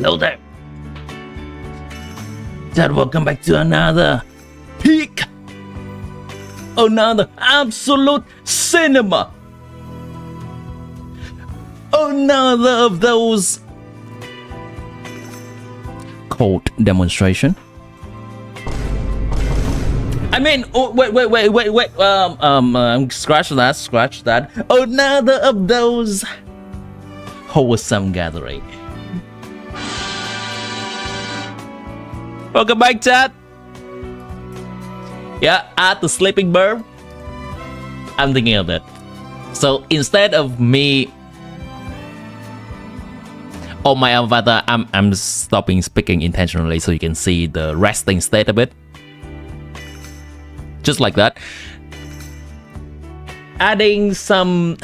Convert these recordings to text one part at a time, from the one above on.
Hello there. Dad, welcome back to another peak. Another absolute cinema. Another of those cold demonstration. I mean, wait. Scratch that. Another of those wholesome gathering. Welcome back, chat. Yeah, add the sleeping bird. I'm thinking of it. So instead of me on my avatar, I'm stopping speaking intentionally so you can see the resting state of it. Just like that. Adding some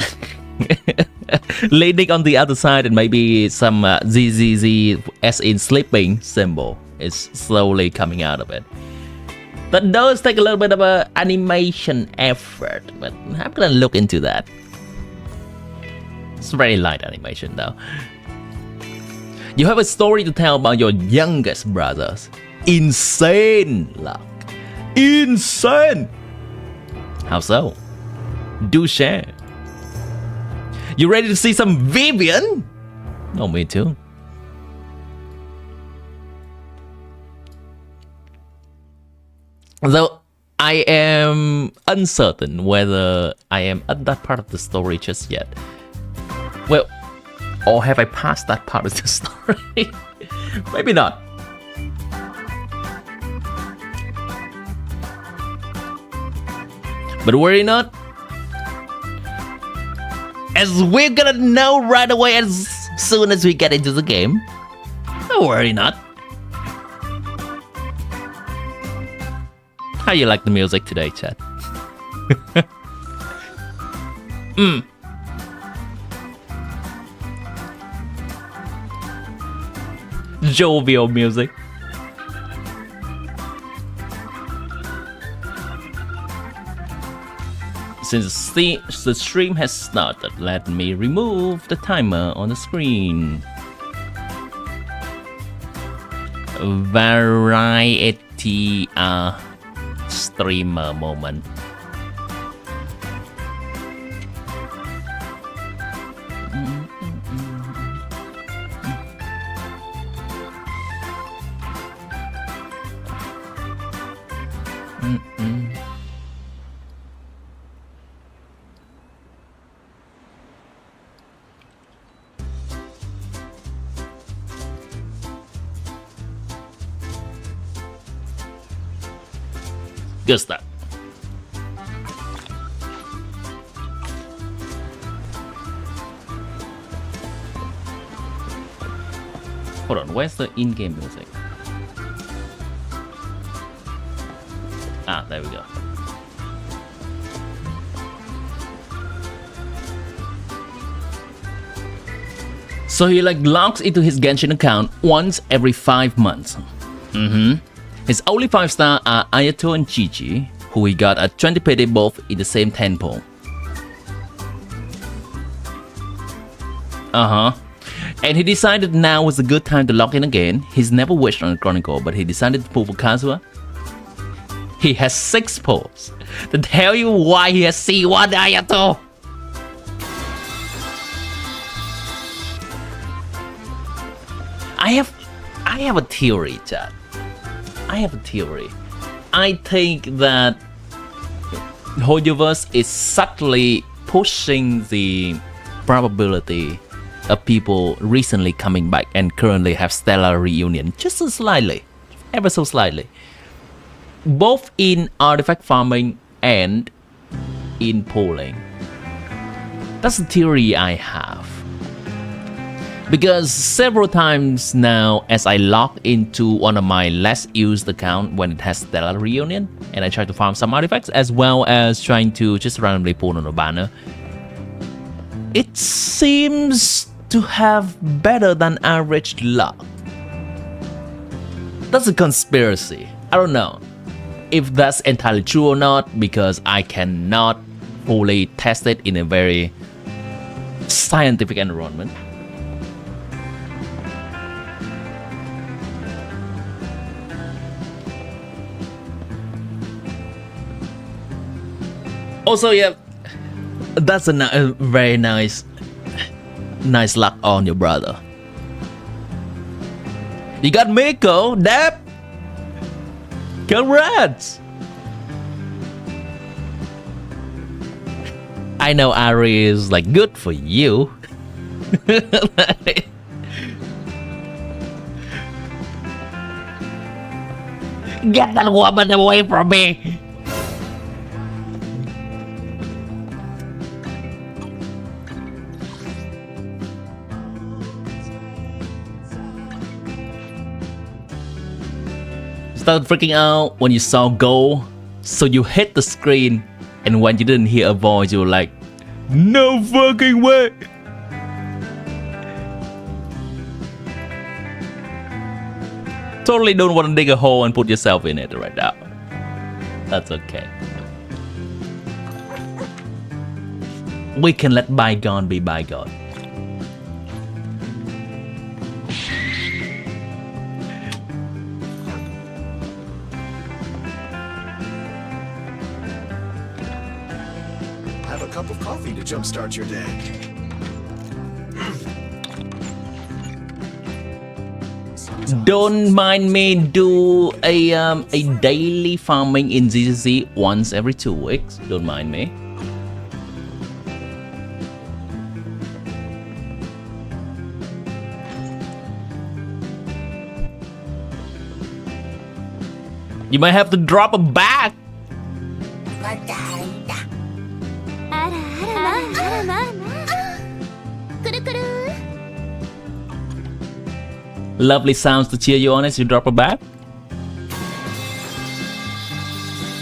leaning on the other side and maybe some ZZZ as in sleeping symbol is slowly coming out of it. That does take a little bit of a animation effort, but I'm gonna look into that. It's very light animation though. You have a story to tell about your youngest brothers. Insane luck. Insane! How so? Do share. You ready to see some Vivian? Oh, me too. Though I am uncertain whether I am at that part of the story just yet. Well, or have I passed that part of the story? Maybe not. But worry not, as we're gonna know right away as soon as we get into the game. Don't worry not. How you like the music today, chat? Jovial music. Since the stream has started, let me remove the timer on the screen. Variety streamer moment. Good stuff. Hold on, where's the in-game music? Ah, there we go. So he like logs into his Genshin account once every 5 months. His only 5-star are Ayato and Gigi, who he got at 20 payday both in the same temple. And he decided now was a good time to log in again. He's never wished on a Chronicle, but he decided to pull for Kazuha. He has 6 pulls. To tell you why he has C1 Ayato. I have a theory, chat. I have a theory. I think that Hoyoverse is subtly pushing the probability of people recently coming back and currently have stellar reunion just slightly, ever so slightly, both in artifact farming and in pulling. That's the theory I have. Because several times now, as I log into one of my less used account when it has Stellar Reunion, and I try to farm some artifacts, as well as trying to just randomly pull on a banner, it seems to have better than average luck. That's a conspiracy. I don't know if that's entirely true or not, because I cannot fully test it in a very scientific environment. Also, yeah, that's a very nice luck on your brother. You got Miko, Deb. Congrats. I know Ari is like good for you. Get that woman away from me. Started freaking out when you saw gold, so you hit the screen, and when you didn't hear a voice, you were like, no fucking way. Totally don't want to dig a hole and put yourself in it right now. That's okay. We can let bygone be bygone. Have a cup of coffee to jumpstart your day. Don't mind me do a daily farming in ZZZ once every 2 weeks. Don't mind me. You might have to drop a bag. Lovely sounds to cheer you on as you drop a bag.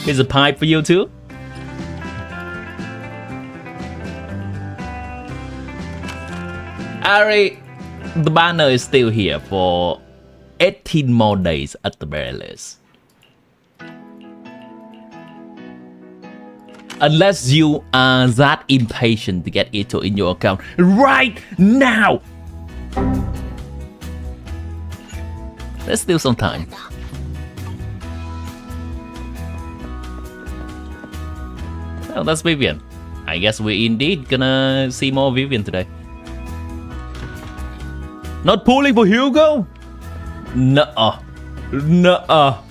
Here's a pipe for you too. Ari, the banner is still here for 18 more days at the very least. Unless you are that impatient to get Ito in your account right now. There's still some time. Well, that's Vivian. I guess we're indeed gonna see more Vivian today. Not pulling for Hugo? Nuh-uh. Nuh-uh.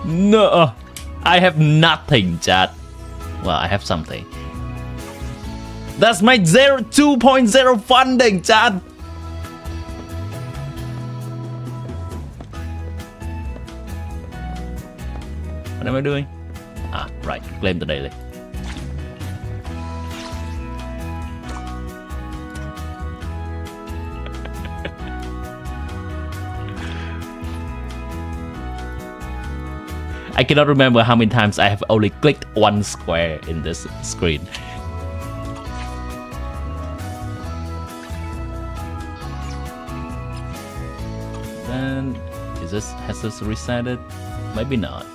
Nuh-uh. I have nothing, chat. Well, I have something. That's my 2.0 funding, chat. What am I doing? Ah, right. Claim the daily. I cannot remember how many times I have only clicked one square in this screen. Then, has this resetted? Maybe not.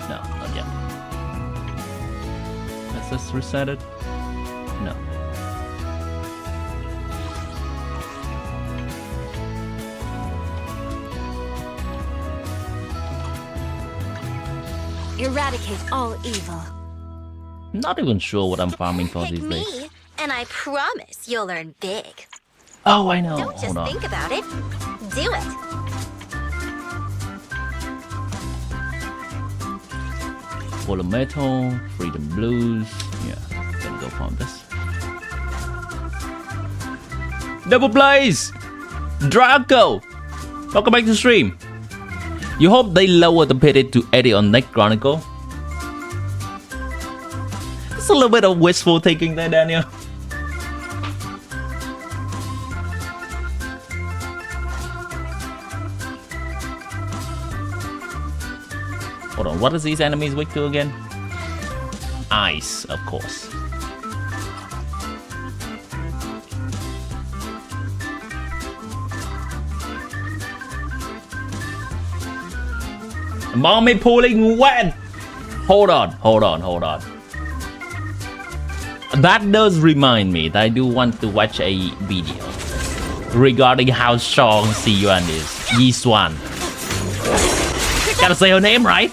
No, not yet. Has this resetted? No. Eradicate all evil. Not even sure what I'm farming for these me, days. And I promise you'll learn big. Oh, I know. Don't just Hold on. think about it. Do it. Full of metal, freedom blues. Yeah, gonna go farm this. Double plays! Draco! Welcome back to stream. You hope they lower the pity to 80 on next Chronicle? It's a little bit of wishful thinking there, Daniel. Hold on, what is these enemies weak to again? Ice, of course. Mommy pulling wet! Hold on. That does remind me that I do want to watch a video regarding how strong Siyuan is. Yiswan. Gotta say her name right.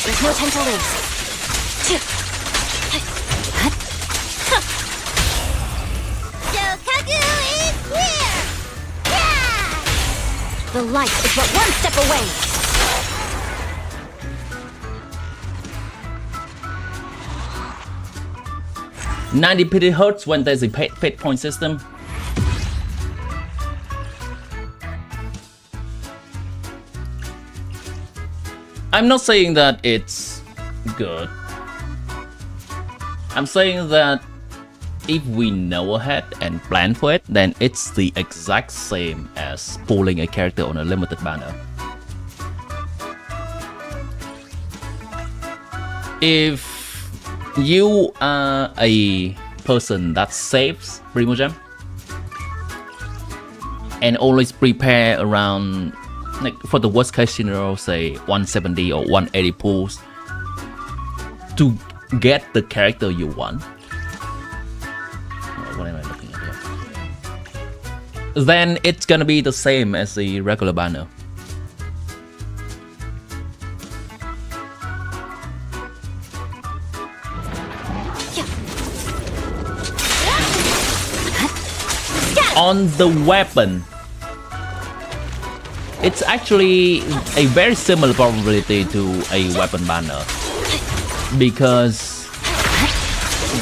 There's no time to lose. Shokaku is here! Yeah! The light is but one step away. 90 pity hurts when there's a fate point system. I'm not saying that it's good. I'm saying that if we know ahead and plan for it, then it's the exact same as pulling a character on a limited banner. If you are a person that saves Primogem and always prepare around, like for the worst case scenario, say 170 or 180 pulls to get the character you want. What am I looking at here? Then it's gonna be the same as the regular banner. On the weapon, it's actually a very similar probability to a weapon banner, because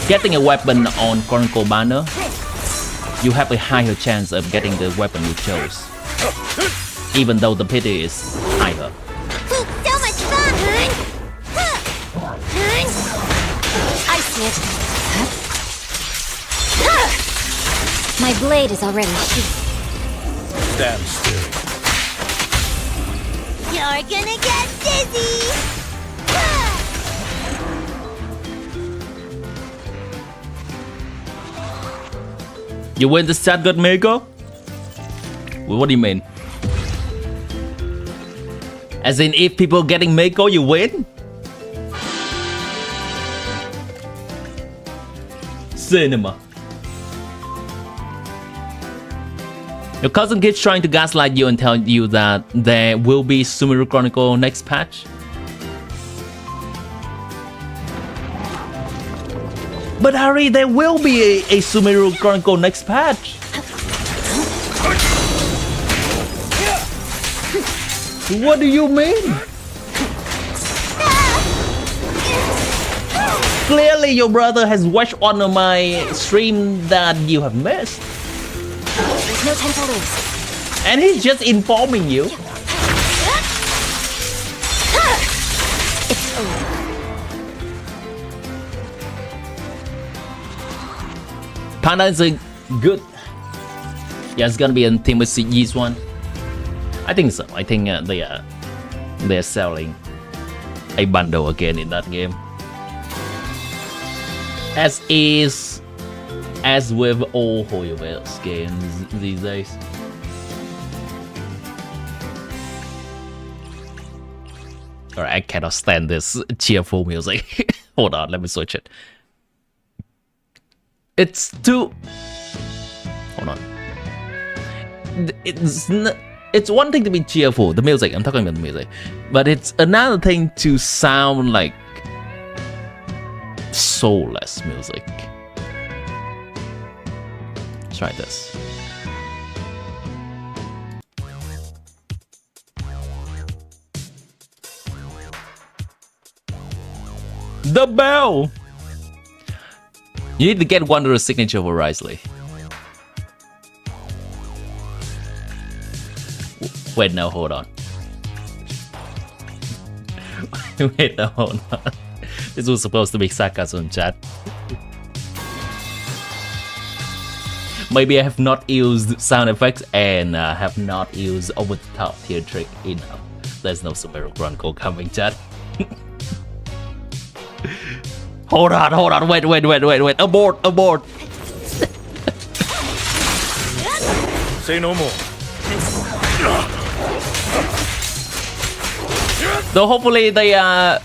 getting a weapon on Chronicle banner, you have a higher chance of getting the weapon you chose, even though the pity is higher. So much fun! I see it. My blade is already sheathed. Stand still. You're gonna get dizzy! You win the stat god Mako? Well, what do you mean? As in, if people getting Mako, you win? Cinema. Your cousin keeps trying to gaslight you and tell you that there will be Sumeru Chronicle next patch. But Harry, there will be a Sumeru Chronicle next patch. What do you mean? Clearly your brother has watched one of my streams that you have missed. There's no time to lose. And he's just informing you. It's over. Panda is a good... Yeah, it's gonna be a Team with CG's one. I think so. I think they're selling a bundle again in that game. As with all Hoyoverse games these days. Alright, I cannot stand this cheerful music. Hold on, let me switch it. It's too... Hold on. It's one thing to be cheerful, the music, I'm talking about the music. But it's another thing to sound like soulless music. Let's try this. The bell! You need to get Wanderer's signature for Risley. Wait, no, hold on. Wait, no, hold on. This was supposed to be sarcasm, chat. Maybe I have not used sound effects and have not used over-the-top tier trick enough. There's no Sumeru Chronicle coming, chat. Hold on, wait, abort. Say no more. So hopefully they are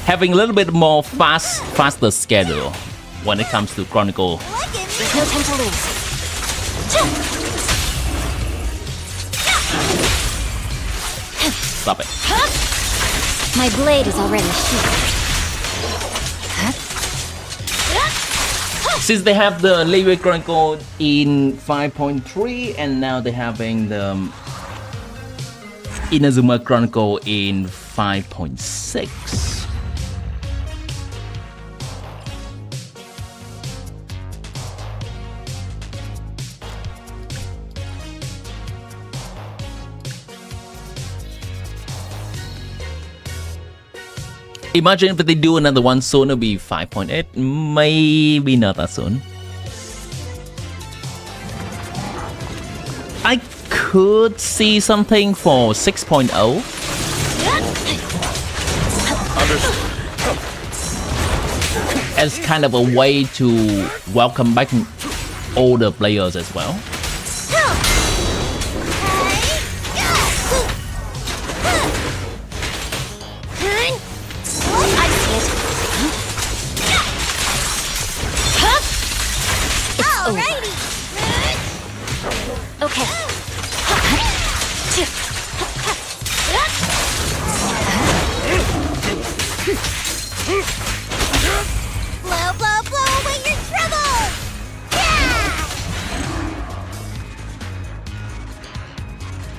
having a little bit more faster schedule when it comes to Chronicle. There's no time to lose. Stop it. My blade is already sheathed. Since they have the Leeway Chronicle in 5.3 and now they're having the Inazuma Chronicle in 5.6. Imagine if they do another one soon, it'll be 5.8. Maybe not that soon. I could see something for 6.0. Understood. As kind of a way to welcome back older players as well. Alrighty. Okay. Blow, blow, blow away your trouble.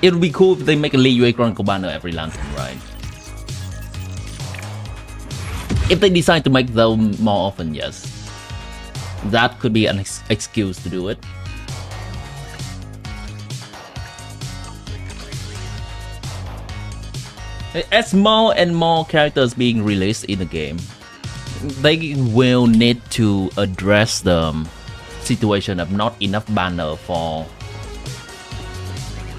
It would be cool if they make a Leeway Chronicle banner every lantern, right? If they decide to make them more often, yes. That could be an excuse to do it. As more and more characters being released in the game, they will need to address the situation of not enough banner for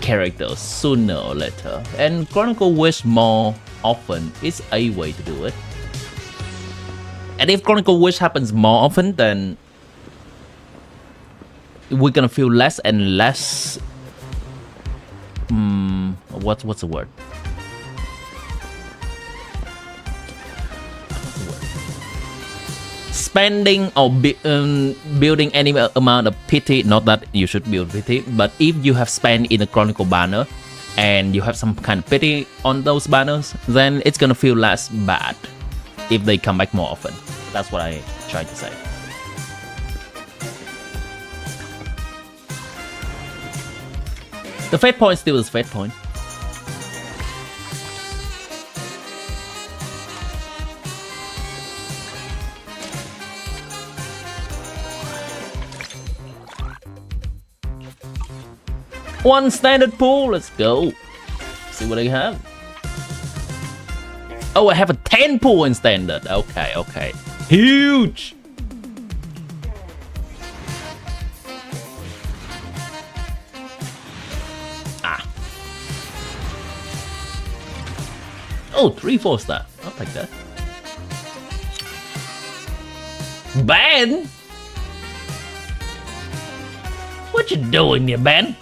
characters sooner or later. And Chronicle Wish more often is a way to do it. And if Chronicle Wish happens more often, then we're gonna feel less and less what's the word? Spending or building any amount of pity. Not that you should build pity, but if you have spent in a Chronicle banner and you have some kind of pity on those banners, then it's gonna feel less bad if they come back more often. That's what I tried to say. The fate point still is fate point. One standard pool, let's go. See what I have. Oh, I have a 10 pool in standard. Okay, okay. Huge! Oh, 3 4-star. I'll take that. Ben? What you doing here, Ben?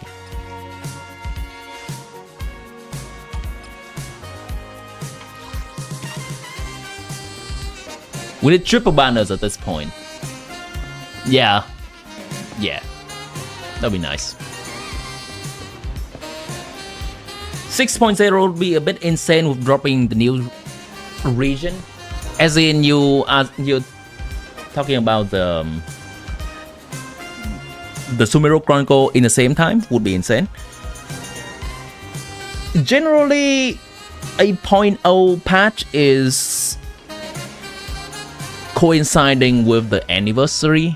We need triple banners at this point. Yeah. Yeah. That'd be nice. 6.0 would be a bit insane with dropping the new region. As in you're talking about the Sumero Chronicle in the same time would be insane. Generally, a 0.0 patch is coinciding with the anniversary.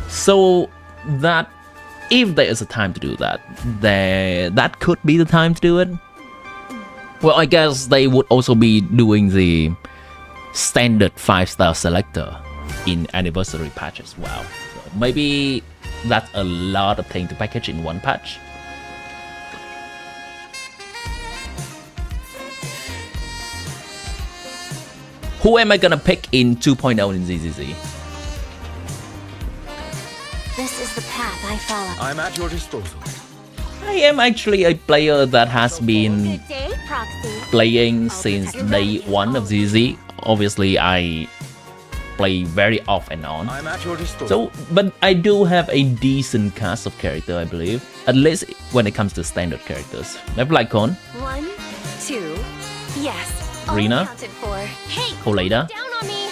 So that if there is a time to do that, that could be the time to do it. Well, I guess they would also be doing the standard 5-star selector in anniversary patch as well. So maybe that's a lot of things to package in one patch. Who am I gonna pick in 2.0 in ZZZ? This is the path I follow. I'm at your disposal. I am actually a player that has been Good day, Proxy. playing since day 1 of ZZ. Obviously, I play very off and on. I'm at your disposal. So, but I do have a decent cast of character, I believe. At least when it comes to standard characters. Maybe like Con, 1, 2, yes. All Rina. accounted for. Hey, Colada, down on me.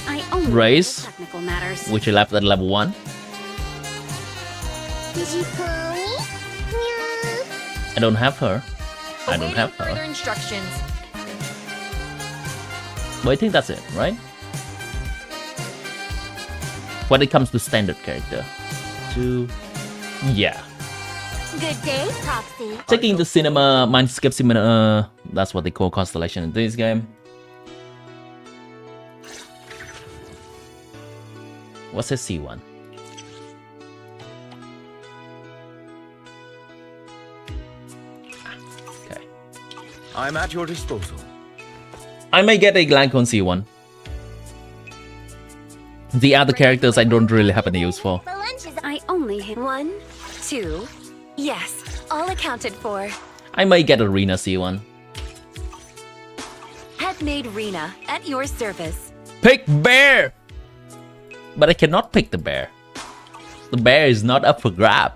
I only Grace, handle technical matters. which I left at level 1. Did you call me? I don't have her. I don't have Further her. instructions. But I think that's it, right? When it comes to standard character. 2. Yeah. Good day, Proxy. Taking the cinema, Mindscape cinema, that's what they call constellation in this game. What's a C1? Okay. I'm at your disposal. I may get a Glancon C1. The other characters I don't really have any use for. The lunch is. I only hit 1, 2, yes. All accounted for. I may get a Rina C1. Head maid Rena at your service. Pick bear! But I cannot pick the bear. The bear is not up for grab.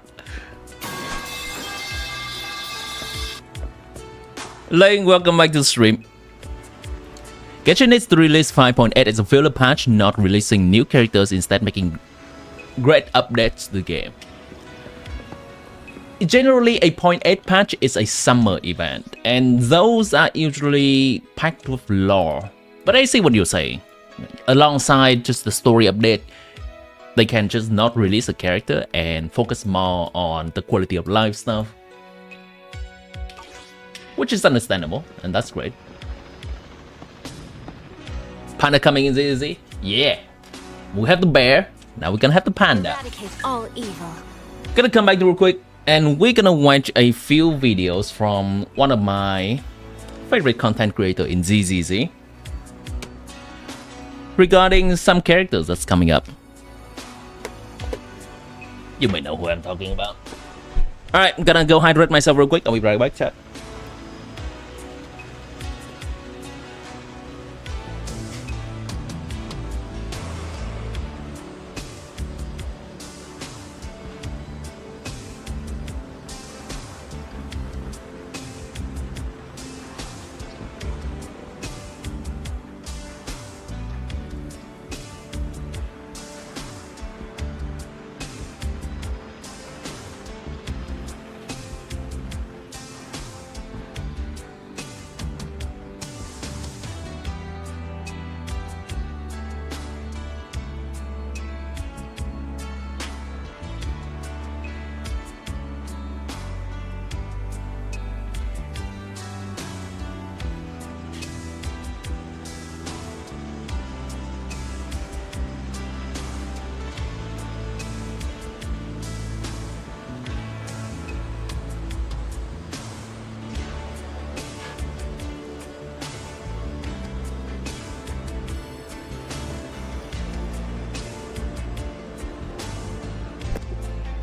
Lane, welcome back to the stream. Genshin needs to release 5.8 as a filler patch, not releasing new characters, instead making great updates to the game. Generally, a 0.8 patch is a summer event, and those are usually packed with lore. But I see what you're saying. Alongside just the story update, they can just not release a character and focus more on the quality of life stuff. Which is understandable, and that's great. Panda coming in ZZZ? Yeah. We have the bear, now we're gonna have the panda. Eradicate all evil. Gonna come back real quick, and we're gonna watch a few videos from one of my favorite content creator in ZZZ regarding some characters that's coming up. You may know who I'm talking about. Alright, I'm gonna go hydrate myself real quick. I'll be right back, chat.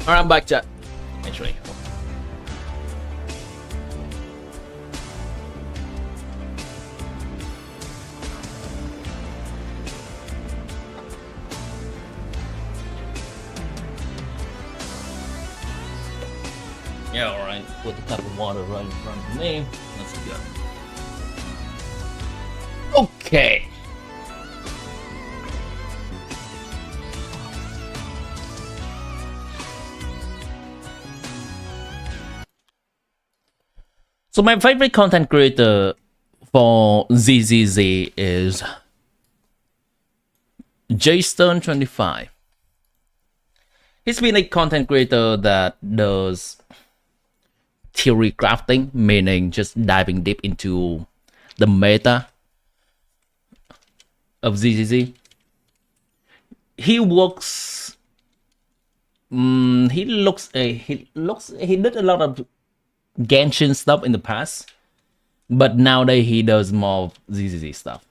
Alright, I'm back, chat. Actually. Yeah, alright. Put the cup of water right in front of me. Let's go. Okay. So my favorite content creator for ZZZ is Jstone25. He's been a content creator that does theory crafting, meaning just diving deep into the meta of ZZZ. He works. He did a lot of Genshin stuff in the past, but nowadays he does more ZZZ stuff.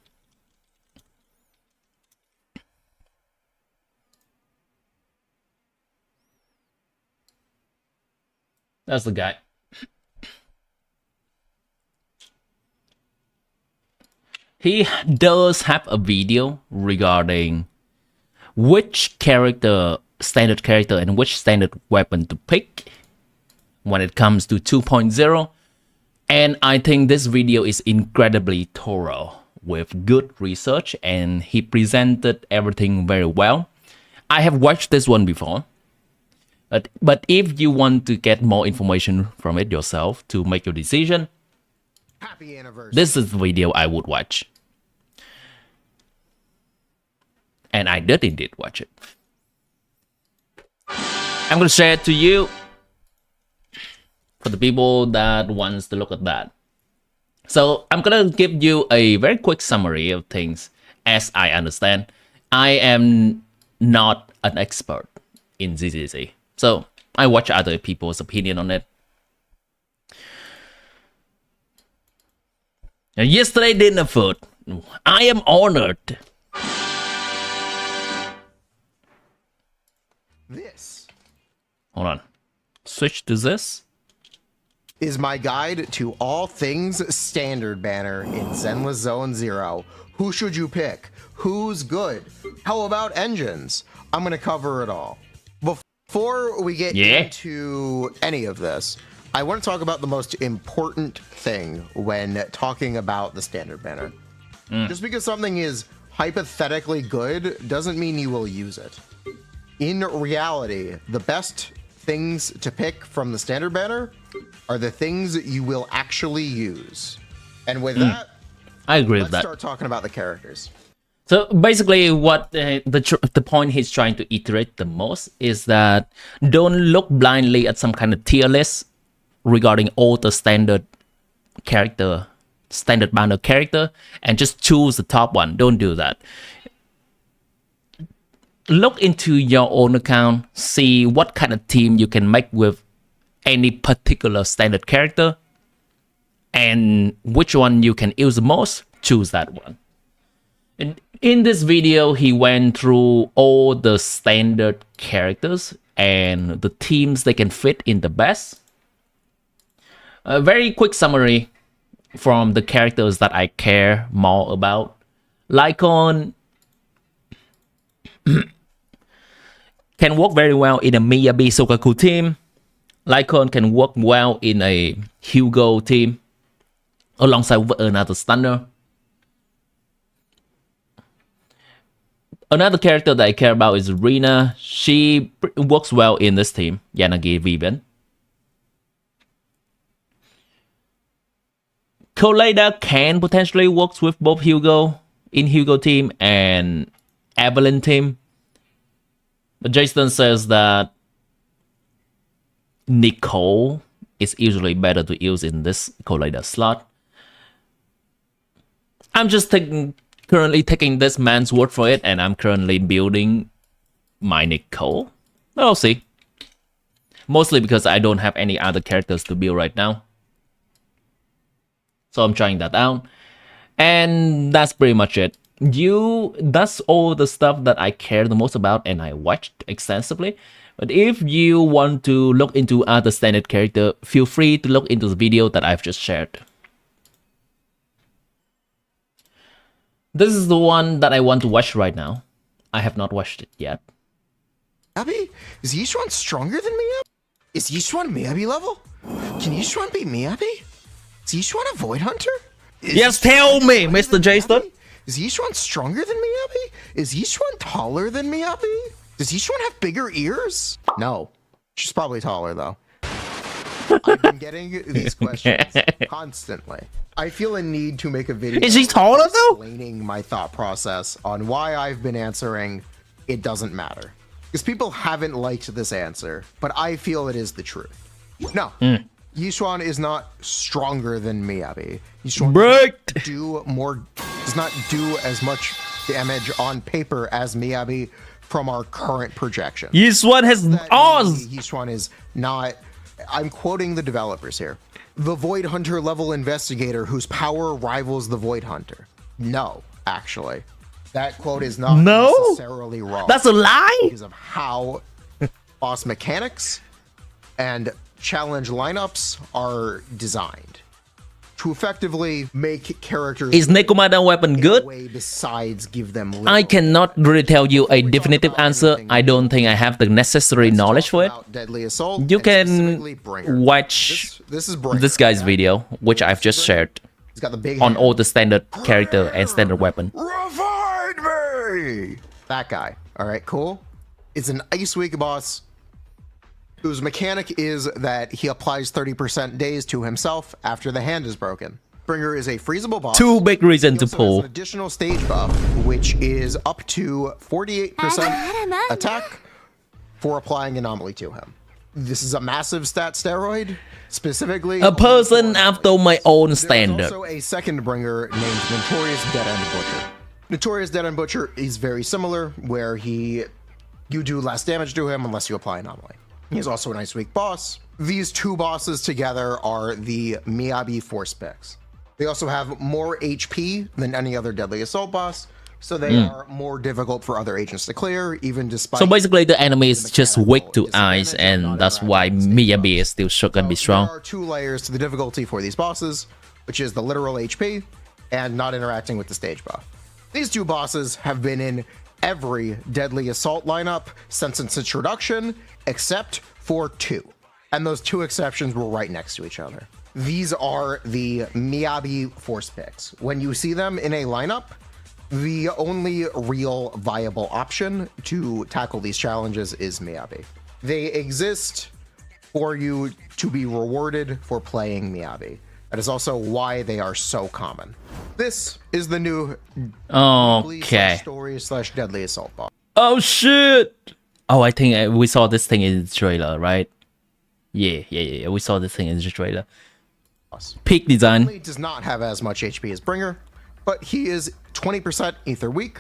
That's the guy. He does have a video regarding which character, standard character, and which standard weapon to pick when it comes to 2.0. And I think this video is incredibly thorough with good research, and he presented everything very well. I have watched this one before, but if you want to get more information from it yourself to make your decision, Happy anniversary. this is the video I would watch. And I did indeed watch it. I'm gonna share it to you for the people that wants to look at that. So I'm gonna give you a very quick summary of things as I understand. I am not an expert in ZZZ, so I watch other people's opinion on it. Now, yesterday dinner food. I am honored. This Hold on. Switch to this. is my guide to all things standard banner in Zenless Zone Zero. Who should you pick? Who's good? How about engines? I'm going to cover it all. Before we get into any of this, I want to talk about the most important thing when talking about the standard banner. Just because something is hypothetically good doesn't mean you will use it. In reality, the best things to pick from the standard banner are the things that you will actually use. And with that, I agree with let's that. start talking about the characters. So basically, what the point he's trying to iterate the most is that don't look blindly at some kind of tier list regarding all the standard banner character and just choose the top one. Don't do that. Look into your own account, see what kind of team you can make with any particular standard character, and which one you can use the most, choose that one. And in this video, he went through all the standard characters and the teams they can fit in the best. A very quick summary from the characters that I care more about. Lycon can work very well in a Miyabi Sokaku team. Lycon can work well in a Hugo team alongside with another stunner. Another character that I care about is Rina. She works well in this team, Yanagi Vivian. Colada can potentially work with both Hugo team and Evelyn team. But Jason says that Nicole is usually better to use in this Collider slot. I'm just currently taking this man's word for it, and I'm currently building my Nicole. But I'll see. Mostly because I don't have any other characters to build right now. So I'm trying that out. And that's pretty much it. That's all the stuff that I care the most about and I watched extensively. But if you want to look into other standard character, feel free to look into the video that I've just shared. This is the one that I want to watch right now. I have not watched it yet. Miyabi? Is Yishuan stronger than Miyabi? Is Yishuan Miyabi level? Can Yishuan be Miyabi? Is Yishuan a Void Hunter? Yes, tell me, Mr. Jason. Is Yishuan stronger than Miyabi? Is Yishuan taller than Miyabi? Does Yishuan have bigger ears? No. She's probably taller, though. I've been getting these questions constantly. I feel a need to make a video. Is he taller, though? Explaining my thought process on why I've been answering it doesn't matter. Because people haven't liked this answer, but I feel it is the truth. No. Yishuan is not stronger than Miyabi. Yishuan does not do as much damage on paper as Miyabi from our current projection. Yishuan has Oz. Yishuan is not, I'm quoting the developers here, the Void Hunter level investigator whose power rivals the Void Hunter. No, actually. That quote is not necessarily wrong. That's a lie? Because of how boss mechanics and challenge lineups are designed. to effectively make characters Is Nekomata weapon in a good? way besides give them I literal. cannot really tell you a definitive answer. I don't think I have the necessary Let's knowledge talk for it. about Deadly Assault You and can specifically Bringer. watch This is Bringer. this guy's video, which I've just shared He's got the big on hand. all the standard character and standard weapon. Revive me! That guy. All right, cool. It's an Ice Week boss whose mechanic is that he applies 30% days to himself after the hand is broken. Bringer is a freezable boss. Two big reasons He to also has pull. an additional stage buff, which is up to 48% attack for applying anomaly to him. This is a massive stat steroid, specifically A person after my own There's standard. also a second bringer named Notorious Dead End Butcher. Notorious Dead End Butcher is very similar, where you do less damage to him unless you apply anomaly. He's also an Ice Week boss. These two bosses together are the Miyabi Force picks. They also have more HP than any other Deadly Assault boss, so they are more difficult for other agents to clear, even despite... So basically the enemy is just weak to ice, and that's why Miyabi is still gonna be strong. There are two layers to the difficulty for these bosses, which is the literal HP and not interacting with the stage buff. These two bosses have been in every Deadly Assault lineup since its introduction, except for two. And those two exceptions were right next to each other. These are the Miyabi Force picks. When you see them in a lineup, the only real viable option to tackle these challenges is Miyabi. They exist for you to be rewarded for playing Miyabi. That is also why they are so common. This is the new Okay. story/Deadly Assault boss. Oh shit! Oh, I think we saw this thing in the trailer, right? Yeah. We saw this thing in the trailer. Peak design. He does not have as much HP as Bringer, but he is 20% Ether Weak,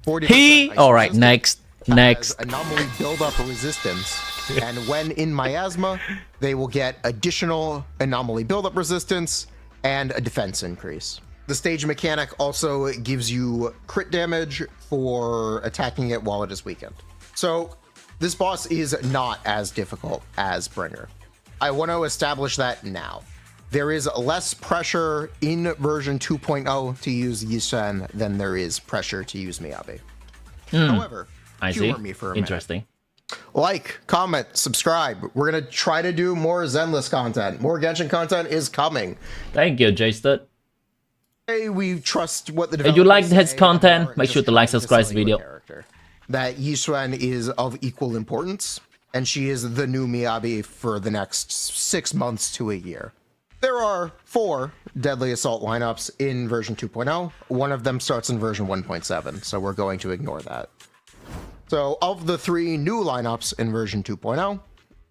40% Ice Alright, Resistant, next. has anomaly buildup resistance, and when in miasma, they will get additional anomaly buildup resistance and a defense increase. The stage mechanic also gives you crit damage for attacking it while it is weakened. So this boss is not as difficult as Bringer. I want to establish that now. There is less pressure in version 2.0 to use Yishen than there is pressure to use Miyabi. However, I see. humor me for a minute. Interesting. Like, comment, subscribe. We're going to try to do more Zenless content. More Genshin content is coming. Thank you, Jason. Hey, we trust what the If you like developers his say content, and make just sure to like, trying subscribe to sell the you a video. character. That Yishen is of equal importance, and she is the new Miyabi for the next 6 months to a year. There are 4 Deadly Assault lineups in version 2.0. One of them starts in version 1.7, so we're going to ignore that. So of the 3 new lineups in version 2.0,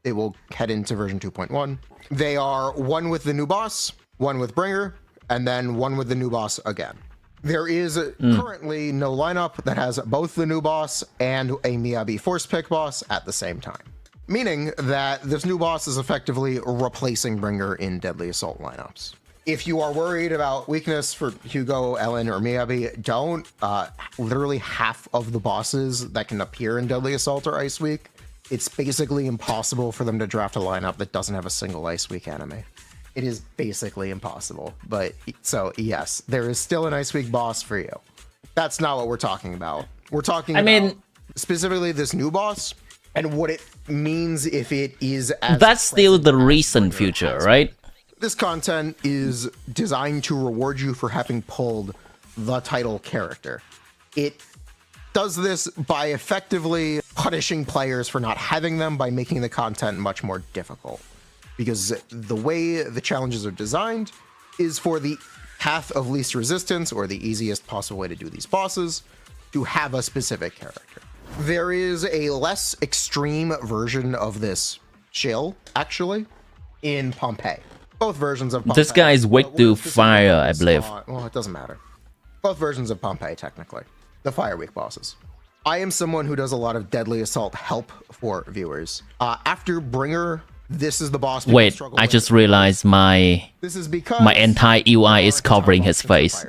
it will head into version 2.1. They are one with the new boss, one with Bringer, and then one with the new boss again. There is currently no lineup that has both the new boss and a Miyabi Force Pick boss at the same time. Meaning that this new boss is effectively replacing Bringer in Deadly Assault lineups. If you are worried about weakness for Hugo, Ellen, or Miyabi, don't. Literally half of the bosses that can appear in Deadly Assault are Ice Week. It's basically impossible for them to draft a lineup that doesn't have a single Ice Week enemy. It is basically impossible. But so yes, there is still an Ice Week boss for you. That's not what we're talking about. We're talking about specifically this new boss and what it means if it is as That's still the present as recent Bringer future, has right? This content is designed to reward you for having pulled the title character. It does this by effectively punishing players for not having them by making the content much more difficult. Because the way the challenges are designed is for the path of least resistance, or the easiest possible way to do these bosses, to have a specific character. There is a less extreme version of this chill, actually, in Pompeii. Both versions of Pompeii. This guy is weak to fire, I believe. Well, it doesn't matter. Both versions of Pompeii, technically. The Fire Week bosses. I am someone who does a lot of Deadly Assault help for viewers. After Bringer, this is the boss. Wait, I just realized my entire UI is covering his face.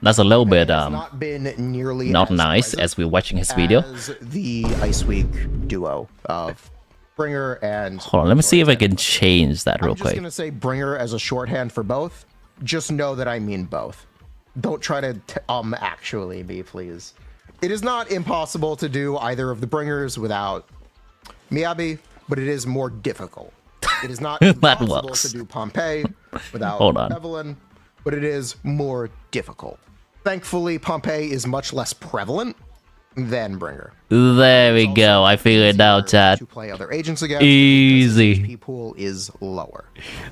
That's a little bit not been nearly not as nice present as we're watching his video. as the Ice Week duo of Bringer and... Hold on, let me see if I can change that real I'm just quick. going to say Bringer as a shorthand for both. just know that I mean both. Don't try to actually me, please. It is not impossible to do either of the bringers without Miyabi, but it is more difficult. It is not impossible works. to do Pompeii without Hold on. Evelyn, but it is more difficult. Thankfully, Pompeii is much less prevalent than Bringer. There we go. I figured it out, chat. To play other agents again, Easy. because the HP pool is lower.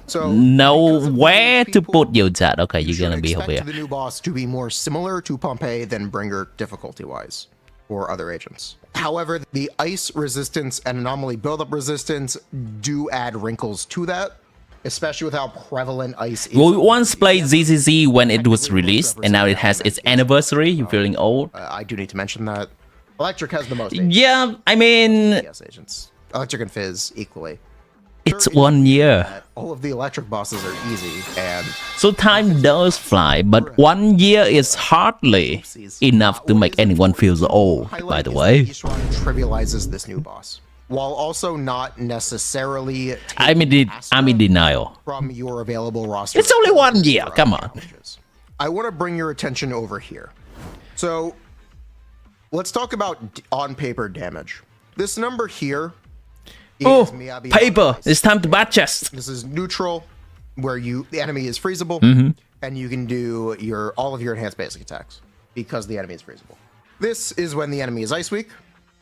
So Know because of the where HP to pool, put your chat. Okay, you you're should gonna be over expect here. the new boss to be more similar to Pompeii than Bringer difficulty-wise, or other agents. However, the ice resistance and anomaly buildup resistance do add wrinkles to that, especially with how prevalent ice is. We once played ZZZ when it was released, and now it has its anniversary. You feeling old? I do need to mention that Electric has the most agents. Yeah, I mean, Yes, agents. Electric and Fizz equally. it's Sure, 1 year. all of the electric bosses are easy, and So time does fly, but 1 year is hardly enough to make anyone feel old, by highlight the is way. that Yishuan trivializes this new boss, while also not necessarily I'm in denial. from your available roster. It's only 1 year, come on. I want to bring your attention over here. So let's talk about on-paper damage. This number here is Oh, Miyabi paper! on ice. It's time to bat chest. This is neutral, where the enemy is freezable, and you can do all of your enhanced basic attacks because the enemy is freezable. This is when the enemy is ice weak,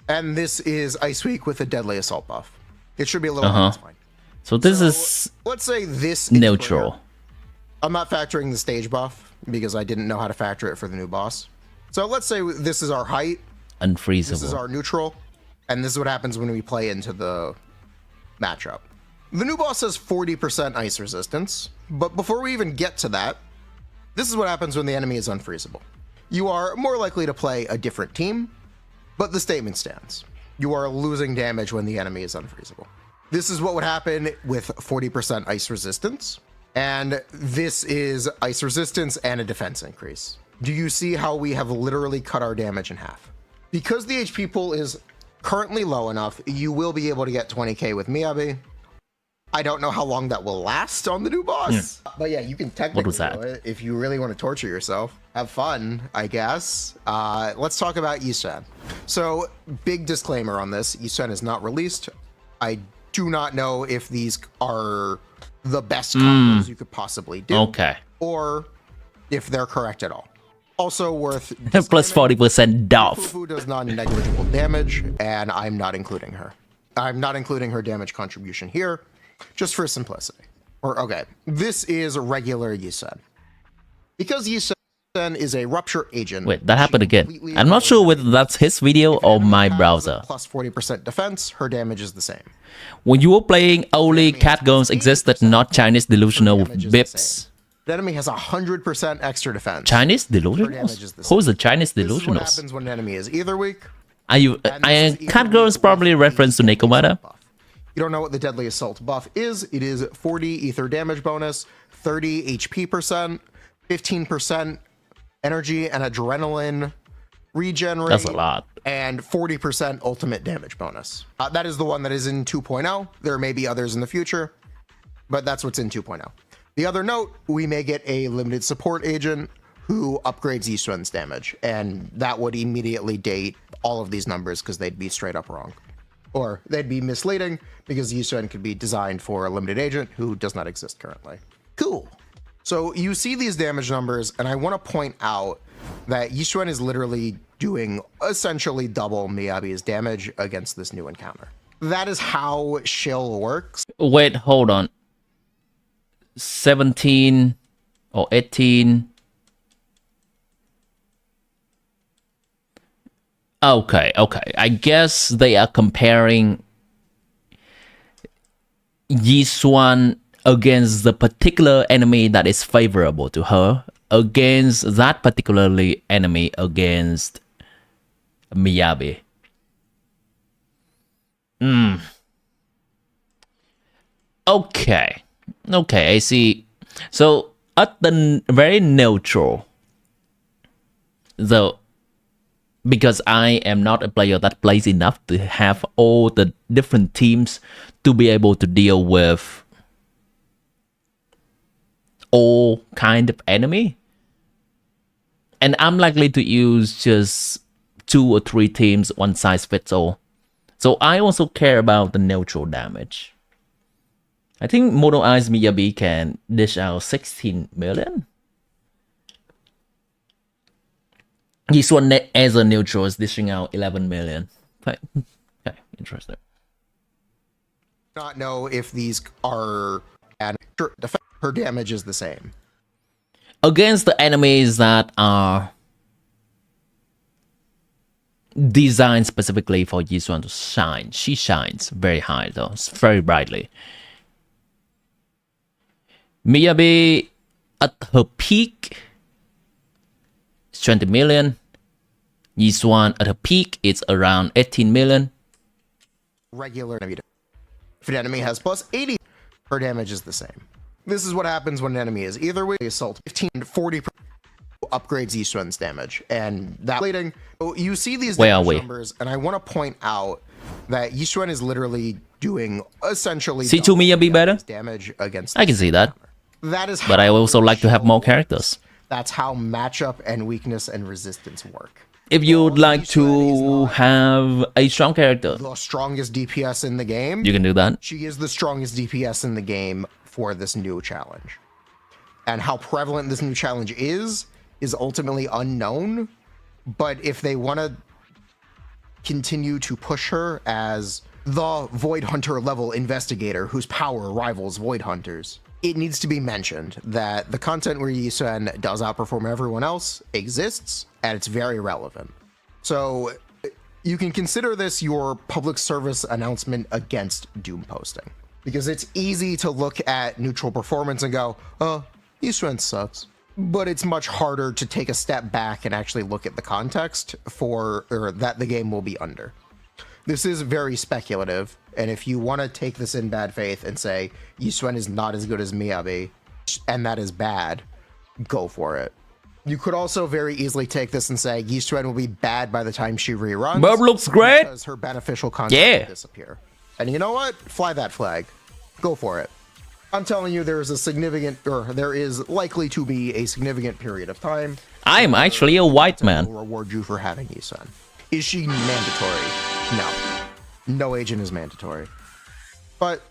and this is ice weak with a deadly assault buff. It should be a little higher, it's fine. So this So, is let's say this is neutral. clear. I'm not factoring the stage buff because I didn't know how to factor it for the new boss. So let's say this is our height, this is Unfreezable. our neutral, and this is what happens when we play into the matchup. The new boss has 40% ice resistance, but before we even get to that, this is what happens when the enemy is unfreezable. You are more likely to play a different team, but the statement stands. You are losing damage when the enemy is unfreezable. This is what would happen with 40% ice resistance, and this is ice resistance and a defense increase. Do you see how we have literally cut our damage in half? Because the HP pool is currently low enough, you will be able to get 20k with Miyabi. I don't know how long that will last on the new boss, but yeah, you can technically was that? do it if you really want to torture yourself. Have fun, I guess. Let's talk about Yisuan. So, big disclaimer on this: Yisuan is not released. I do not know if these are the best combos you could possibly do, Okay. or if they're correct at all. Also worth Plus 40% off. Fufu does non-negligible damage, and I'm not including her. I'm not including her damage contribution here, just for simplicity. Okay, this is regular Yisuan. Because Yisuan is a rupture agent. Wait, that she happened again. completely I'm not sure ignores whether that's his video If or enemy my has browser. Plus 40% defense, her damage is the same. When you were playing, only enemy has cat guns 80%, existed, not Chinese delusional damage is the bips. same. The enemy has 100% extra defense. Chinese damage is delusionals? the Who's the Chinese This is what delusionals? happens when an enemy is either weak. Are you? and this is Cat either girls weak probably with reference to the deadly Nekomata. assault buff. You don't know what the deadly assault buff is. It is 40 ether damage bonus, 30 HP percent, 15% energy and adrenaline regen rate. That's a lot. And 40% ultimate damage bonus. That is the one that is in 2.0. There may be others in the future, but that's what's in 2.0. The other note, we may get a limited support agent who upgrades Yisuan's damage, and that would immediately date all of these numbers because they'd be straight up wrong. Or they'd be misleading because Yisuan could be designed for a limited agent who does not exist currently. Cool. So you see these damage numbers, and I want to point out that Yisuan is literally doing essentially double Miyabi's damage against this new encounter. That is how Shill works. Wait, hold on. 17 or 18. Okay. I guess they are comparing Yisuan against the particular enemy that is favorable to her against that particularly enemy against Miyabi. Okay, I see. So at the very neutral, though, because I am not a player that plays enough to have all the different teams to be able to deal with all kind of enemy. And I'm likely to use just 2 or 3 teams, one size fits all. So I also care about the neutral damage. I think Mono Eyes Miyabi can dish out 16 million. This one as a neutral is dishing out 11 million. Okay, interesting. Not know if these are her damage is the same against the enemies that are designed specifically for Yisuan to shine. She shines very high though, very brightly. Miyabi at her peak is 20 million. Yisuan at her peak it's around 18 million. Regular enemy. If an enemy has plus 80, her damage is the same. This is what happens when an enemy is either way assault 15 to 40 upgrades Yisuan's damage, and that plating. So you see these numbers, and I want to point out that Yisuan is literally doing essentially C2 Miyabi better damage against. I can see that. That is, but I also like to have more characters. That's how matchup and weakness and resistance work. If you'd like to have a strong character, the strongest DPS in the game, you can do that. She is the strongest DPS in the game for this new challenge. And how prevalent this new challenge is ultimately unknown. But if they want to continue to push her as the Void Hunter level investigator whose power rivals Void Hunters, it needs to be mentioned that the content where Yisuan does outperform everyone else exists, and it's very relevant. So you can consider this your public service announcement against Doom posting, because it's easy to look at neutral performance and go, oh, Yisuan sucks. But it's much harder to take a step back and actually look at the context that the game will be under. This is very speculative, and if you want to take this in bad faith and say Yisuan is not as good as Miyabi, and that is bad, go for it. You could also very easily take this and say Yisuan will be bad by the time she reruns. Bob looks great. Because her beneficial content will disappear. And you know what? Fly that flag. Go for it. I'm telling you, there is likely to be a significant period of time. I'm actually a white man. Will reward you for having Yisuan. Is she mandatory? No. No agent is mandatory. But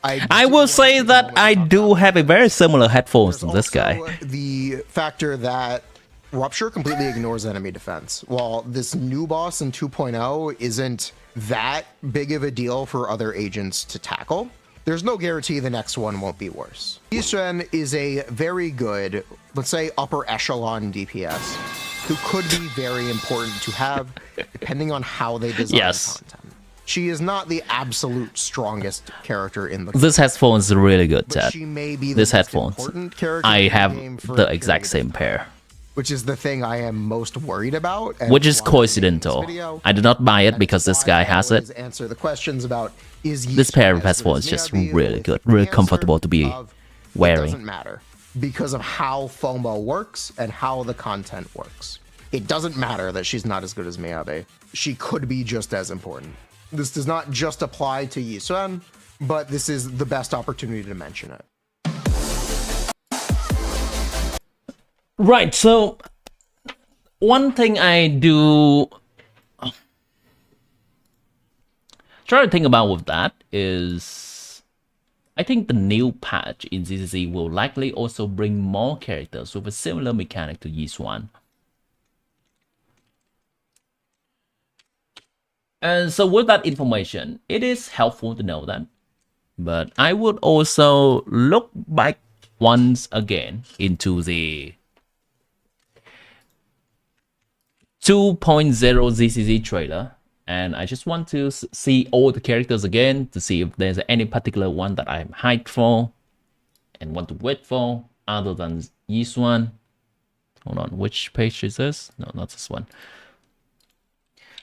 I will say that I do have a very similar headphones to this guy. The factor that Rupture completely ignores enemy defense. While this new boss in 2.0 isn't that big of a deal for other agents to tackle, there's no guarantee the next one won't be worse. Yisuan is a very good, let's say, upper echelon DPS who could be very important to have depending on how they design content. She is not the absolute strongest character in the game. This headphone is really good, Chad. She may be this headphones. I have the exact same pair. Which is the thing I am most worried about. Which is coincidental. I did not buy it because this guy has it. Answer the questions about this pair of headphones is just really good, really comfortable to be wearing. It doesn't matter because of how FOMO works and how the content works. It doesn't matter that she's not as good as Miyabi. She could be just as important. This does not just apply to Yisuan, but this is the best opportunity to mention it. Right, so one thing I do try to think about with that is I think the new patch in ZZZ will likely also bring more characters with a similar mechanic to Yisuan. And so with that information, it is helpful to know that. But I would also look back once again into the 2.0 ZZZ trailer. And I just want to see all the characters again to see if there's any particular one that I'm hyped for and want to wait for other than Yisuan. Hold on, which page is this? No, not this one.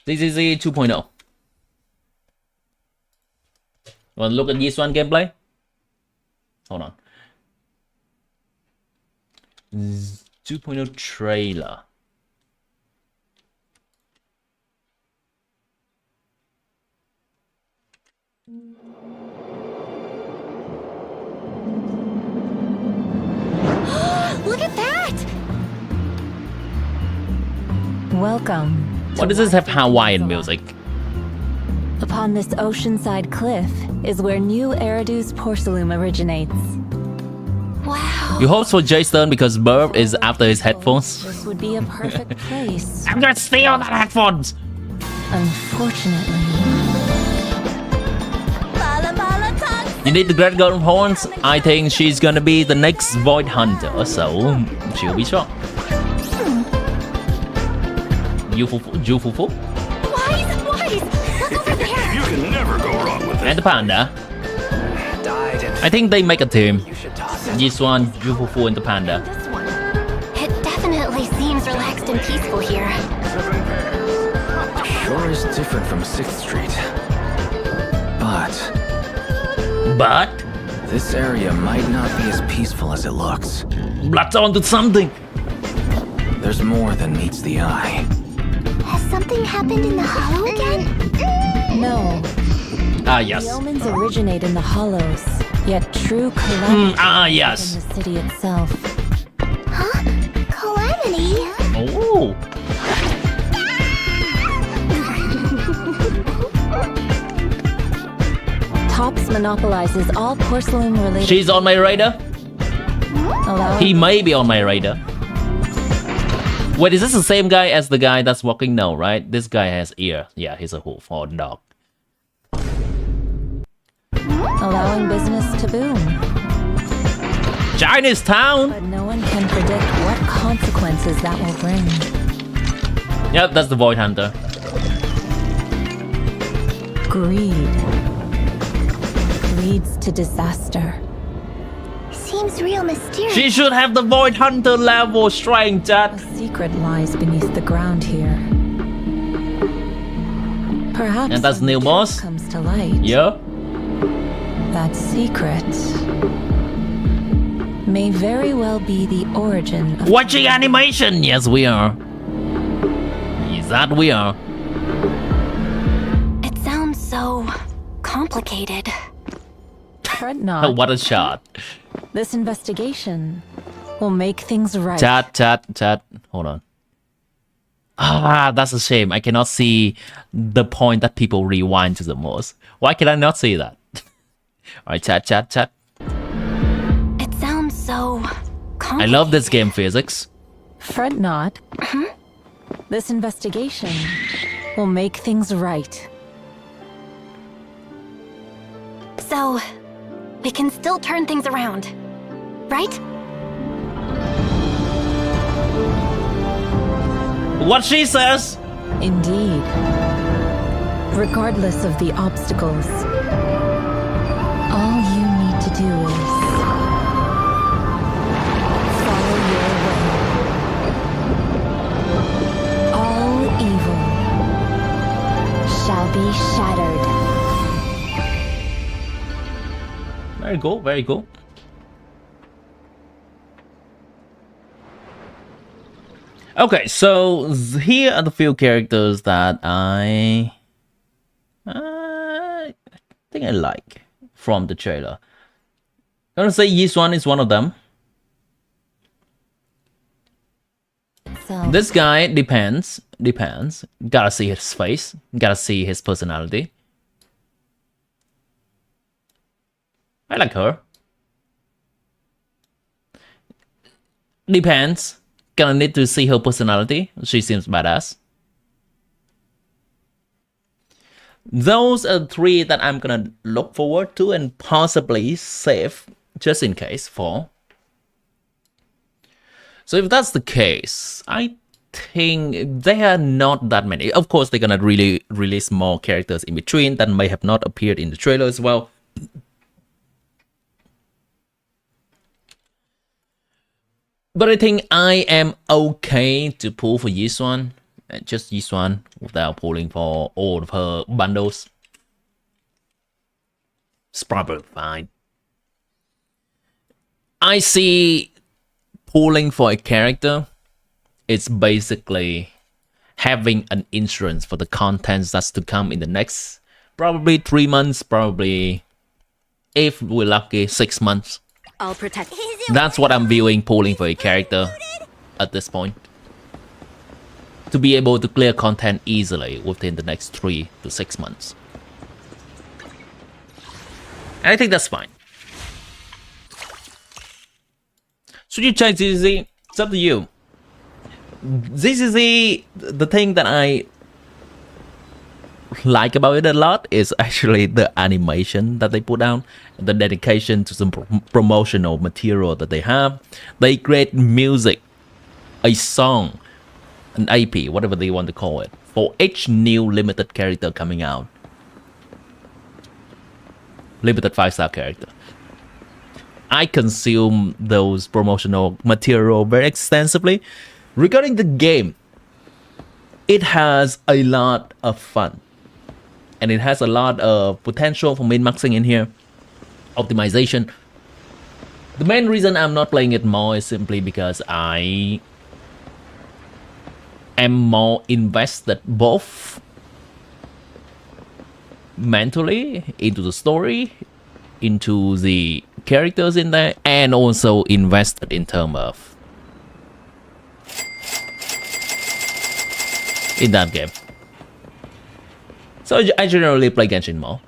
ZZZ 2.0. Want to look at Yisuan gameplay? Hold on. 2.0 trailer. Look at that! Welcome. Why does this have Hawaiian music? Upon this oceanside cliff is where New Eridu's porcelain originates. Wow. You hope for Jason because Burb is after his headphones. This would be a perfect place. I'm gonna steal that headphones! Unfortunately, You need the Great Golden Horns. I think she's gonna be the next Void Hunter, so she'll be strong. Jufufu. Wise! Look over there! You can never go wrong with And the panda. Died and I think they make a team. you should toss it. This one, Jufufu and the panda. This one. It definitely seems relaxed and peaceful here. Sure is different from 6th Street. But This area might not be as peaceful as it looks. let's on to something. There's more than meets the eye. Has something happened in the hollow again? no. Ah, The yes. omens originate in the hollows, yet true calamity in Yes. the city itself. Huh? Calamity? Oh. Tops monopolizes all porcelain-related. She's on my radar. allowing He may be on my radar. Wait, is this the same guy as the guy that's walking? No, right? This guy has ear. Yeah, he's a wolf or a dog. allowing business to boom. Chinatown! But no one can predict what consequences that will bring. Yep, that's the Void Hunter. Greed leads to disaster. Seems real mysterious. She should have the Void Hunter level strength, A chat. secret lies beneath the ground here. Perhaps And that's when the new truth boss? comes to light. Yeah? That secret may very well be the origin of Watching animation! Yes, we are. Yes, that we are. It sounds so complicated. Fret not. What a shot. This investigation will make things right. Chat. Hold on. Ah, that's a shame. I cannot see the point that people rewind to the most. Why can I not see that? Alright, chat. It sounds so I complicated. love this game physics. Fret not. This investigation will make things right. So, we can still turn things around, right? What she says! Indeed. Regardless of the obstacles, all you need to do is follow your way. All evil Shall be shattered. Very cool. Okay, so here are the few characters that I think I like from the trailer. I'm gonna say Yiswan is one of them. itself. This guy depends. Gotta see his face. Gotta see his personality. I like her. Depends. Gonna need to see her personality. She seems badass. Those are three that I'm gonna look forward to and possibly save just in case for. So if that's the case, I think there are not that many. Of course, they're gonna really release more characters in between that may have not appeared in the trailer as well. But I think I am okay to pull for Yiswan. Just Yiswan without pulling for all of her bundles. It's probably fine. I see pulling for a character, it's basically having an insurance for the contents that's to come in the next probably 3 months, probably if we're lucky 6 months. I'll protect. That's what I'm viewing pulling for a character at this point. To be able to clear content easily within the next 3 to 6 months. And I think that's fine. Should you try ZZZ? It's up to you. ZZZ, the thing that I like about it a lot is actually the animation that they put out, the dedication to some promotional material that they have. They create music, a song, an AP, whatever they want to call it, for each new limited character coming out. Limited 5-star character. I consume those promotional material very extensively. Regarding the game, it has a lot of fun. And it has a lot of potential for min-maxing in here. Optimization. The main reason I'm not playing it more is simply because I am more invested both mentally into the story, into the characters in there, and also invested in terms of in that game. So I generally play Genshin more.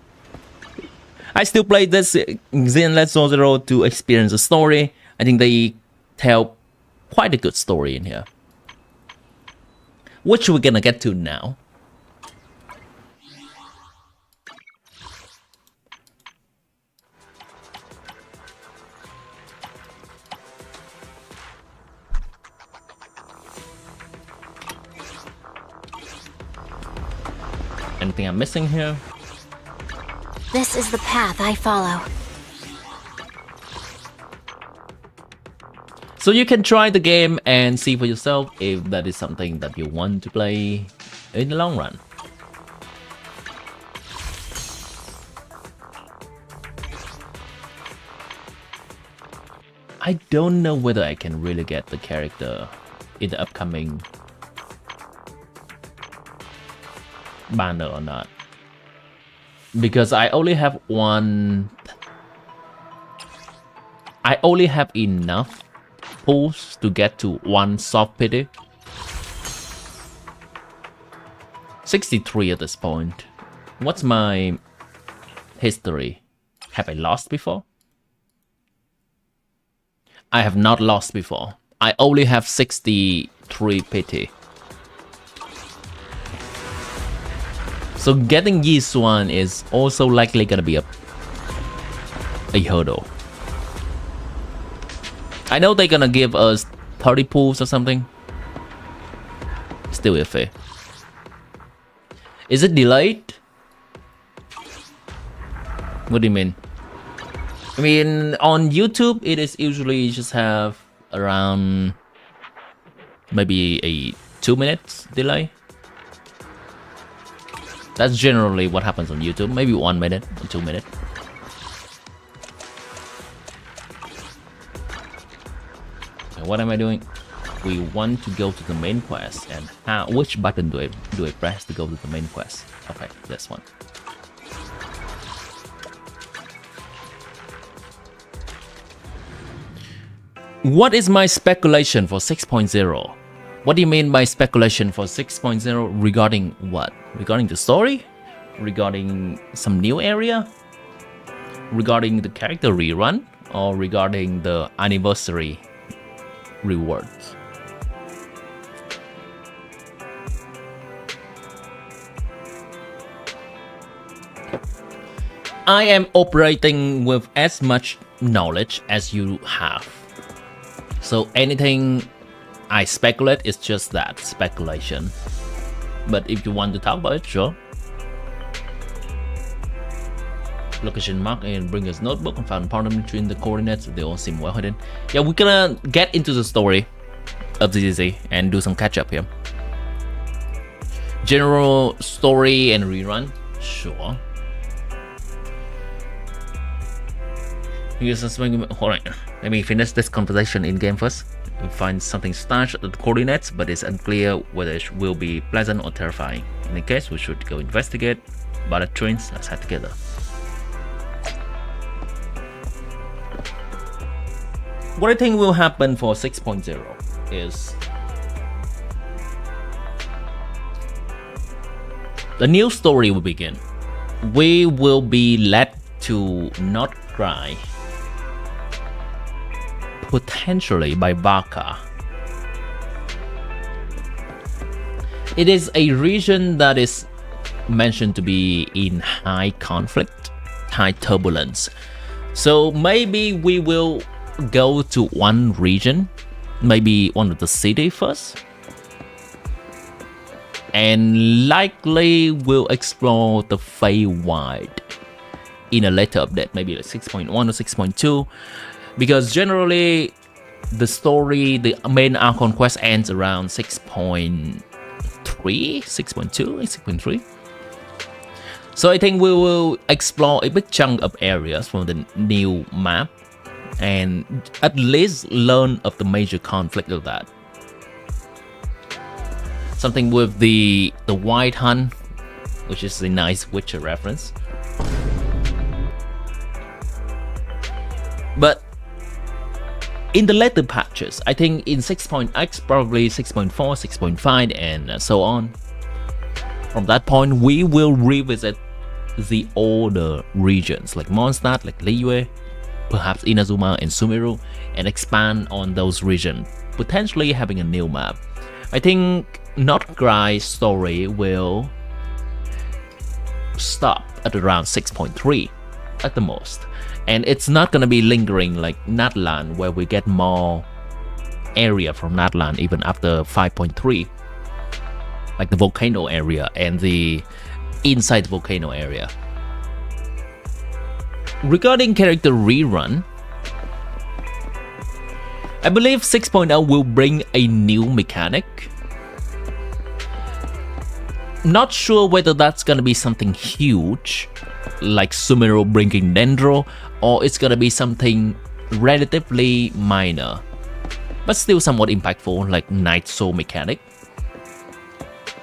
I still play this Zenless Zero to experience the story. I think they tell quite a good story in here, which we're gonna get to now. Anything I'm missing here? This is the path I follow. So you can try the game and see for yourself if that is something that you want to play in the long run. I don't know whether I can really get the character in the upcoming banner or not, because I only have one. I only have enough pulls to get to one soft pity. 63 at this point. What's my history? Have I lost before? I have not lost before. I only have 63 pity. So getting Yiswan is also likely gonna be a hurdle. I know they're gonna give us 30 pulls or something. Still iffy. Is it delayed? What do you mean? I mean, on YouTube, it is usually just have around maybe a 2 minutes delay. That's generally what happens on YouTube. Maybe 1 minute or 2 minutes. Okay, what am I doing? We want to go to the main quest, and which button do I press to go to the main quest? Okay, this one. What is my speculation for 6.0? What do you mean by speculation for 6.0 regarding what? Regarding the story? Regarding some new area? Regarding the character rerun? Or regarding the anniversary rewards? I am operating with as much knowledge as you have. So anything I speculate is just that, speculation. But if you want to talk about it, sure. Location mark and bring us notebook and found pattern between the coordinates. They all seem well hidden. Yeah, we're gonna get into the story of ZZZ and do some catch up here. General story and rerun, sure. Alright, let me finish this conversation in game first. We find something starched at the coordinates, but it's unclear whether it will be pleasant or terrifying. In any case, we should go investigate. But the trains, let's head together. What I think will happen for 6.0 is the new story will begin. We will be led to nod-krai, potentially by Vaka. It is a region that is mentioned to be in high conflict, high turbulence. So maybe we will go to one region, maybe one of the city first, and likely we'll explore the Feywild in a later update, maybe like 6.1 or 6.2, because generally the story, the main Archon quest ends around 6.3, 6.2, 6.3. So I think we will explore a big chunk of areas from the new map and at least learn of the major conflict of that. Something with the White Hunt, which is a nice Witcher reference. But in the later patches, I think in 6.x, probably 6.4, 6.5, and so on. From that point, we will revisit the older regions like Mondstadt, like Liyue, perhaps Inazuma and Sumeru, and expand on those regions, potentially having a new map. I think nod-krai's story will stop at around 6.3 at the most, and it's not gonna be lingering like Natlan, where we get more area from Natlan even after 5.3, like the volcano area and the inside the volcano area. Regarding character rerun, I believe 6.0 will bring a new mechanic. Not sure whether that's gonna be something huge, like Sumeru bringing Dendro, or it's gonna be something relatively minor, but still somewhat impactful, like Night Soul mechanic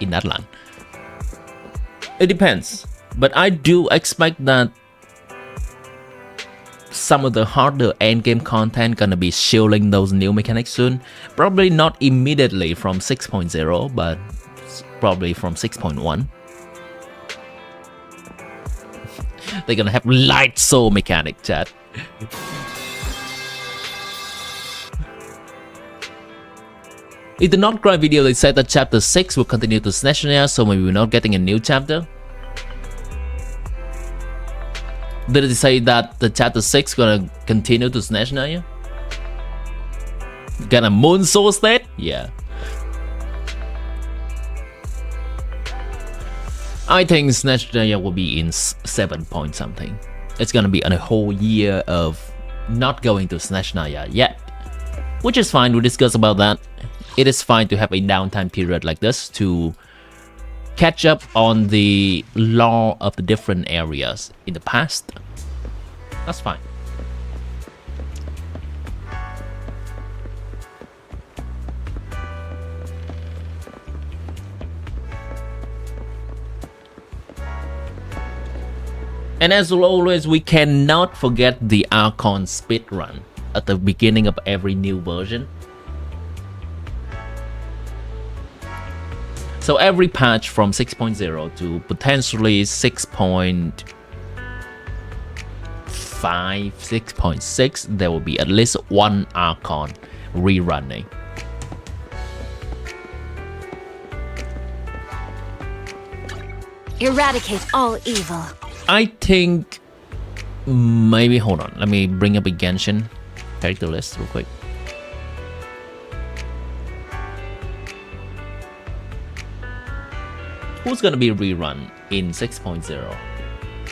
in Natlan. It depends, but I do expect that some of the harder endgame content gonna be shielding those new mechanics soon. Probably not immediately from 6.0, but probably from 6.1. They're gonna have light soul mechanic, chat. In the nod-krai video, they said that chapter 6 will continue to Snezhnaya, so maybe we're not getting a new chapter. Did it say that the chapter 6 gonna continue to Snezhnaya? Gonna moon soul state? Yeah. I think Snezhnaya will be in 7 point something. It's gonna be a whole year of not going to Snezhnaya yet, which is fine. We'll discuss about that. It is fine to have a downtime period like this to catch up on the lore of the different areas in the past. That's fine. And as always, we cannot forget the Archon speedrun at the beginning of every new version. So every patch from 6.0 to potentially 6.5, 6.6, there will be at least one Archon rerunning. Eradicate all evil. I think maybe, hold on, let me bring up a Genshin character list real quick. Who's gonna be rerun in 6.0?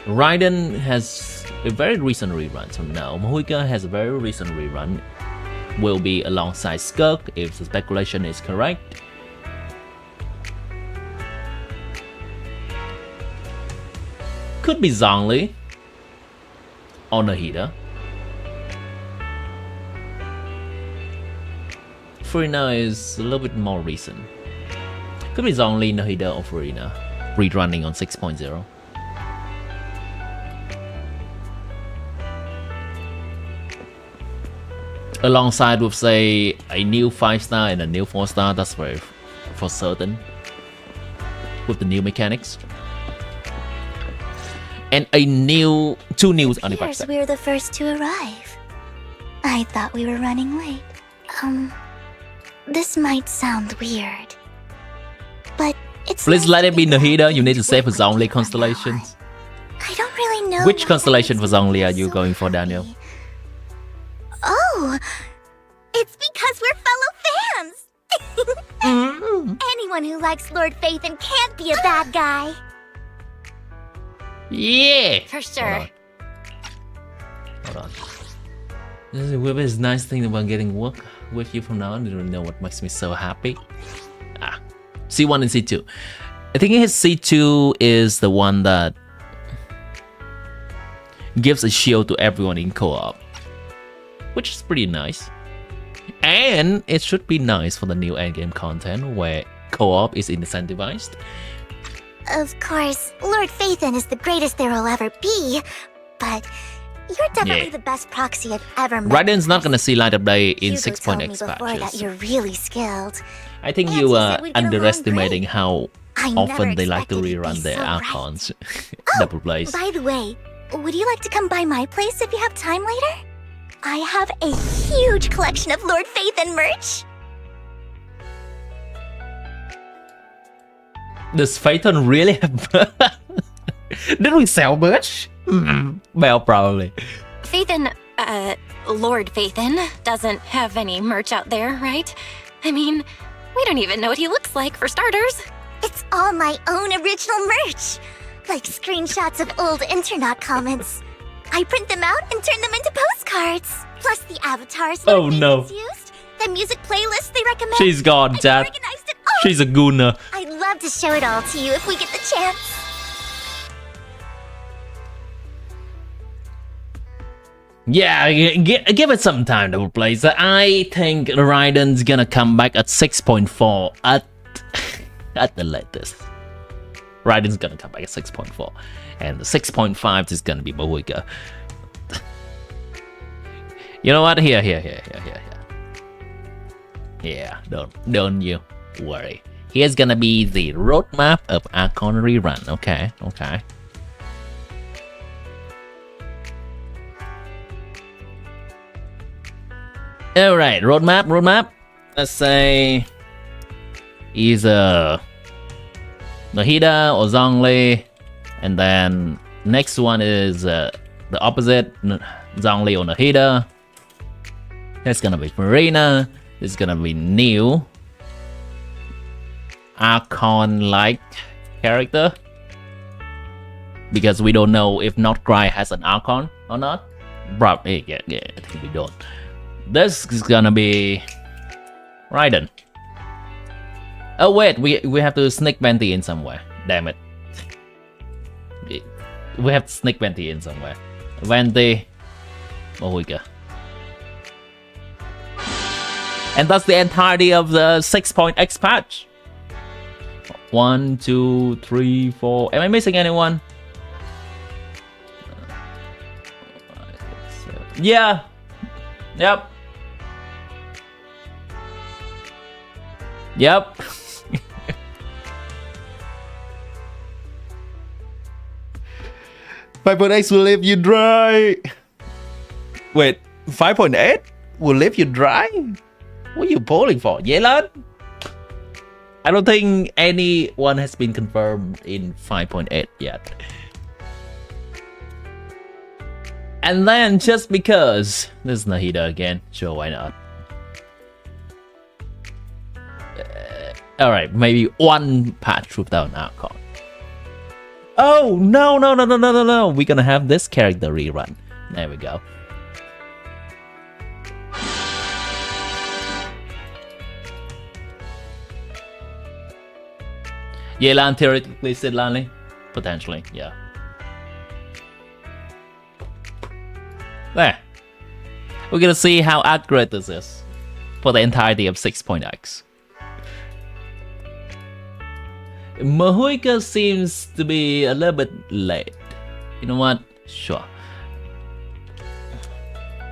Raiden has a very recent rerun, so now Mahuika has a very recent rerun. Will be alongside Skirk if the speculation is correct. Could be Zhongli or Nahida. Furina is a little bit more recent. Could be Zhongli, Nahida, or Furina rerunning on 6.0. alongside with say a new 5-star and a new 4-star. That's for certain. With the new mechanics. And a new 2 new Here's anniversary. we're the first to arrive. I thought we were running late. This might sound weird, but it's Please nice let to it be think Nahida. that You need to things save work for Zhongli with you from now constellations. on. I don't really know Which why constellation that for makes me Zhongli are you so going for, happy. Daniel? Oh, it's because we're fellow fans. Anyone who likes Lord Phaethon can't be a bad guy. Yeah. For sure. Hold on. This is nice thing about getting work with you from now on. You don't know what makes me so happy. C1 and C2. I think his C2 is the one that gives a shield to everyone in co-op, which is pretty nice. And it should be nice for the new endgame content where co-op is incentivized. Of course, Lord Phaethon is the greatest there will ever be, but you're definitely Yeah. the best proxy I've ever met. Raiden's not gonna see light of day in Hugo told me 6.x before that patches. you're really skilled. I think Auntie you said are we'd get along underestimating great. how I never often they like to expected you'd be rerun their so right. archons double plays. By the way, would you like to come by my place if you have time later? I have a huge collection of Lord Phaethon merch. Does Phaethon really have? Did we sell merch? Well, probably. Phaethon, Lord Phaethon doesn't have any merch out there, right? I mean, we don't even know what he looks like, for starters. It's all my own original merch, like screenshots of old internet comments. I print them out and turn them into postcards. Plus the avatars Oh, Lord no. Phaethon's used, the music playlists they recommend. She's gone, I Dad. organized it all. She's a gooner. I'd love to show it all to you if we get the chance. Yeah, give it some time, double plays. I think Raiden's gonna come back at 6.4 at the latest. Raiden's gonna come back at 6.4, and the 6.5 is gonna be Mahuika. You know what? Here. Yeah, don't you worry. Here's gonna be the roadmap of Archon rerun. Okay. Alright, roadmap. Let's say either Nahida or Zhongli, and then next one is the opposite, Zhongli or Nahida. That's gonna be Marina. This is gonna be new Archon-like character, because we don't know if nod-krai has an Archon or not. Probably, yeah, I think we don't. This is gonna be Raiden. Oh wait, we have to sneak Venti in somewhere. Damn it. We have to sneak Venti in somewhere. Venti, Mahuika. And that's the entirety of the 6.x patch. 1, 2, 3, 4. Am I missing anyone? Yeah. Yep. Yep. 5.x will leave you dry. Wait, 5.8 will leave you dry? What are you polling for? Yelan? I don't think anyone has been confirmed in 5.8 yet. And then just because this is Nahida again, sure, why not? Alright, maybe one patch without an Archon. Oh, no. We're gonna have this character rerun. There we go. Yelan theoretically, Sid Lanley? Potentially, yeah. There. We're gonna see how accurate this is for the entirety of 6.x. Mahuika seems to be a little bit late. You know what? Sure.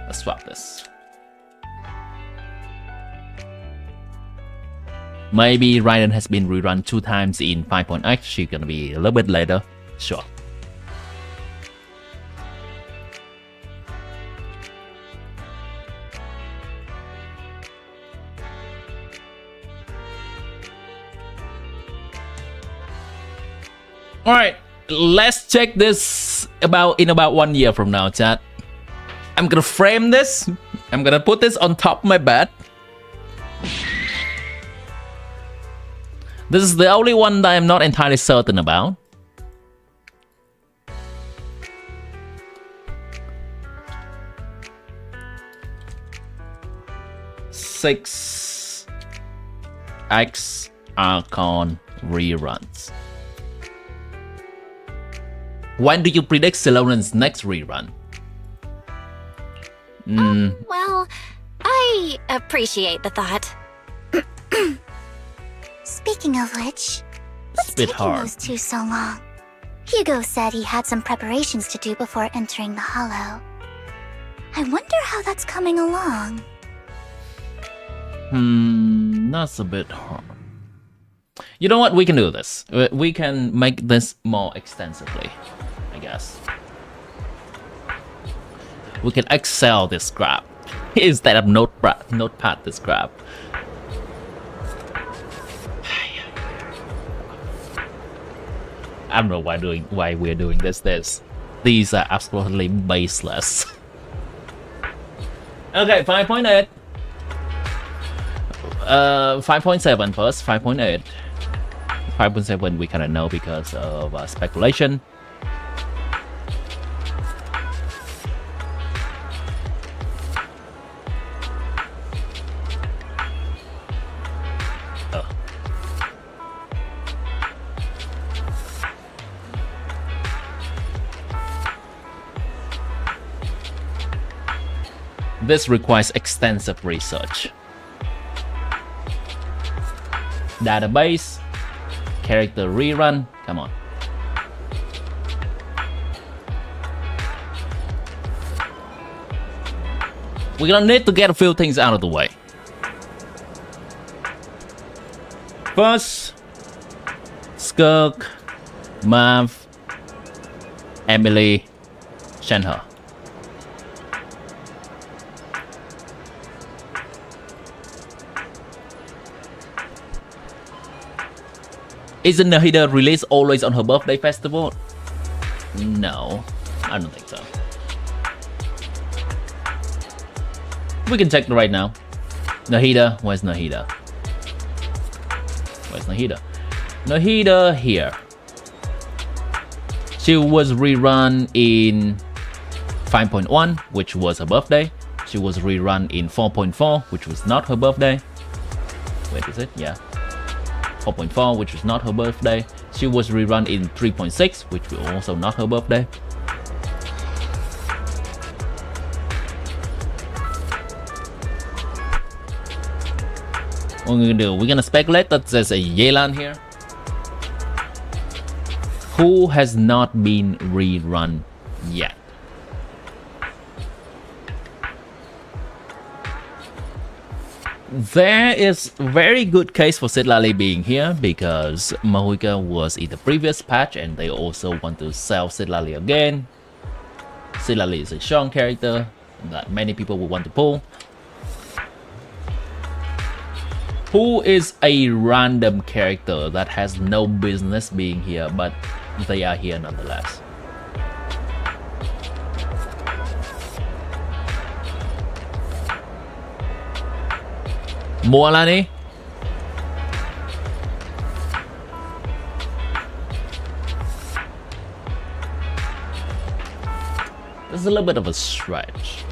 Let's swap this. Maybe Raiden has been rerun 2 times in 5.x. She's gonna be a little bit later. Sure. Alright, let's check this in about 1 year from now, chat. I'm gonna frame this. I'm gonna put this on top of my bed. This is the only one that I'm not entirely certain about. Six X Archon reruns. When do you predict Ceylon's next rerun? Well, I appreciate the thought. Speaking of which, what's bit taking hard. those two so long? Hugo said he had some preparations to do before entering the Hollow. I wonder how that's coming along. That's a bit hard. You know what? We can do this. We can make this more extensively, I guess. We can Excel this graph instead of notepad this graph. I don't know why we're doing this. These are absolutely baseless. Okay, 5.8. 5.7 first, 5.8. 5.7 we kind of know because of speculation. This requires extensive research. Database, character rerun, come on. We're gonna need to get a few things out of the way. First, Skirk, Mav, Emily, Shenhe. Isn't Nahida released always on her birthday festival? No, I don't think so. We can check right now. Nahida, where's Nahida? Where's Nahida? Nahida here. She was rerun in 5.1, which was her birthday. She was rerun in 4.4, which was not her birthday. Wait, is it? Yeah. 4.4, which was not her birthday. She was rerun in 3.6, which was also not her birthday. What we're gonna do? We're gonna speculate that there's a Yelan here who has not been rerun yet. There is very good case for Citlali being here because Mahuika was in the previous patch and they also want to sell Citlali again. Citlali is a strong character that many people will want to pull. Who is a random character that has no business being here, but they are here nonetheless? Moalani? This is a little bit of a stretch.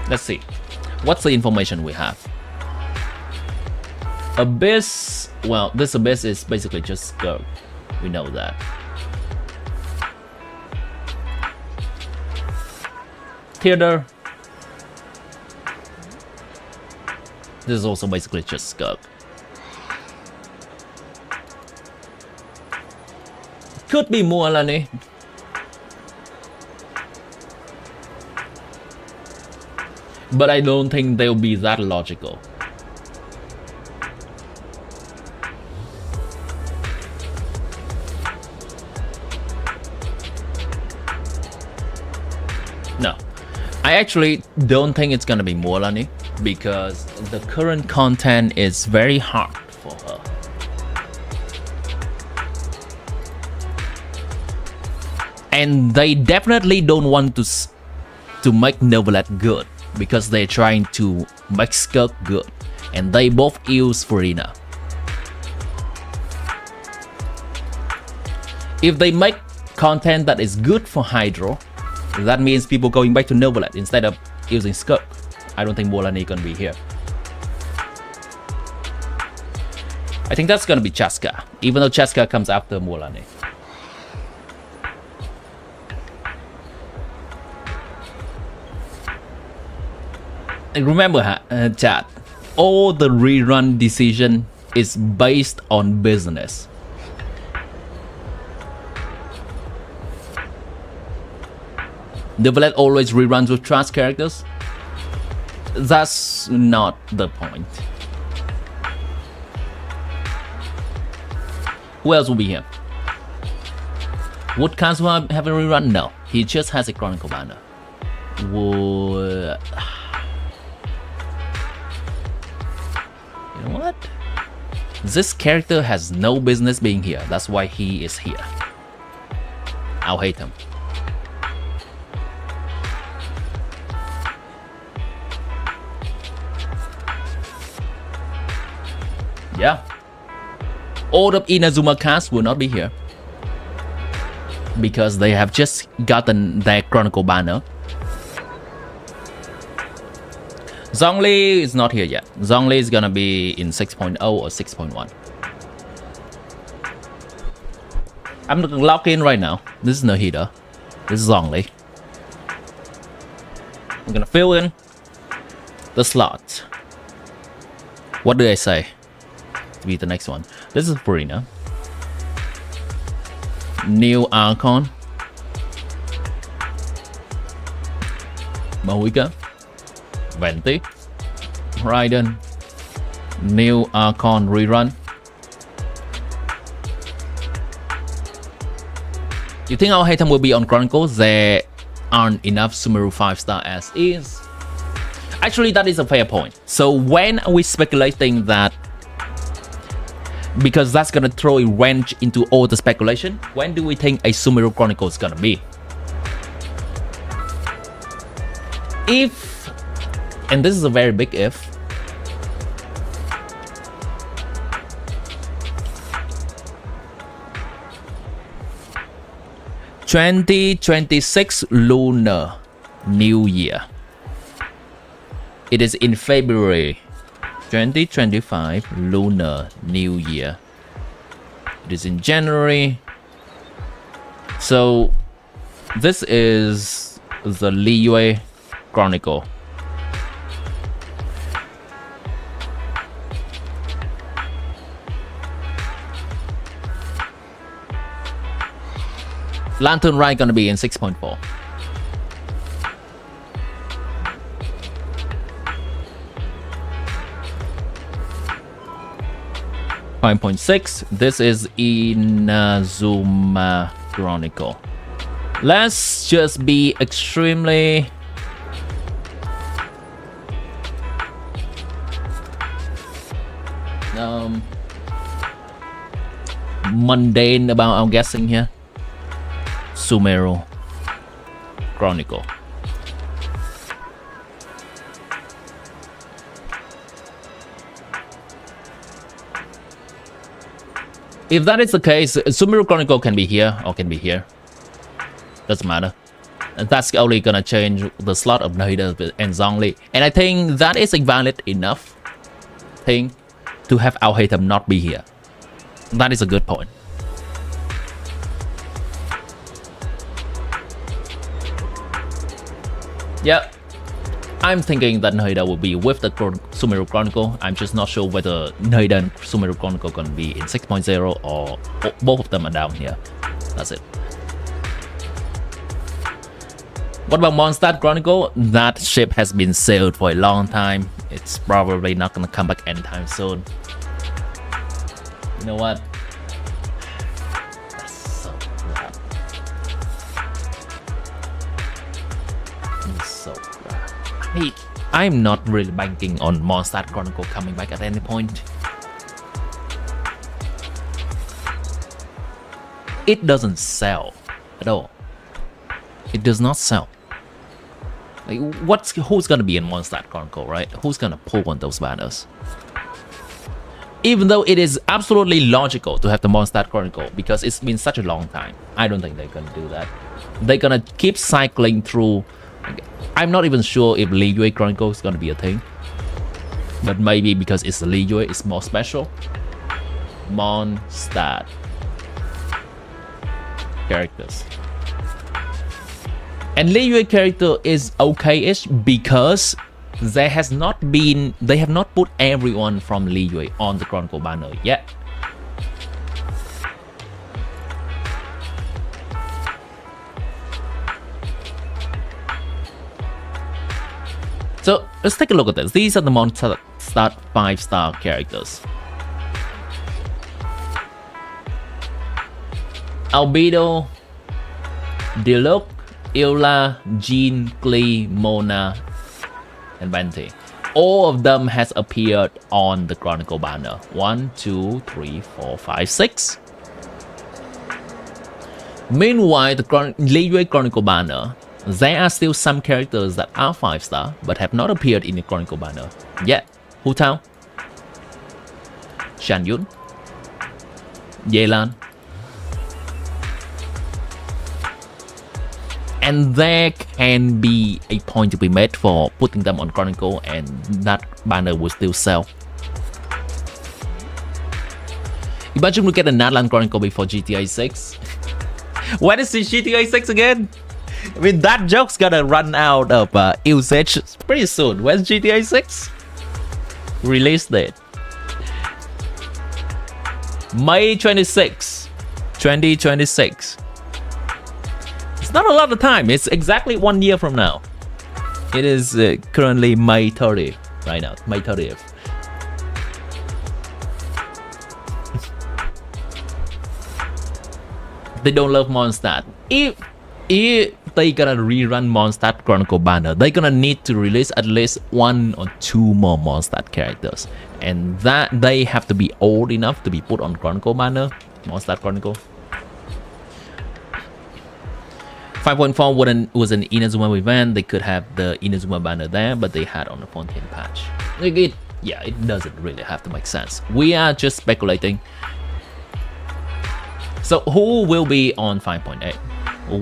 Let's see. What's the information we have? Abyss. Well, this Abyss is basically just Skirk. We know that. Theater. This is also basically just Skirk. Could be Moalani. but I don't think they'll be that logical. No, I actually don't think it's gonna be Mualani because the current content is very hard for her. And they definitely don't want to make Neverland good because they're trying to make Skirk good, and they both use Farina. If they make content that is good for Hydro, that means people going back to Neverland instead of using Skirk. I don't think Mualani gonna be here. I think that's gonna be Chaska, even though Chaska comes after Mualani. And remember, chat, all the rerun decision is based on business. Neverland always reruns with trash characters. That's not the point. Who else will be here? Would Kazuha have a rerun? No, he just has a Chronicle banner. Would... You know what? This character has no business being here. That's why he is here. I'll hate him. Yeah. All of Inazuma cast will not be here because they have just gotten their Chronicle banner. Zhongli is not here yet. Zhongli is gonna be in 6.0 or 6.1. I'm gonna lock in right now. This is Nahida. This is Zhongli. I'm gonna fill in the slot. What do I say to be the next one? This is Farina. New Archon. Mohica. Venti. Raiden. New Archon rerun. You think our Hatem will be on Chronicles? There aren't enough Sumeru 5-star as is. Actually, that is a fair point. So when are we speculating that? Because that's gonna throw a wrench into all the speculation. When do we think a Sumeru Chronicle is gonna be? If, and this is a very big if, (2026) Lunar New Year. It is in February. 2025 Lunar New Year. It is in January. So this is the Liyue Chronicle. Lantern Ride gonna be in 6.4. .6. This is Inazuma Chronicle. Let's just be extremely mundane about our guessing here. Sumeru Chronicle. If that is the case, Sumeru Chronicle can be here or can be here. Doesn't matter. And that's only gonna change the slot of Nahida and Zhongli. And I think that is a valid enough thing to have Ao Hatem not be here. That is a good point. Yeah, I'm thinking that Nahida will be with the Sumeru Chronicle. I'm just not sure whether Nahida and Sumeru Chronicle gonna be in 6.0 or both of them are down here. That's it. What about Mondstadt Chronicle? That ship has been sailed for a long time. It's probably not gonna come back anytime soon. You know what? That's so crap. It's so crap. I'm not really banking on Mondstadt Chronicle coming back at any point. It doesn't sell at all. It does not sell. Like, who's gonna be in Mondstadt Chronicle, right? Who's gonna pull on those banners? Even though it is absolutely logical to have the Mondstadt Chronicle because it's been such a long time, I don't think they're gonna do that. They're gonna keep cycling through. I'm not even sure if Liyue Chronicle is gonna be a thing, but maybe because it's Liyue, it's more special. Mondstadt characters. And Liyue character is okay-ish because they have not put everyone from Liyue on the Chronicle banner yet. So let's take a look at this. These are the Mondstadt 5-star characters. Albedo, Diluc, Ilya, Jean, Klee, Mona, and Venti. All of them has appeared on the Chronicle banner. 1, 2, 3, 4, 5, 6. Meanwhile, the Liyue Chronicle banner, there are still some characters that are 5-star but have not appeared in the Chronicle banner yet. Hu Tao, Shan Yun, Yelan. And there can be a point to be made for putting them on Chronicle, and that banner will still sell. Imagine we get a Natlan Chronicle before GTA 6. When is the GTA 6 again? I mean, that joke's gonna run out of usage pretty soon. When's GTA 6? Release date May 26, 2026. It's not a lot of time. It's exactly 1 year from now. It is currently May 30th right now. May 30th. They don't love Mondstadt. If they gonna rerun Mondstadt Chronicle banner, they're gonna need to release at least 1 or 2 more Mondstadt characters, and that they have to be old enough to be put on Chronicle banner. Mondstadt Chronicle 5.4 was an Inazuma event. They could have the Inazuma banner there, but they had on the Fontaine patch. It doesn't really have to make sense. We are just speculating. So who will be on 5.8?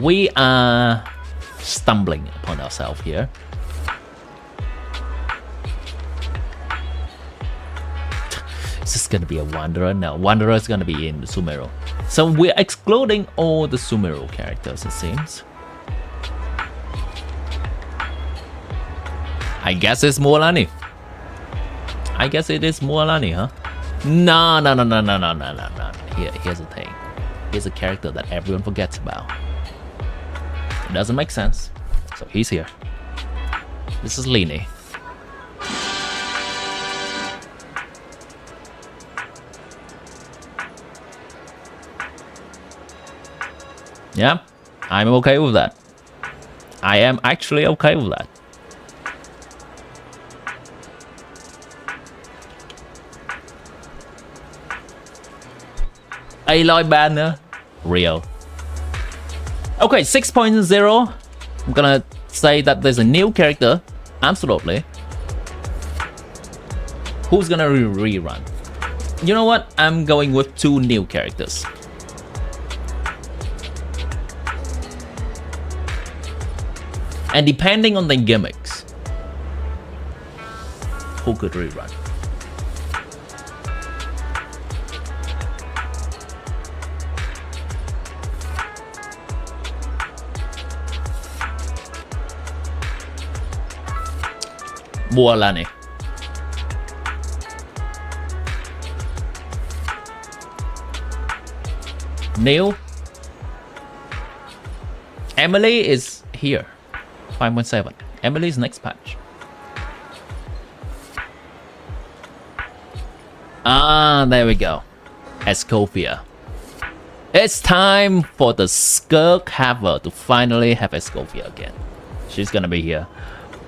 We are stumbling upon ourselves here. Is this gonna be a Wanderer? No, Wanderer is gonna be in Sumeru. So we're excluding all the Sumeru characters, it seems. I guess it's Mualani. I guess it is Mualani, huh? No. Here's the thing. Here's a character that everyone forgets about. It doesn't make sense. So he's here. This is Lini. Yeah, I'm okay with that. I am actually okay with that. Aloy banner, real. Okay, 6.0. I'm gonna say that there's a new character. Absolutely. Who's gonna rerun? You know what? I'm going with 2 new characters. And depending on the gimmicks, who could rerun? Mualani. Neil. Emily is here. 5.7. Emily's next patch. Ah, there we go. Escovia. It's time for the Skirk Haver to finally have Escovia again. She's gonna be here.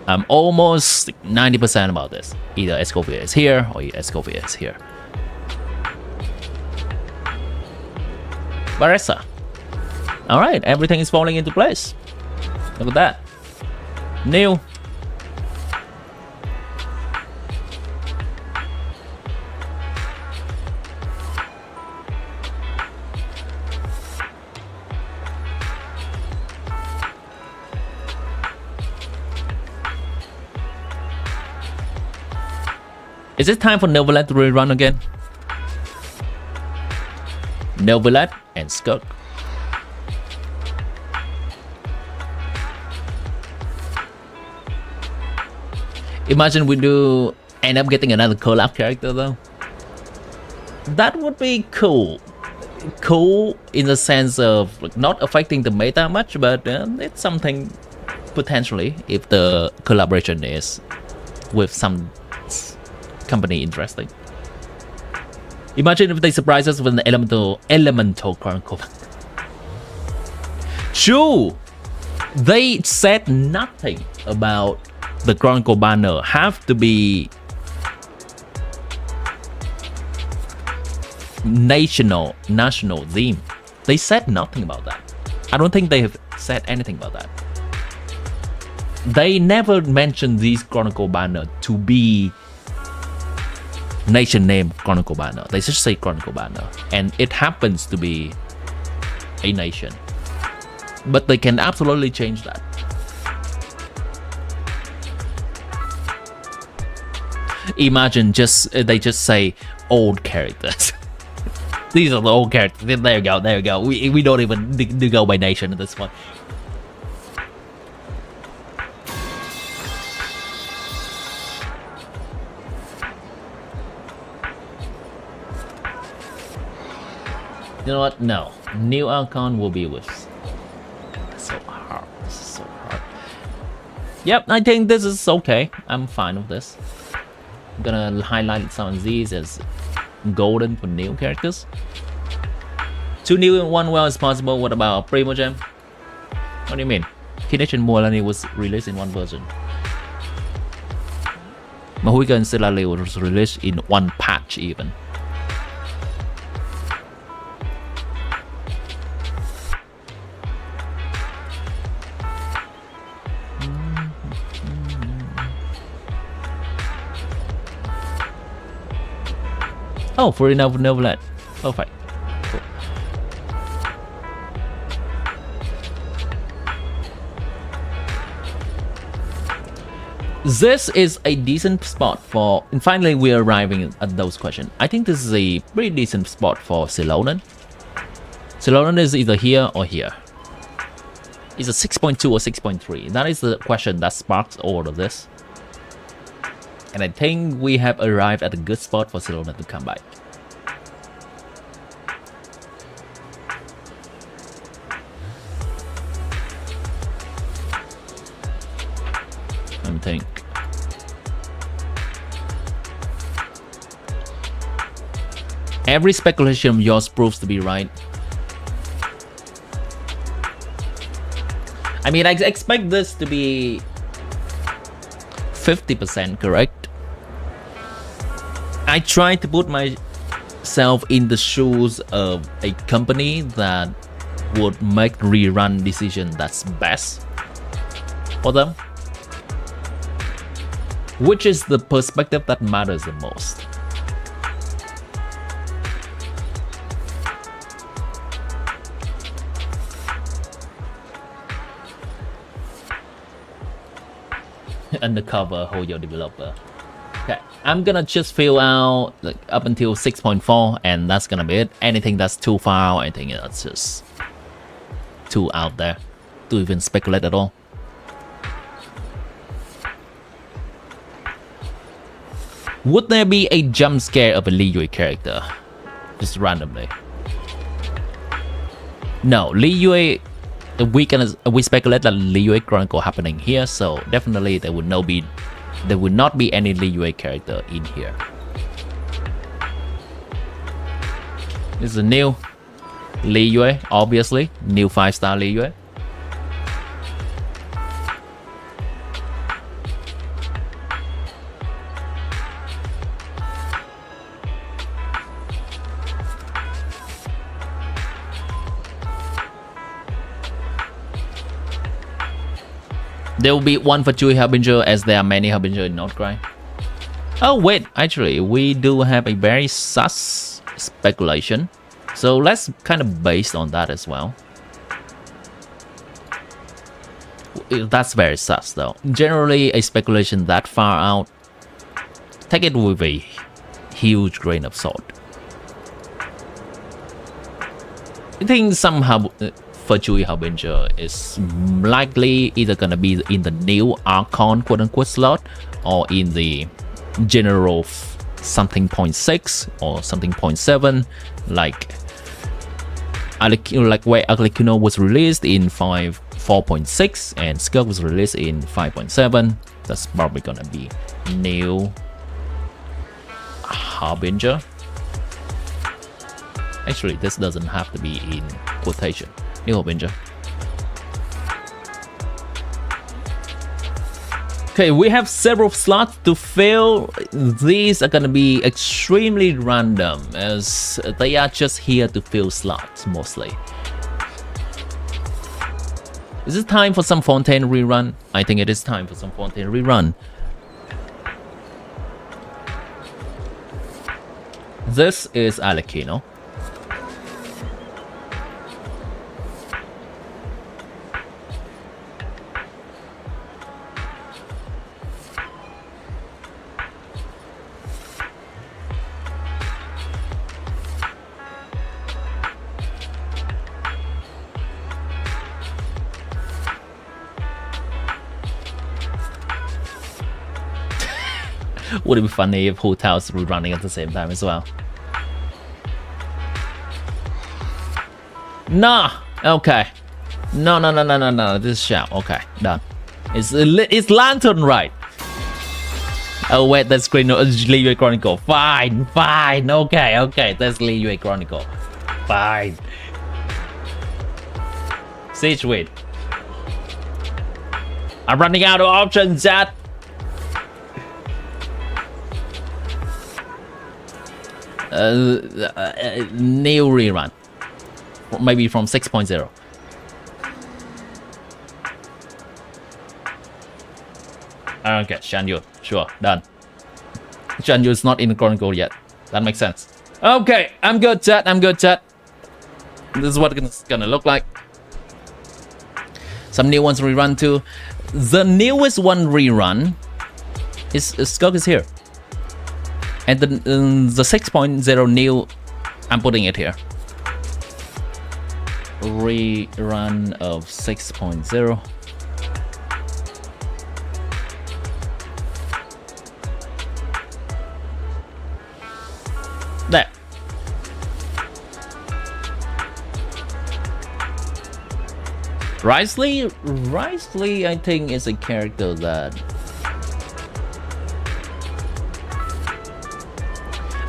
I'm almost 90% about this. Either Escovia is here or Escovia is here. Baressa. Alright, everything is falling into place. Look at that. New. Is it time for Novelet to rerun again? Novelet and Skirk. Imagine we do end up getting another collab character though. That would be cool. Cool in the sense of like, not affecting the meta much, but it's something potentially if the collaboration is with some company interesting. Imagine if they surprise us with an elemental chronicle. True. They said nothing about the chronicle banner have to be national theme. They said nothing about that. I don't think they have said anything about that. They never mentioned these chronicle banner to be nation name chronicle banner. They just say chronicle banner and it happens to be a nation, but they can absolutely change that. Imagine they just say old characters. These are the old characters. There you go. We don't even go by nation at this point. You know what? No. New icon will be with. So hard. This is so hard. Yep, I think this is okay. I'm fine with this. I'm gonna highlight some of these as golden for new characters. 2 new and 1 well is possible. What about Primogem? What do you mean? Teenage and Mualani was released in one version. Mahuika and Silale was released in one patch even. Oh, for Novelet. Perfect. Cool. This is a decent spot for, and finally we're arriving at those questions. I think this is a pretty decent spot for Silonan. Silonan is either here or here. It's a 6.2 or 6.3. That is the question that sparks all of this. And I think we have arrived at a good spot for Silonan to come back. Let me think. Every speculation of yours proves to be right. I mean, I expect this to be 50% correct. I try to put myself in the shoes of a company that would make rerun decision that's best for them, which is the perspective that matters the most. Undercover hold your developer. Okay, I'm gonna just fill out like up until 6.4 and that's gonna be it. Anything that's too far out, anything that's just too out there to even speculate at all. Would there be a jump scare of a Li Yui character? Just randomly. No, Li Yui we speculate that Liyue Chronicle happening here, so definitely there would not be any Liyue character in here. This is a new Liyue, obviously, new 5-star Liyue. There will be one for Chui Harbinger as there are many Harbinger in nod-krai. Oh wait, actually we do have a very sus speculation. So let's kind of based on that as well. That's very sus though. Generally a speculation that far out, take it with a huge grain of salt. I think somehow for Chui Harbinger is likely either gonna be in the new Archon quote-unquote slot or in the general something 0.6 or something 0.7, like where Arlecchino was released in 4.6 and Skirk was released in 5.7. That's probably gonna be new Harbinger. Actually, this doesn't have to be in quotation. New Harbinger. Okay, we have several slots to fill. These are gonna be extremely random as they are just here to fill slots mostly. Is it time for some Fontaine rerun? I think it is time for some Fontaine rerun. This is Arlecchino. Would it be funny if hotels were running at the same time as well? Nah. Okay. No. This is Shout. Okay, done. It's Lantern, right? Oh wait, that's Liyue Chronicle. Fine. Okay, that's Liyue Chronicle. Fine. Siege wait. I'm running out of options, chat. New rerun, maybe from 6.0. Okay, Shanyu, sure, done. Shanyu is not in the Chronicle yet. That makes sense. Okay, I'm good, chat. This is what it's gonna look like. Some new ones rerun too. The newest one rerun is Skirk is here. And the 6.0 new, I'm putting it here. Rerun of 6.0. There. Risley, I think is a character that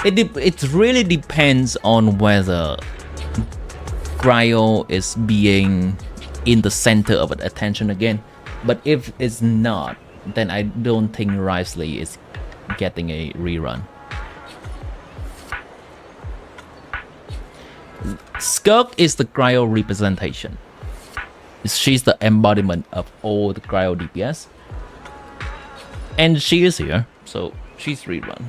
it really depends on whether Cryo is being in the center of attention again. But if it's not, then I don't think Risley is getting a rerun. Skirk is the Cryo representation. She's the embodiment of all the Cryo DPS. And she is here, so she's rerun.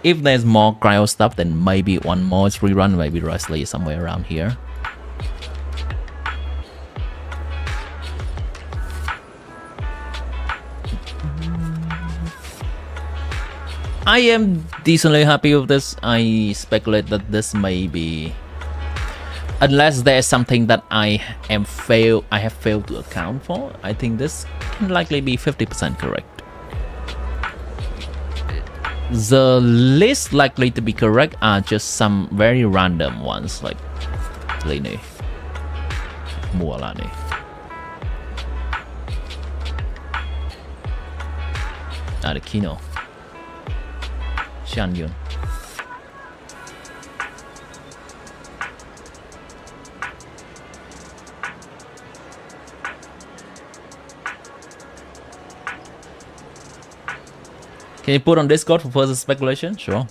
If there's more Cryo stuff, then maybe one more is rerun, maybe Risley is somewhere around here. I am decently happy with this. I speculate that this may be, unless there's something that I have failed to account for, I think this can likely be 50% correct. The least likely to be correct are just some very random ones like Lini, Mualani. The Kino. Shan Yun. Can you put on Discord for further speculation? Sure.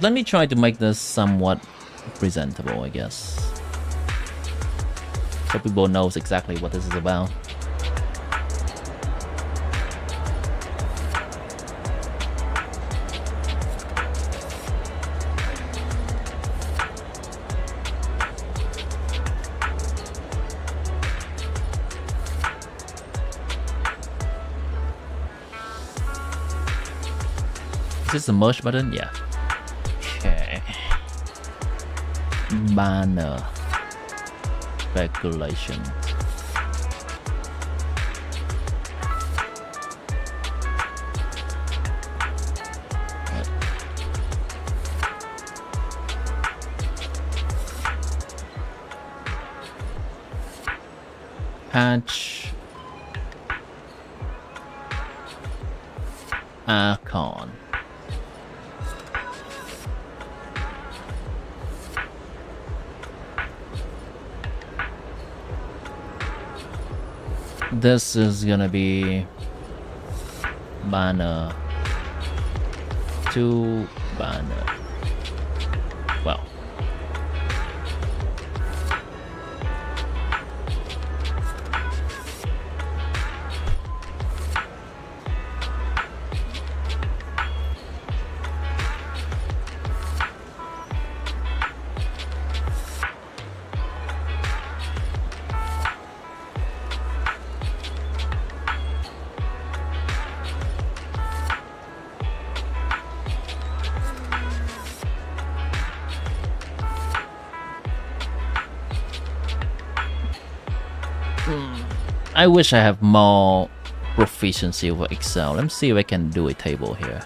Let me try to make this somewhat presentable, I guess. So people knows exactly what this is about. Is this the merge button? Yeah. Okay. Banner. Speculation. Patch. Icon. This is gonna be banner 2 banner. Well, I wish I have more proficiency with Excel. Let me see if I can do a table here.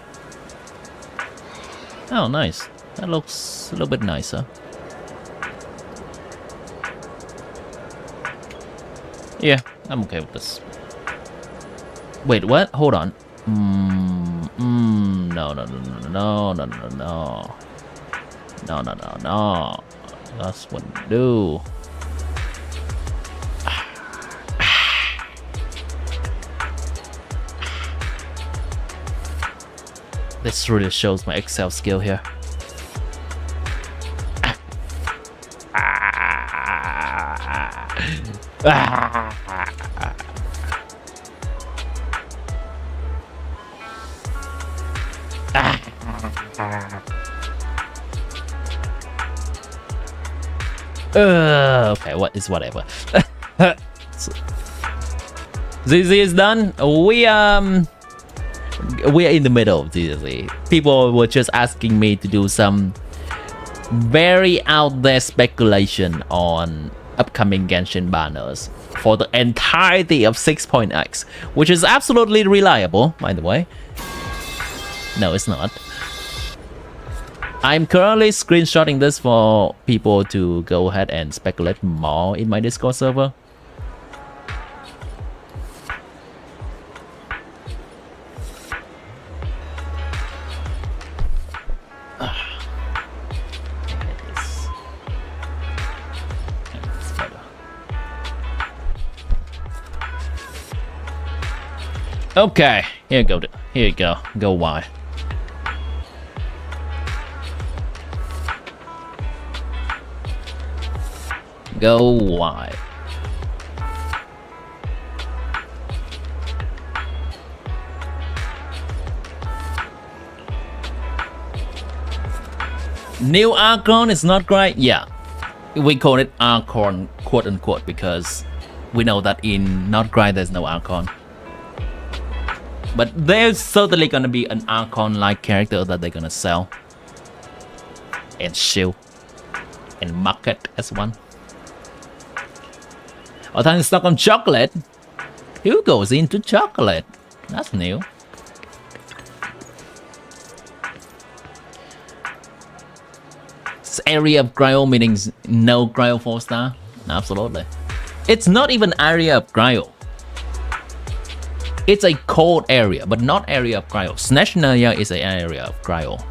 Oh, nice. That looks a little bit nicer. Yeah, I'm okay with this. Wait, what? Hold on. No. No. That's what I do. This really shows my Excel skill here. Okay, what is whatever. ZZ is done. We are in the middle of ZZZ. People were just asking me to do some very out there speculation on upcoming Genshin banners for the entirety of 6.x, which is absolutely reliable, by the way. No, it's not. I'm currently screenshotting this for people to go ahead and speculate more in my Discord server. Okay, here you go. Here you go. Go Y. Go Y. New Archon is not great. Yeah, we call it Archon, quote unquote, because we know that in nod-krai there's no Archon. But there's certainly gonna be an Archon-like character that they're gonna sell and shield and market as one. Oh, thanks stock on chocolate. Who goes into chocolate? That's new. This area of cryo meaning no cryo 4-star. Absolutely. It's not even area of cryo. It's a cold area, but not area of cryo. Snezhnaya is an area of cryo.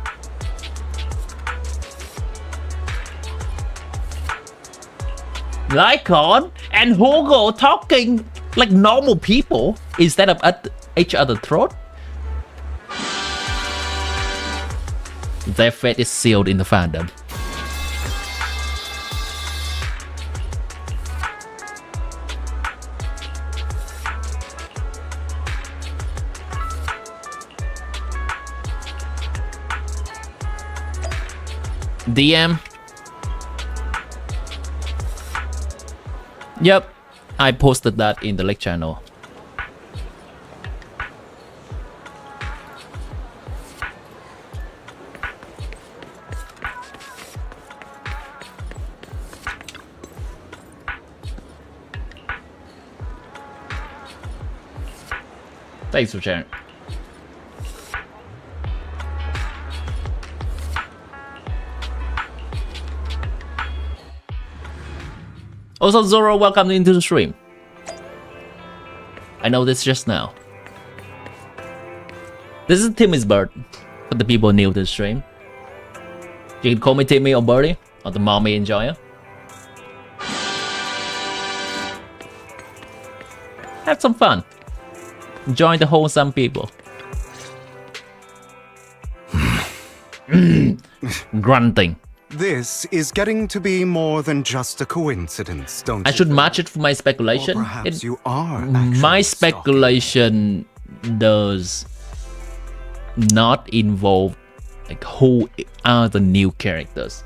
Lycon and Hugo talking like normal people instead of at each other's throat. Their fate is sealed in the fandom. DM. Yep, I posted that in the Lake channel. Thanks for sharing. Also, Zoro, welcome into the stream. I know this just now. This is Timmy's bird, for the people new to the stream. You can call me Timmy or Birdie, or the mommy enjoyer. Have some fun. Join the wholesome people. Grunting. This is getting to be more than just a coincidence, don't you? I should match it for my speculation. Or perhaps you are My actually speculation does not involve like who are the new characters.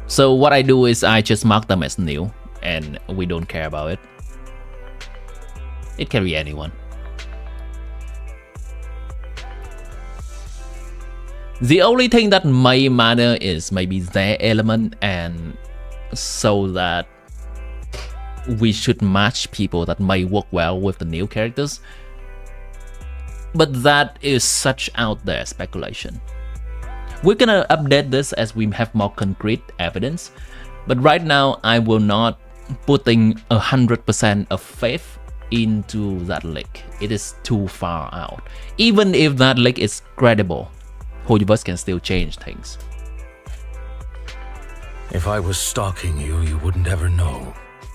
So what I do is I just mark them as new, and we don't care about it. It can be anyone. The only thing that may matter is maybe their element, and so that we should match people that may work well with the new characters. But that is such out there speculation. We're gonna update this as we have more concrete evidence, but right now I will not putting 100% of faith into that leak. It is too far out. Even if that leak is credible, Hoyoverse can still change things. If I was stalking you, you wouldn't ever know.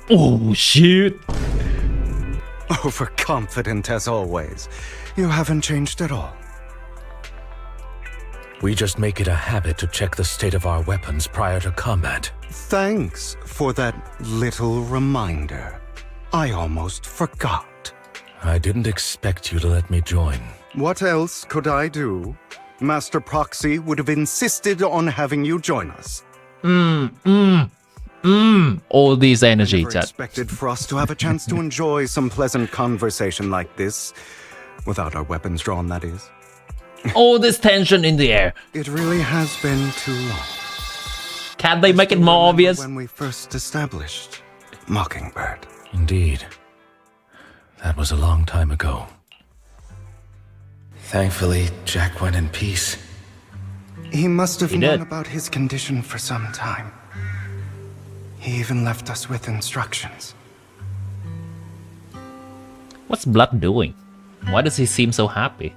Oh shit! overconfident as always. You haven't changed at all. We just make it a habit to check the state of our weapons prior to combat. Thanks for that little reminder. I almost forgot. I didn't expect you to let me join. What else could I do? Master Proxy would have insisted on having you join us. All these energy, Never chat. expected for us to have a chance to enjoy some pleasant conversation like this. Without our weapons drawn, that is. All this tension in the air. It really has been too long. Can't they make it more obvious? When we first established Mockingbird. Indeed. That was a long time ago. Thankfully, Jack went in peace. He must have He known did. about his condition for some time. He even left us with instructions. What's Blood doing? Why does he seem so happy?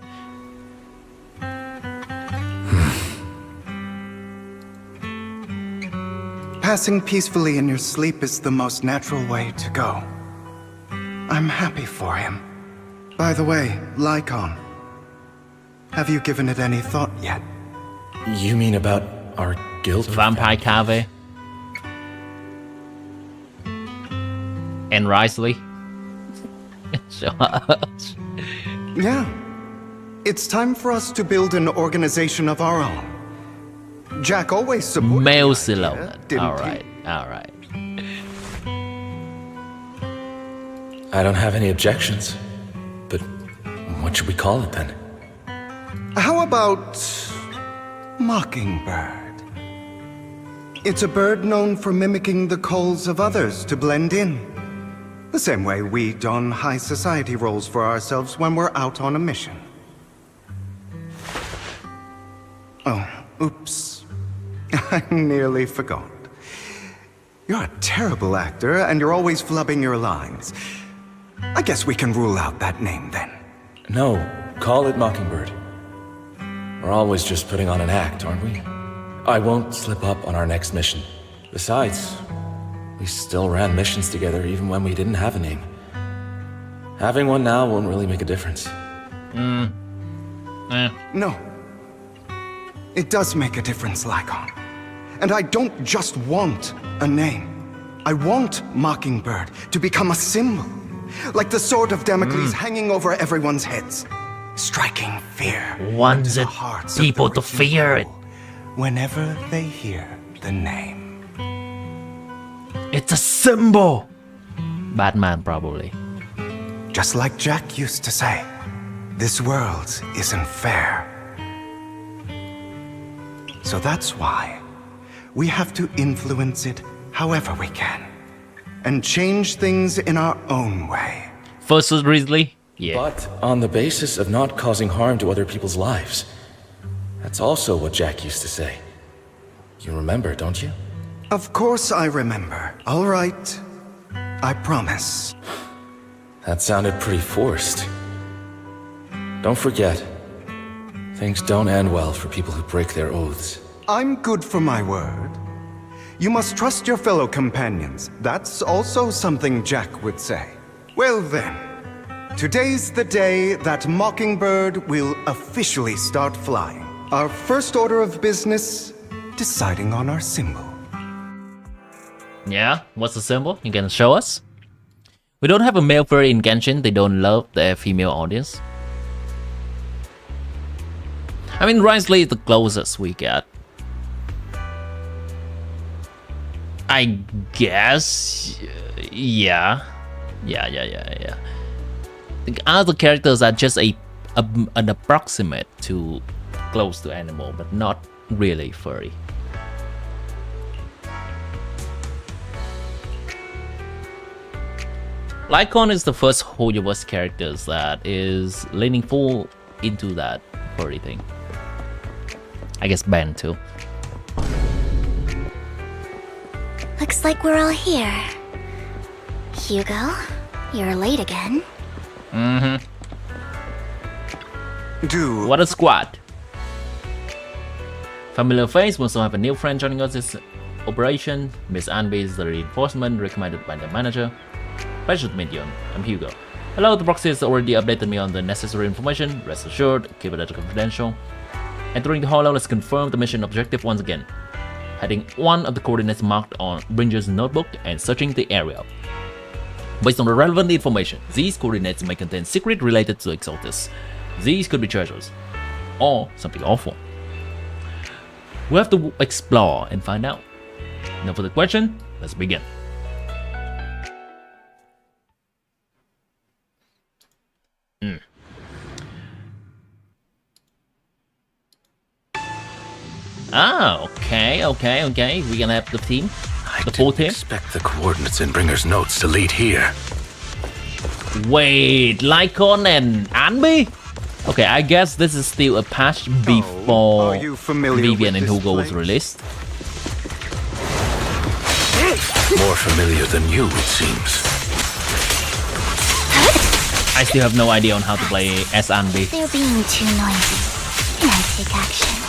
Passing peacefully in your sleep is the most natural way to go. I'm happy for him. By the way, Lycon, have you given it any thought yet? You mean about our guild? Vampire Cave. And Risley. Yeah. It's time for us to build an organization of our own. Jack always supported Male the silhouette. idea, didn't he? Alright. I don't have any objections. But what should we call it then? How about Mockingbird? It's a bird known for mimicking the calls of others to blend in. The same way we don high society roles for ourselves when we're out on a mission. Oh, oops. I nearly forgot. You're a terrible actor, and you're always flubbing your lines. I guess we can rule out that name then. No, call it Mockingbird. We're always just putting on an act, aren't we? I won't slip up on our next mission. Besides, we still ran missions together even when we didn't have a name. Having one now won't really make a difference. No. It does make a difference, Lycon. And I don't just want a name. I want Mockingbird to become a symbol. Like the sword of Damocles hanging over everyone's heads. Striking fear Wants into it the hearts of people the to rich and fear it. poor whenever they hear the name. It's a symbol. Batman, probably. Just like Jack used to say, this world isn't fair. So that's why we have to influence it however we can. And change things in our own way. Versus Grizzly? Yeah. But on the basis of not causing harm to other people's lives. That's also what Jack used to say. You remember, don't you? Of course I remember. All right. I promise. That sounded pretty forced. Don't forget, things don't end well for people who break their oaths. I'm good for my word. You must trust your fellow companions. That's also something Jack would say. Well then, today's the day that Mockingbird will officially start flying. Our first order of business, deciding on our symbol. Yeah, what's the symbol? You can show us? We don't have a male furry in Genshin. They don't love their female audience. I mean, Risley is the closest we get. I guess, yeah. The other characters are just an approximate to close to animal, but not really furry. Lycon is the first Hoyoverse characters that is leaning full into that furry thing. I guess Ben too. Looks like we're all here. Hugo, you're late again. What a squad. Familiar face, we also have a new friend joining us this operation. Miss Anby is the reinforcement recommended by the manager. Pleasure to meet you. I'm Hugo. Hello, the proxy has already updated me on the necessary information. Rest assured, keep it confidential. Entering the holo, let's confirm the mission objective once again. Heading one of the coordinates marked on Bringer's notebook and searching the area. Based on the relevant information, these coordinates may contain secrets related to Exaltus. These could be treasures, or something awful. We have to explore and find out. Now for the question, let's begin. Ah, okay. We're gonna have the team. The full team. Expect the coordinates in Bringer's notes to lead here. Wait, Lycon and Anby? Okay, I guess this is still a patch before are you familiar Vivian with and this Hugo was place? released. More familiar than you, it seems. I still have no idea on how to play as Anby. They're being too noisy. Can I take action?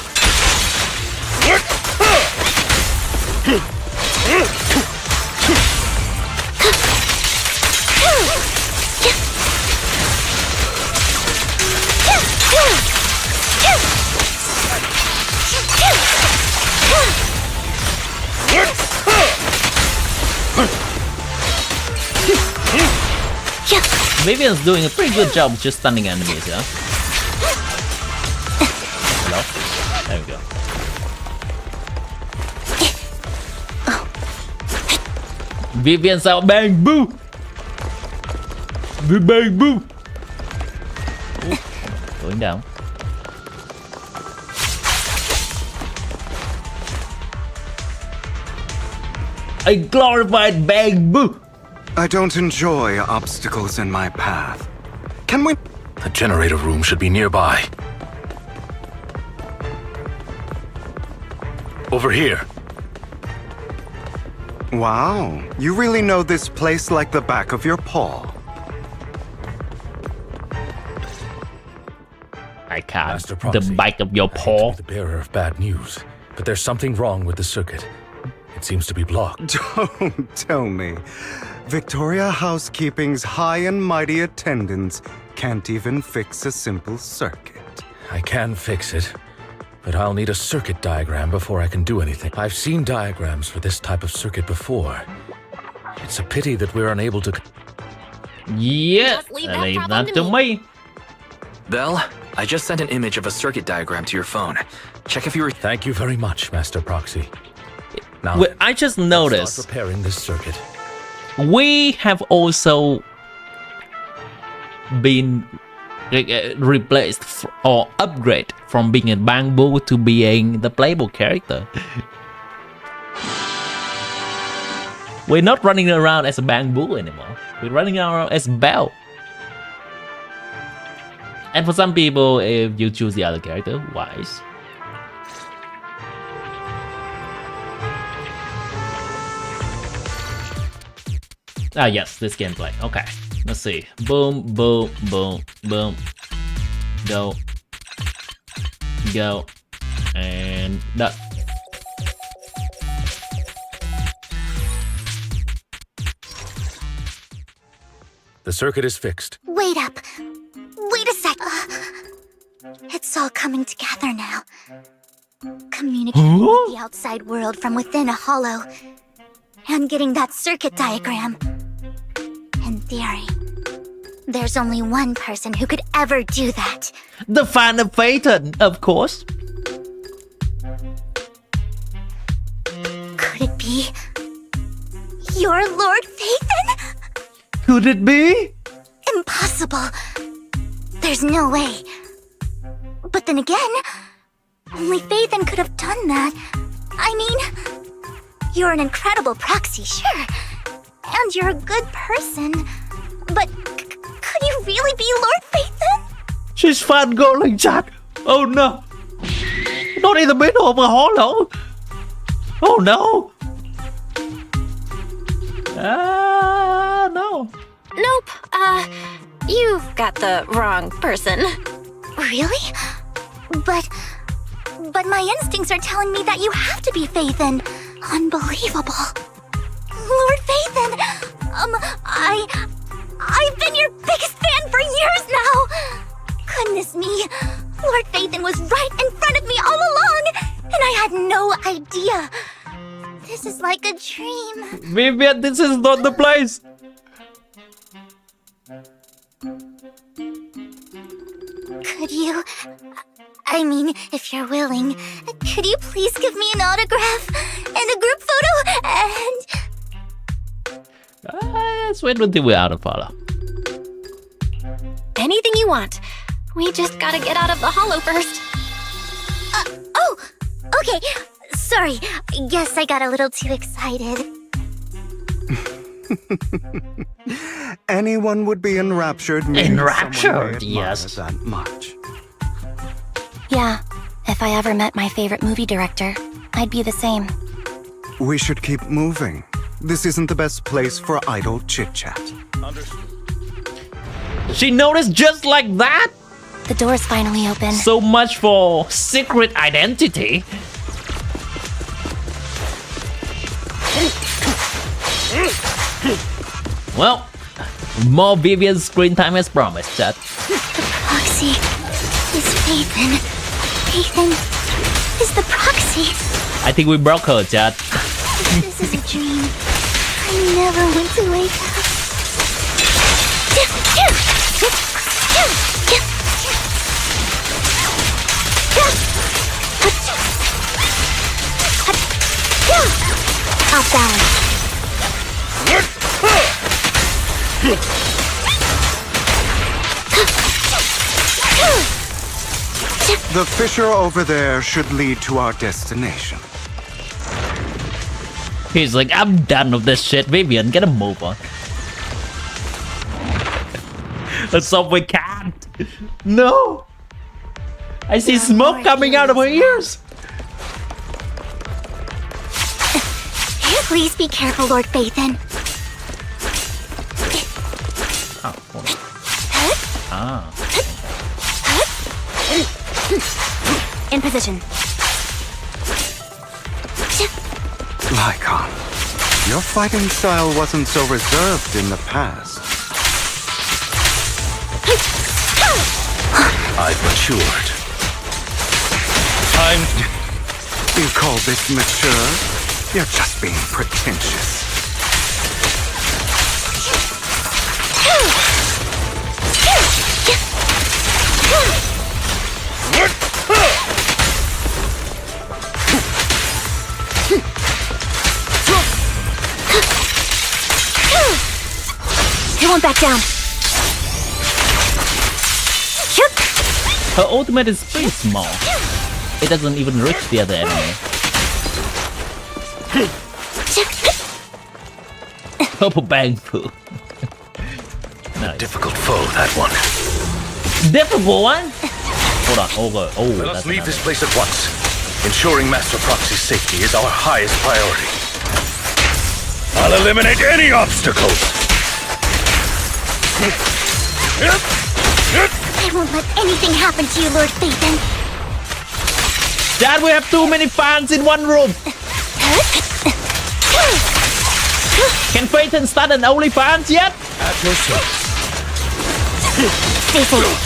Vivian's doing a pretty good job just stunning enemies, yeah? Hello? There we go. Vivian's out, bang, boo! Bang, boo! Ooh, going down. A glorified bang, boo! I don't enjoy obstacles in my path. Can we... The generator room should be nearby. Over here. Wow, you really know this place like the back of your paw. I can't. Master The Proxy, back of your I hate paw. to be the bearer of bad news, but there's something wrong with the circuit. It seems to be blocked. Don't tell me. Victoria Housekeeping's high and mighty attendants can't even fix a simple circuit. I can fix it, but I'll need a circuit diagram before I can do anything. I've seen diagrams for this type of circuit before. It's a pity that we're unable to... Yeah, Just leave that leave problem that to to me. Belle, I just sent an image of a circuit diagram to your phone. Check if you were... Thank you very much, Master Proxy. Now, Well, I just let's noticed start preparing this circuit. we have also been replaced or upgrade from being a Bamboo to being the playable character. We're not running around as a Bamboo anymore. We're running around as Belle. And for some people, if you choose the other character, wise. Ah, yes, this gameplay. Okay, let's see. Boom, boom, boom, boom. Go. Go. And done. The circuit is fixed. Wait up. Wait a sec. It's all coming together now. Communicating with the outside world from within a hollow. And getting that circuit diagram. In theory, there's only one person who could ever do that. The fan of Phaeton, of course. Could it be your Lord Phaethon? Could it be? Impossible. There's no way. But then again, only Phaethon could have done that. I mean, you're an incredible proxy, sure. And you're a good person. But could you really be Lord Phaethon? She's fangirling, chat. Oh no. Not in the middle of a hollow. Oh no. No. Nope. You've got the wrong person. Really? But my instincts are telling me that you have to be Phaethon. Unbelievable. Lord Phaethon! I've been your biggest fan for years now! Goodness me, Lord Phaethon was right in front of me all along, and I had no idea. This is like a dream. Vivian, this is not the place. Could you... I mean, if you're willing, could you please give me an autograph and a group photo and... Let's wait until we're out of follow. Anything you want. We just gotta get out of the hollow first. Oh, okay. Sorry. Guess I got a little too excited. Anyone would be enraptured. meeting Enraptured, someone they admire yes. That much. Yeah, if I ever met my favorite movie director, I'd be the same. We should keep moving. This isn't the best place for idle chit-chat. She noticed just like that. The door's finally open. So much for secret identity. Well, more Vivian screen time as promised, chat. The proxy is Phaethon. Phaethon is the proxy. I think we broke her, chat. This is a dream. I never want to wake up. Off balance. The fissure over there should lead to our destination. He's like, I'm done with this shit. Vivian, get a move on. But we can't. No. I see smoke coming out of her ears. Please be careful, Lord Phaethon. Oh, hold on. Ah. In position. Lycon, your fighting style wasn't so reserved in the past. I've matured. You call this mature? You're just being pretentious. He won't back down. Her ultimate is pretty small. It doesn't even reach the other enemy. Purple bang poo. Nice. Difficult foe, that one. Difficult one? Hold on, oh, Let us leave this place at once. Ensuring Master Proxy's safety is our highest priority. I'll eliminate any obstacles. I won't let anything happen to you, Lord Phaethon. Dad, we have too many fans in one room. Can Phaethon start an OnlyFans yet? At your service. Stay safe.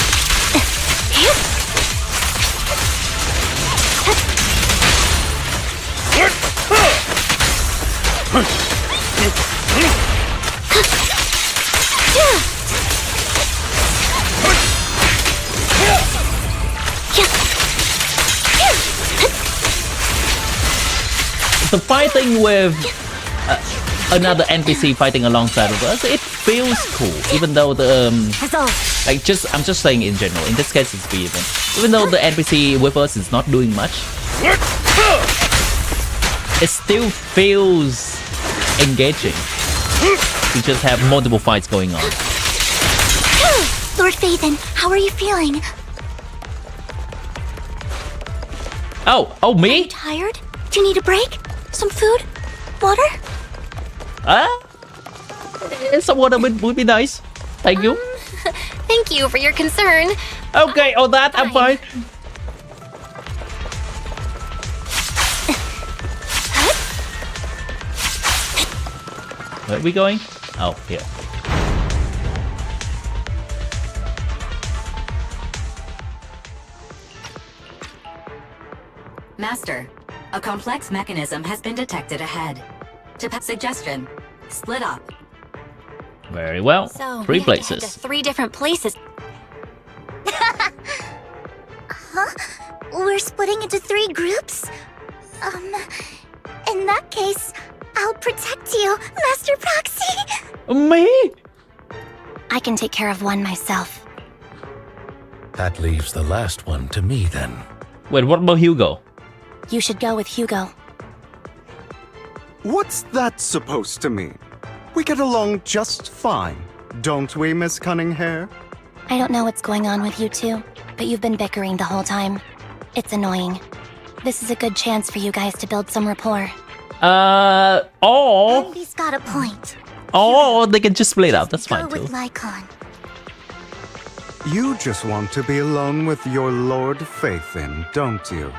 The fighting with another NPC fighting alongside of us, it feels cool. Even though the I'm just saying in general. In this case, it's Phaethon. Even though the NPC with us is not doing much, it still feels engaging to just have multiple fights going on. Lord Phaethon, how are you feeling? Oh, me? Tired? Do you need a break? Some food? Water? Some water would be nice. Thank you. Thank you for your concern. Okay, all that, I'm fine. Where are we going? Oh, here. Master, a complex mechanism has been detected ahead. Suggestion, split up. Very well. So, Three we have to head places. to 3 different places. We're splitting into 3 groups? In that case, I'll protect you, Master Proxy. Me? I can take care of one myself. That leaves the last one to me then. Wait, what about Hugo? You should go with Hugo. What's that supposed to mean? We get along just fine, don't we, Miss Cunninghair? I don't know what's going on with you two, but you've been bickering the whole time. It's annoying. This is a good chance for you guys to build some rapport. Andy's got a point. Oh, they can just split up. That's fine Go too. with Lycon. You just want to be alone with your Lord Phaethon, don't you,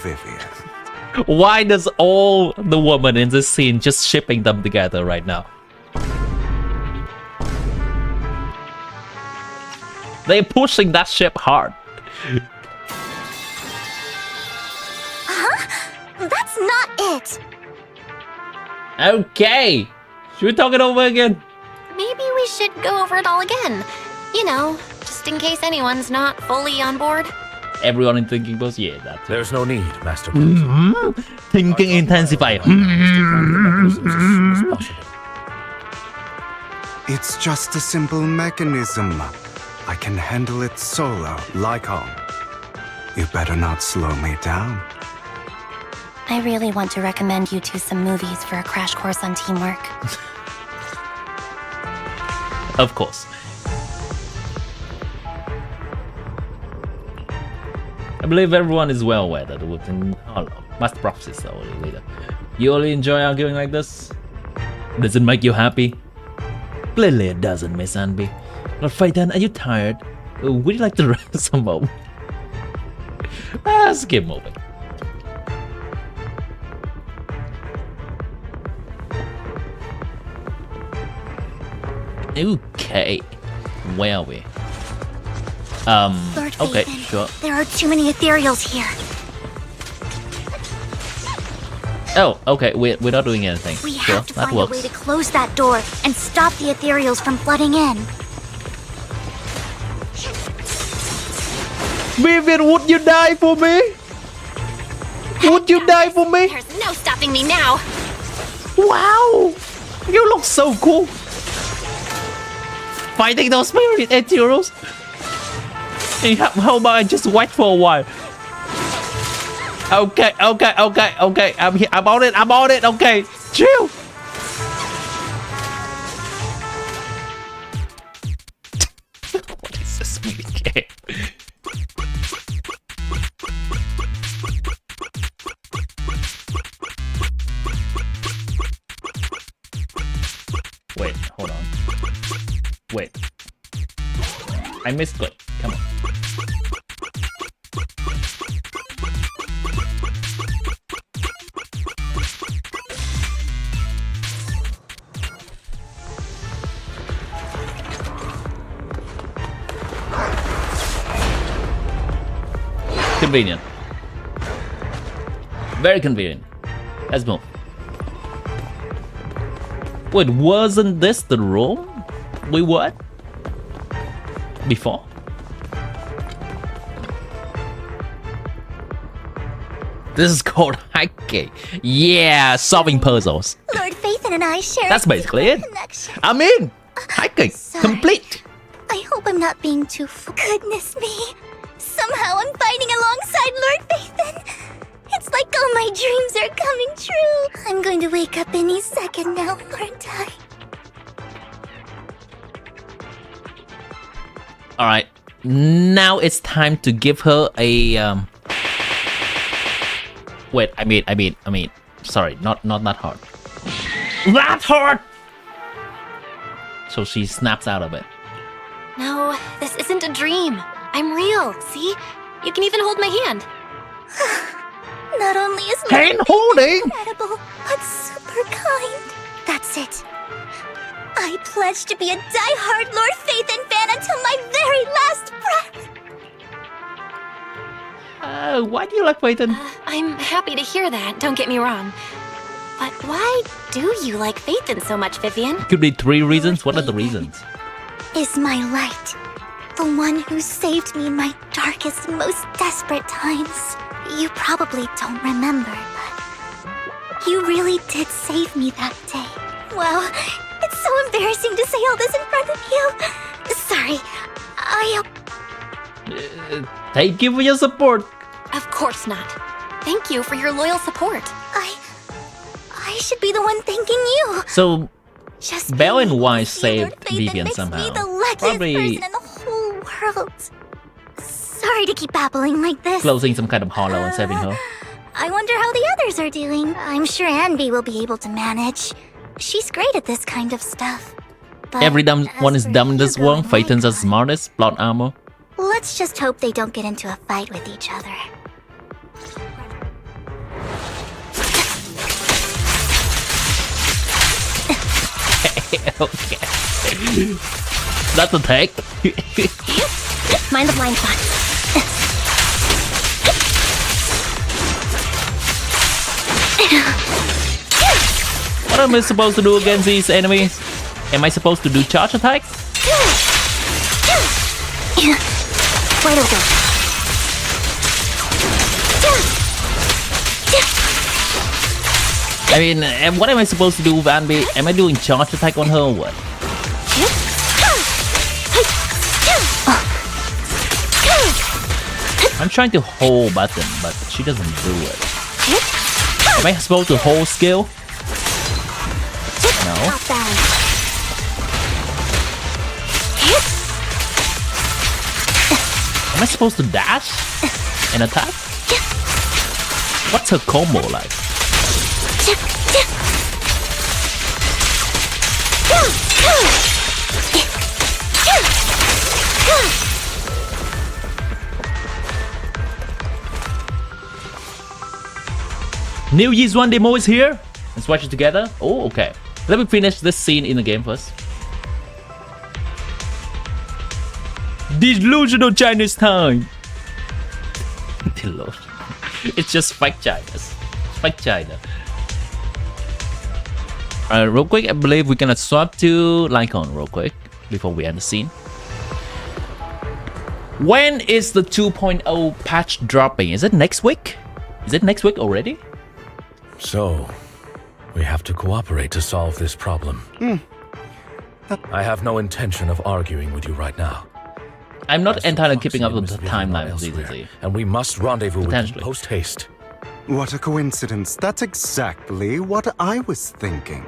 Vivian? Why does all the women in this scene just shipping them together right now? They're pushing that ship hard. That's not it. Okay. Should we talk it over again? Maybe we should go over it all again. You know, just in case anyone's not fully on board. Everyone in thinking both, yeah, that. There's no need, Master Proxy. Thinking intensify. It's just a simple mechanism. I can handle it solo, Lycon. You better not slow me down. I really want to recommend you two some movies for a crash course on teamwork. Of course. I believe everyone is well aware that within Master Proxy is the only leader. You only enjoy arguing like this? Does it make you happy? Clearly it doesn't, Miss Anby. Lord Phaeton, are you tired? Would you like to rest some moment? Let's keep moving. Okay, where are we? Lord Okay, Phaeton, sure. there are too many ethereals here. Oh, okay, we're not doing anything. We Sure, have to that find a way works. to close that door and stop the ethereals from flooding in. Vivian, would you die for me? Would you die for me? There's no stopping me now. Wow! You look so cool! Fighting those spirit ethereals? Hey, how about I just wait for a while? Okay. I'm here. I'm on it. Okay, chill. What is this movie game? Wait, hold on. Wait. I missed it. Come on. Convenient. Very convenient. Let's move. Wait, wasn't this the room we were before? This is called hiking. Yeah, solving puzzles. Lord Phaeton and I share That's a basically it. connection. I'm in. Hiking. Sorry. Complete. I hope I'm not being too Goodness me. Somehow I'm fighting alongside Lord Phaeton. It's like all my dreams are coming true. I'm going to wake up any second now, aren't I? Alright. Now it's time to give her a Wait, I mean sorry, not that hard. That hard! So she snaps out of it. No, this isn't a dream. I'm real, see? You can even hold my hand. Not only is Lord Hand Phaeton holding? incredible, but super kind. That's it. I pledge to be a die-hard Lord Phaeton fan until my very last breath. Why do you like Phaeton? I'm happy to hear that, don't get me wrong. But why do you like Phaeton so much, Vivian? Could be 3 reasons. What are the reasons? Is my light. The one who saved me in my darkest, most desperate times. You probably don't remember, but you really did save me that day. Wow, it's so embarrassing to say all this in front of you. Sorry, Thank you for your support. Of course not. Thank you for your loyal support. I should be the one thanking you. So, Just Belle being and able to Wise see Lord saved Phaeton Vivian makes somehow. me the luckiest Probably person in the whole world. Sorry to keep babbling like this. closing some kind of hollow and saving her. I wonder how the others are doing. I'm sure Anby will be able to manage. She's great at this kind of stuff. But Every dumb one as is for dumb in this Hugo world. and Phaeton's the Lycon, smartest. Plot armor. Let's just hope they don't get into a fight with each other. Okay. That's a take. Mind the blind spots. What am I supposed to do against these enemies? Am I supposed to do charge attack? Where do we go? I mean, what am I supposed to do with Anby? Am I doing charge attack on her or what? I'm trying to hold button, but she doesn't do it. Am I supposed to hold skill? No. Not bad. Am I supposed to dash and attack? What's her combo like? New Year's One demo is here. Let's watch it together. Oh, okay. Let me finish this scene in the game first. Delusional Chinese time. Delusional. It's just fake China. Fake China. Real quick, I believe we're gonna swap to Lycon real quick before we end the scene. When is the 2.0 patch dropping? Is it next week? Is it next week already? So, we have to cooperate to solve this problem. I have no intention of arguing with you right now. I'm not entirely keeping up Proxy with must the be everywhere timeline of elsewhere, ZZZ. and we must rendezvous with them Potentially. post-haste. What a coincidence. That's exactly what I was thinking.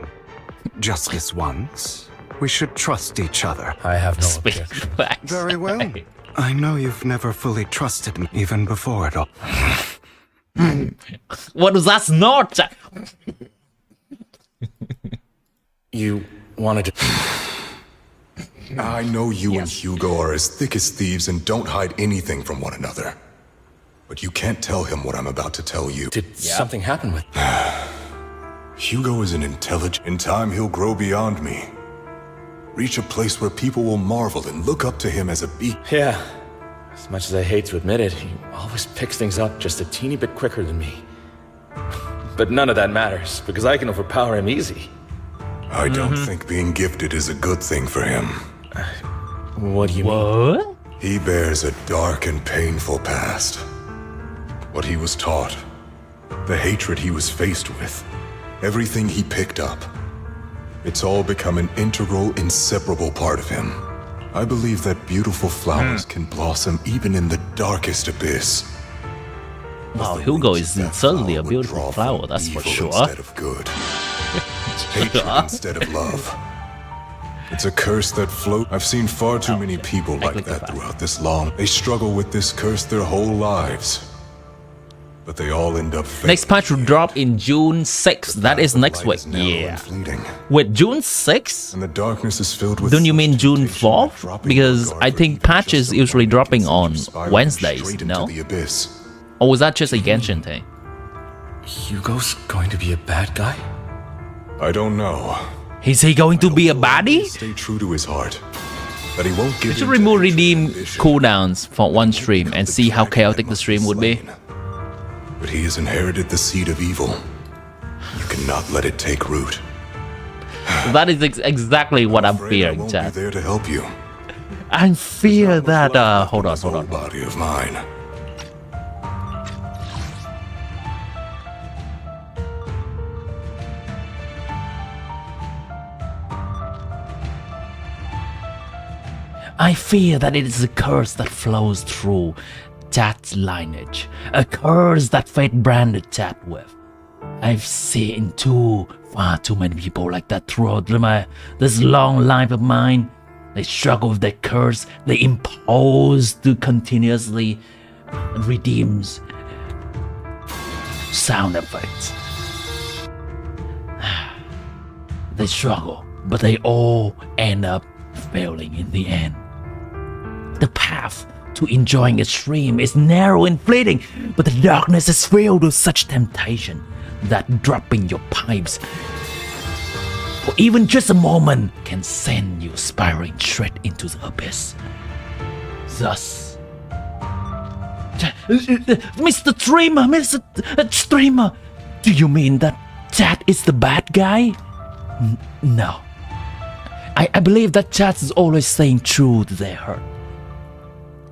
Just this once, we should trust each other. I have no Speak objection. facts. Very well. I know you've never fully trusted me, even before it all. What does that not? You wanted to... I know you and Hugo are as thick as thieves and don't hide anything from one another. But you can't tell him what I'm about to tell you. Did something happen with... Hugo is an intelligent... In time, he'll grow beyond me. Reach a place where people will marvel and look up to him as a beacon. Yeah. As much as I hate to admit it, he always picks things up just a teeny bit quicker than me. But none of that matters, because I can overpower him easy. I don't think being gifted is a good thing for him. What do you mean? What? He bears a dark and painful past. What he was taught, the hatred he was faced with, everything he picked up. It's all become an integral, inseparable part of him. I believe that beautiful flowers can blossom even in the darkest abyss. Wow, The Hugo roots is of that certainly a flower would beautiful draw flower, from that's for evil sure. Instead of good. Hatred instead of love. It's a curse that floats. I've seen far too many people like clicked the that file. throughout this long. They struggle with this curse their whole lives. But they all end up Next patch will drop in June 6th. That is next week. Yeah. Wait, June 6th? And the darkness is filled with Don't you mean June temptation that 4th? dropping Because your guard I for think even patch just is a usually moment dropping can on send you spiraling Wednesdays, straight no? into the abyss. Or was that just a Genshin thing? Hugo's going to be a bad guy? I don't know. Is he going to be a He'll baddie? stay true to his heart. That he won't give We should in to remove hatred and redeem ambition. cooldowns for one stream and see how chaotic the stream would be. But he has inherited the seed of evil. You cannot let it take root. That is exactly what I'm Afraid I fearing, won't chat. be there to help you. I fear that, hold on, This hold whole on. body of mine. I fear that it is a curse that flows through Chat's lineage. A curse that fate branded Chat with. I've seen far too many people like that throughout this long life of mine. They struggle with that curse. They impose to continuously redeems sound effects. They struggle, but they all end up failing in the end. The path to enjoying a stream is narrow and fleeting, but the darkness is filled with such temptation that dropping your pipes for even just a moment can send you spiraling straight into the abyss. Thus, Mr. Streamer, do you mean that Chat is the bad guy? No. I believe that Chat is always staying true to their heart.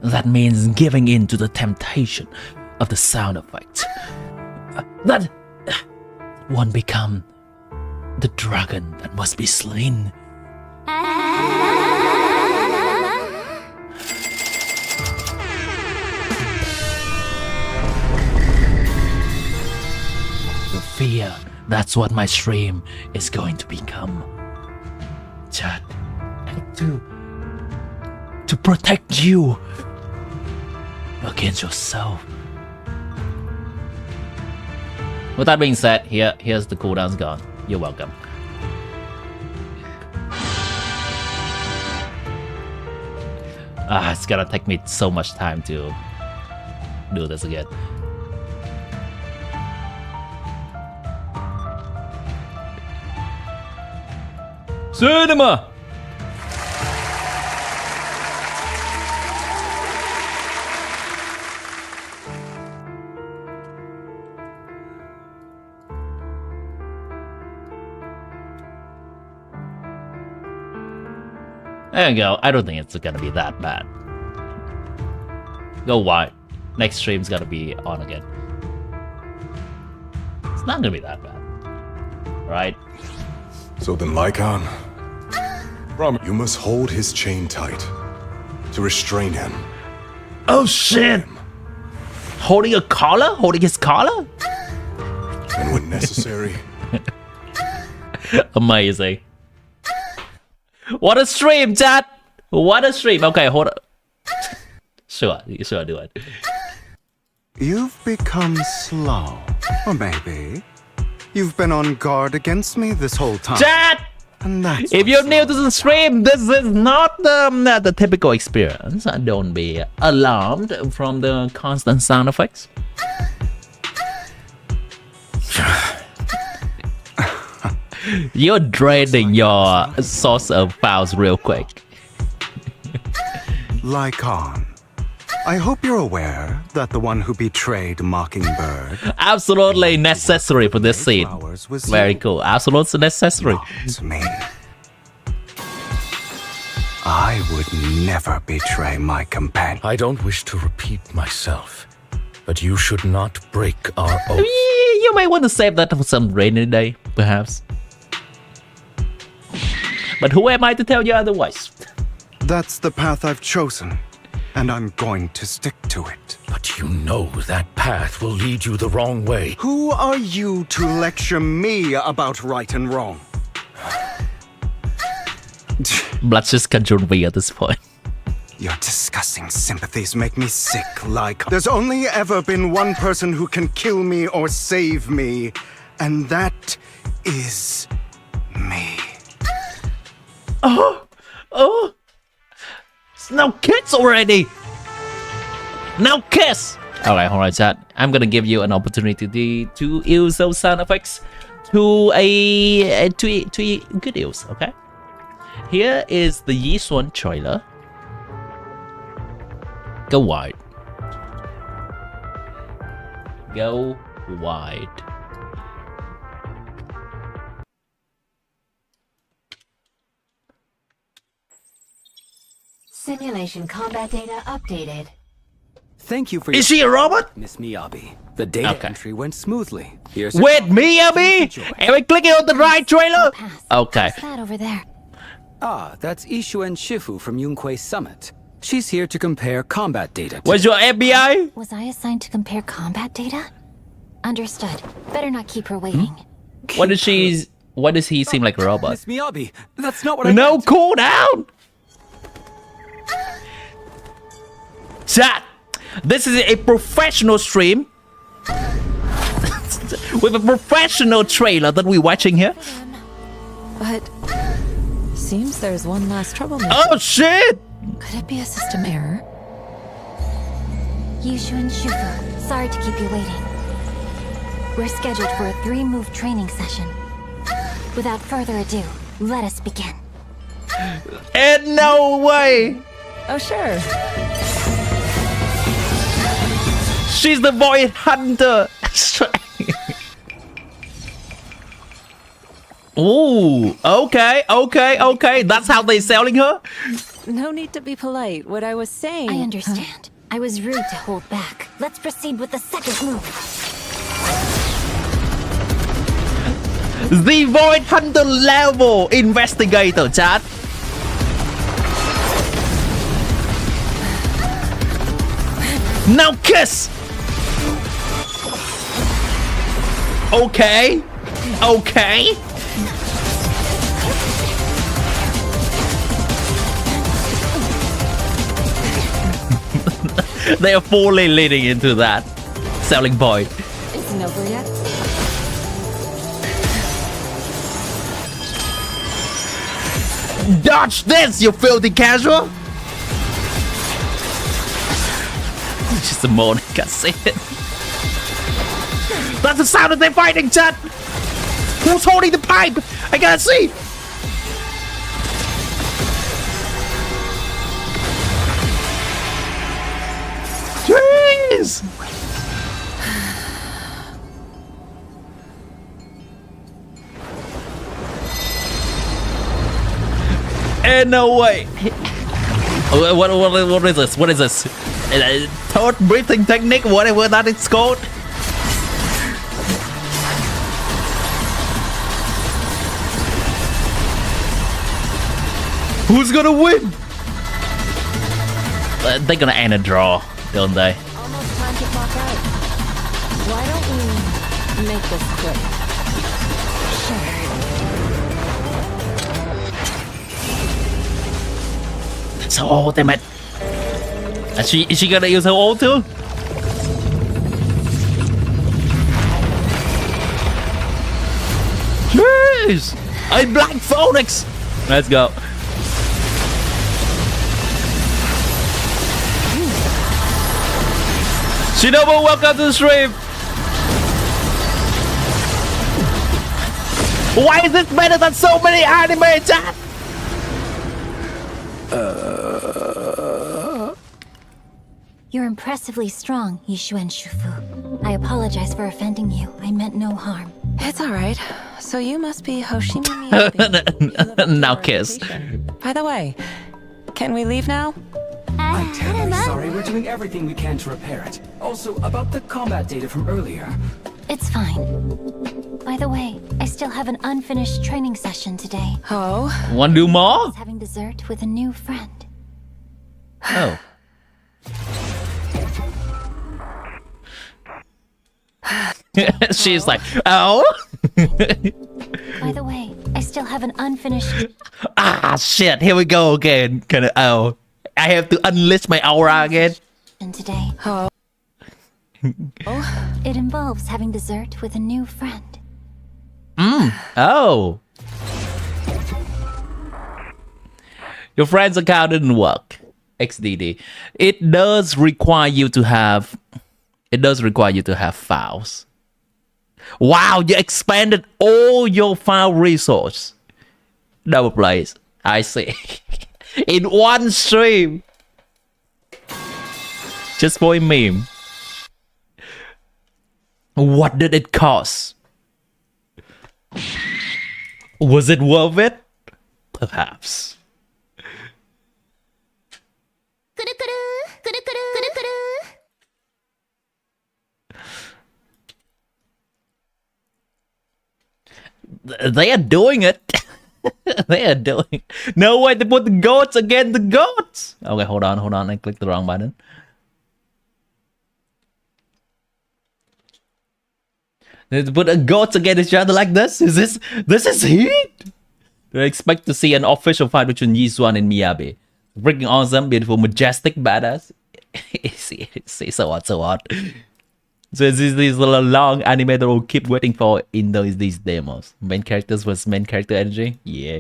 That means giving in to the temptation of the sound effect. That one become the dragon that must be slain. Fear, that's what my stream is going to become. Chat, to protect you against yourself. With that being said, here's the cooldowns gone. You're welcome. It's gonna take me so much time to do this again. Cinema! There you go. I don't think it's gonna be that bad. Go wide. Next stream's gonna be on again. It's not gonna be that bad. Right? So then, Lycon, you must hold his chain tight to restrain him. Oh shit! Holding a collar? Holding his collar? And when necessary, Amazing. What a stream, chat! What a stream. Okay, hold on. Sure, do it. You've become slow. Or maybe you've been on guard against me this whole time. Chat! And that's If you're what's new to the stream, this is not the typical experience. Don't be alarmed from the constant sound effects. You're draining your source of files real quick. Lycon, I hope you're aware that the one who betrayed Mockingbird Absolutely necessary for this scene. was Very you, cool. Absolutely necessary. not me. I would never betray my companion. I don't wish to repeat myself, but you should not break our oath. You may want to save that for some rainy day, perhaps. But who am I to tell you otherwise? That's the path I've chosen, and I'm going to stick to it. But you know that path will lead you the wrong way. Who are you to lecture me about right and wrong? Blood's just controlled me at this point. Your disgusting sympathies make me sick, like... There's only ever been one person who can kill me or save me, and that is me. Oh! Now kiss already! Now kiss! Alright, alright, chat. I'm gonna give you an opportunity to use those sound effects to a good use, okay? Here is the Yixuan trailer. Go wide. Go wide. Simulation combat data updated. Thank you for Is she a robot? Miss Miyabi. The data Okay. entry went smoothly. Here's With Miyabi? Am I clicking on the right trailer? Okay. What's that over there? that's Ishuen Shifu from Yunquei Summit. She's here to compare combat data. Where's your FBI? Was I assigned to compare combat data? Understood. Better not keep her waiting. Why does he seem like a robot? Miss Miyabi, that's not what I No, meant. cool down! Chat, this is a professional stream with a professional trailer that we're watching here. But seems there's one last troublemaker. Oh shit! Could it be a system error? Yixuan Shifu, sorry to keep you waiting. We're scheduled for a 3-move training session. Without further ado, let us begin. And no way! Oh, sure. She's the void hunter! Ooh, okay. That's how they selling her? No need to be polite. What I was saying... I understand. I was rude to hold back. Let's proceed with the second move. The void hunter level investigator, chat. Now kiss! Okay. They are fully leading into that selling point. Isn't over yet? Dodge this, you filthy casual! Just a moan. I can't see it. That's the sound of them fighting, chat. Who's holding the pipe? I can't see. Jeez. And no way. What is this? What is this? Throat breathing technique, whatever that is called. Who's gonna win? They're gonna end a draw, don't they? Almost time to clock out. Why don't we make this quick? So ultimate. Is she gonna use her ult too? Jeez! A Black Phoenix! Let's go. Shinobu, welcome to the stream! Why is this better than so many anime, chat? You're impressively strong, Yishu and Shufu. I apologize for offending you. I meant no harm. It's alright. So you must be Hoshimi Miyabi. Now kiss. By the way, can we leave now? I'm terribly sorry. We're doing everything we can to repair it. Also, about the combat data from earlier. It's fine. By the way, I still have an unfinished training session today. Oh? Wanna do more? I was having dessert with a new friend. Oh. She's like, oh. By the way, I still have an unfinished. Ah, shit. Here we go again. Kinda, oh. I have to unleash my aura again. Today. Oh. It involves having dessert with a new friend. Oh. Your friend's account didn't work. XDD. It does require you to have files. Wow, you expanded all your file resource. Double plays. I see. In one stream. Just for a meme. What did it cost? Was it worth it? Perhaps. They are doing it. They are doing. No way, they put the goats against the goats. Okay, hold on. I clicked the wrong button. They put the goats against each other like this. This is heat. Do I expect to see an official fight between Yisuan and Miyabi? Freaking awesome, beautiful, majestic, badass. see, so what. So this is this little long anime that we'll keep waiting for in these demos. Main characters versus main character energy. Yeah.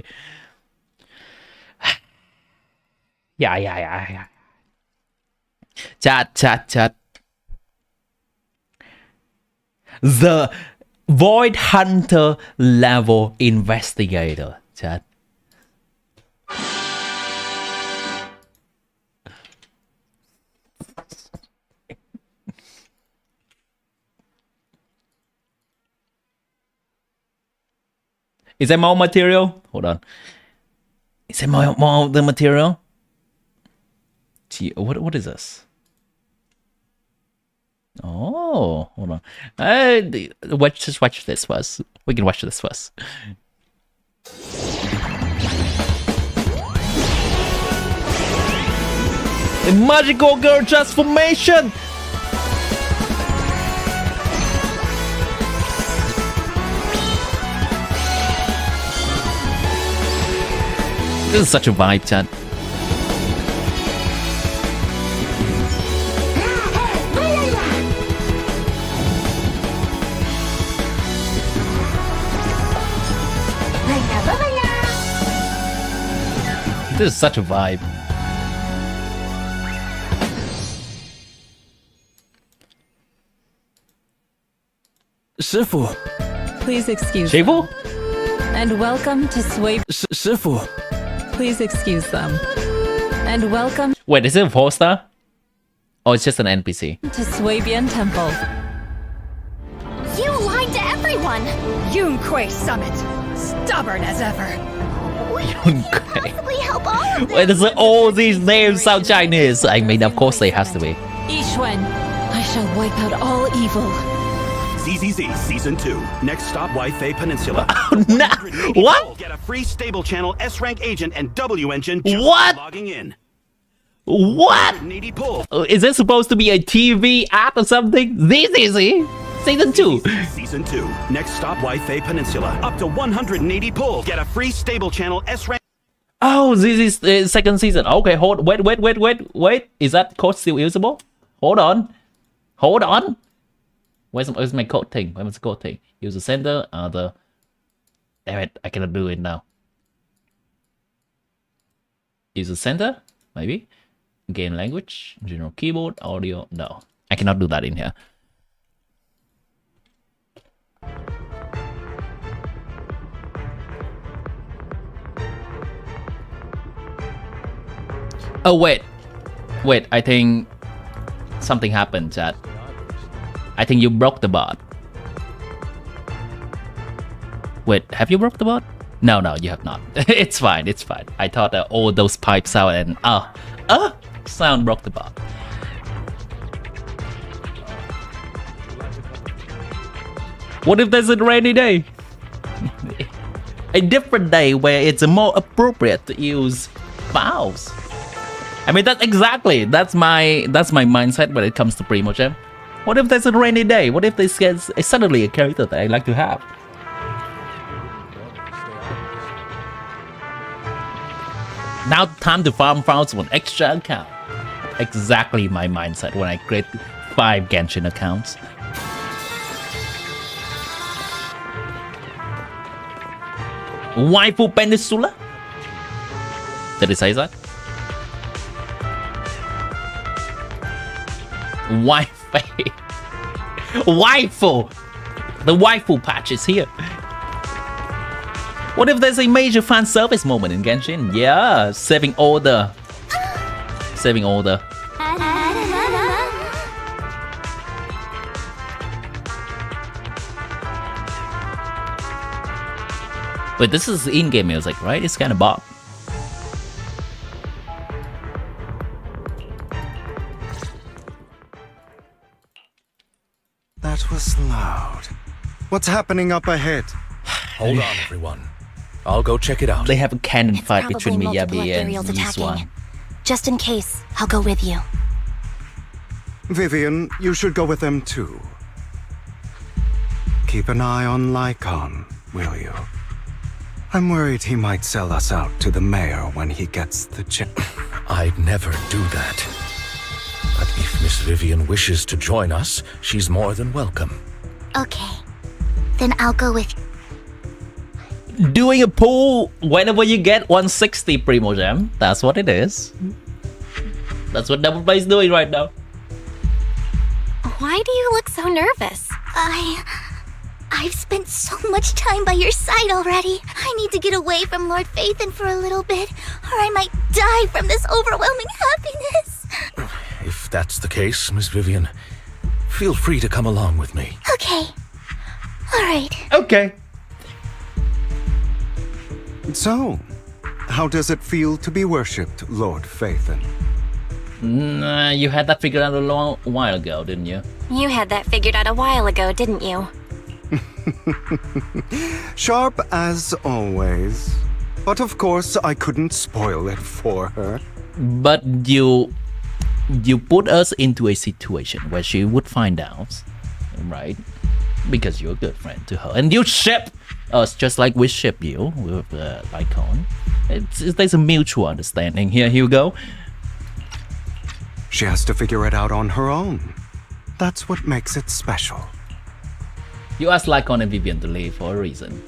Yeah. Chat. The Void Hunter level investigator. Chat. Is there more material? Hold on. Is there more of the material? Gee, what is this? Oh, hold on. Just watch this first. We can watch this first. A magical girl transformation! This is such a vibe, chat. This is such a vibe. 师傅 Please excuse Shifu? And welcome to Sway. 师傅 Please excuse them. And welcome Wait, is it a 4-star? Or it's just an NPC? to Swabian Temple. You lied to everyone! Yunquay Summit, stubborn as ever. Possibly help all of them. Wait, does all these names sound Chinese? I mean, of course they has to be. Yixuan, I shall wipe out all evil. ZZZ Season 2. Next stop, Waifei Peninsula. No. What? Get a free stable channel S-rank agent and W engine just What? logging in. What? 180 pull. Is this supposed to be a TV ad or something? ZZZ? Season 2. Season 2. Next stop, Waifei Peninsula. Up to 180 pull. Get a free stable channel S-rank. Oh, this is the second season. Okay, wait. Is that code still usable? Hold on. Where's my code thing? Where's the code thing? User center, other. Damn it, I cannot do it now. User center, maybe. Game language, general keyboard, audio. No, I cannot do that in here. Oh wait, I think something happened, chat. I think you broke the bot. Wait, have you broke the bot? No, you have not. It's fine. I thought all those pipes out and sound broke the bot. What if there's a rainy day? A different day where it's more appropriate to use vowels. I mean, that's my mindset when it comes to Primogem. What if there's a rainy day? What if this gets suddenly a character that I like to have? Now time to farm files on extra account. Exactly my mindset when I create 5 Genshin accounts. Waifu Peninsula? Did it say that? Wi-Fi. Waifu! The waifu patch is here. What if there's a major fan service moment in Genshin? Yeah, saving order. But this is in-game music, right? It's kind of bop. That was loud. What's happening up ahead? Hold on, everyone. I'll go check it out. They have a canon fight between Probably multiple Miyabi and ethereals attacking. Yiswan. Just in case, I'll go with you. Vivian, you should go with them too. Keep an eye on Lycon, will you? I'm worried he might sell us out to the mayor when he gets the I'd never do that. But if Miss Vivian wishes to join us, she's more than welcome. Okay. Then I'll go with you. Doing a pool whenever you get 160 Primogem. That's what it is. That's what Double Play is doing right now. Why do you look so nervous? I've spent so much time by your side already. I need to get away from Lord Phaethon for a little bit, or I might die from this overwhelming happiness. If that's the case, Miss Vivian, feel free to come along with me. Okay. Alright. Okay. So, how does it feel to be worshipped, Lord Phaethon? You had that figured out a long while ago, didn't you? You had that figured out a while ago, didn't you? Sharp as always. But of course, I couldn't spoil it for her. But you put us into a situation where she would find out, right? Because you're a good friend to her, and you ship us just like we ship you with Lycon. There's a mutual understanding here, Hugo. She has to figure it out on her own. That's what makes it special. You asked Lycon and Vivian to leave for a reason.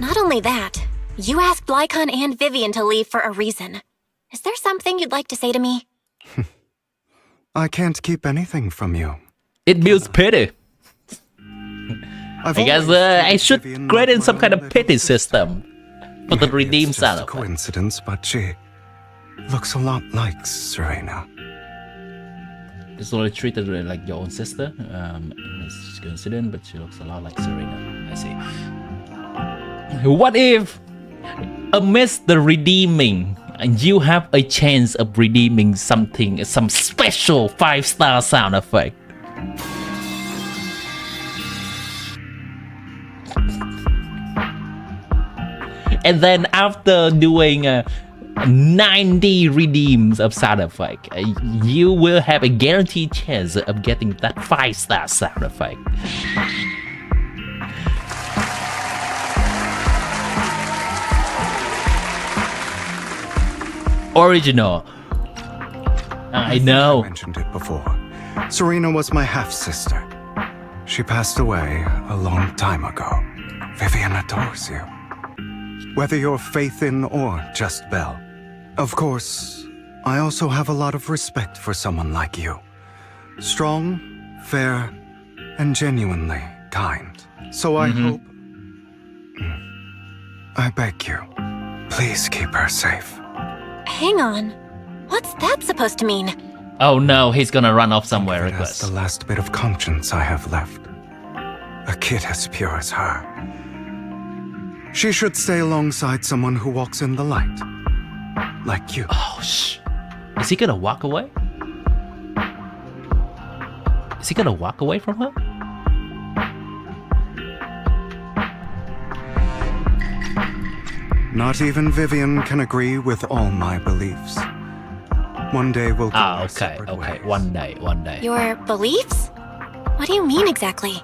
Not only that, you asked Lycon and Vivian to leave for a reason. Is there something you'd like to say to me? I can't keep anything from you. It builds pity. I guess I should create in some kind of pity system for the redeem side of it. Coincidence, but she looks a lot like Serena. It's only treated like your own sister. It's coincidence, but she looks a lot like Serena. I see. What if, amidst the redeeming, you have a chance of redeeming something, some special 5-star sound effect? And then after doing 90 redeems of sound effect, you will have a guaranteed chance of getting that 5-star sound effect. Original. I know. I mentioned it before. Serena was my half-sister. She passed away a long time ago. Vivian adores you. Whether you're Faithin or just Belle. Of course, I also have a lot of respect for someone like you. Strong, fair, and genuinely kind. So I hope... I beg you, please keep her safe. Hang on. What's that supposed to mean? Oh no, he's gonna run off somewhere. That's the last bit of conscience I have left. A kid as pure as her. She should stay alongside someone who walks in the light. Like you. Oh, shh. Is he gonna walk away? Is he gonna walk away from her? Not even Vivian can agree with all my beliefs. One day we'll go our okay, separate okay. ways. One day. Your beliefs? What do you mean exactly?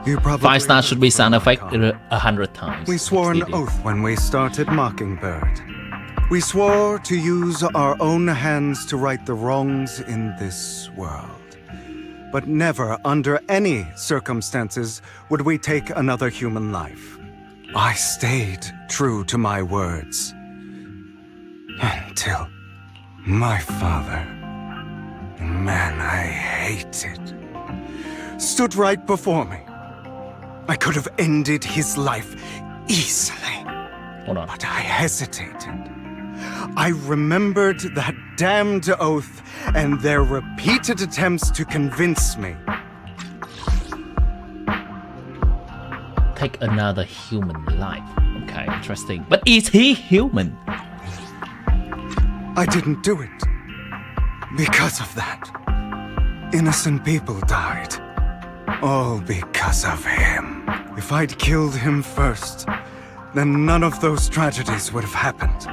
You probably 5-star should be sound effect 100 times. We swore an oath when we started Mockingbird. We swore to use our own hands to right the wrongs in this world. But never, under any circumstances, would we take another human life. I stayed true to my words. Until my father, the man I hated, stood right before me. I could have ended his life easily. Hold on. But I hesitated. I remembered that damned oath and their repeated attempts to convince me. Take another human life. Okay, interesting. But is he human? I didn't do it. Because of that. Innocent people died. All because of him. If I'd killed him first, then none of those tragedies would have happened.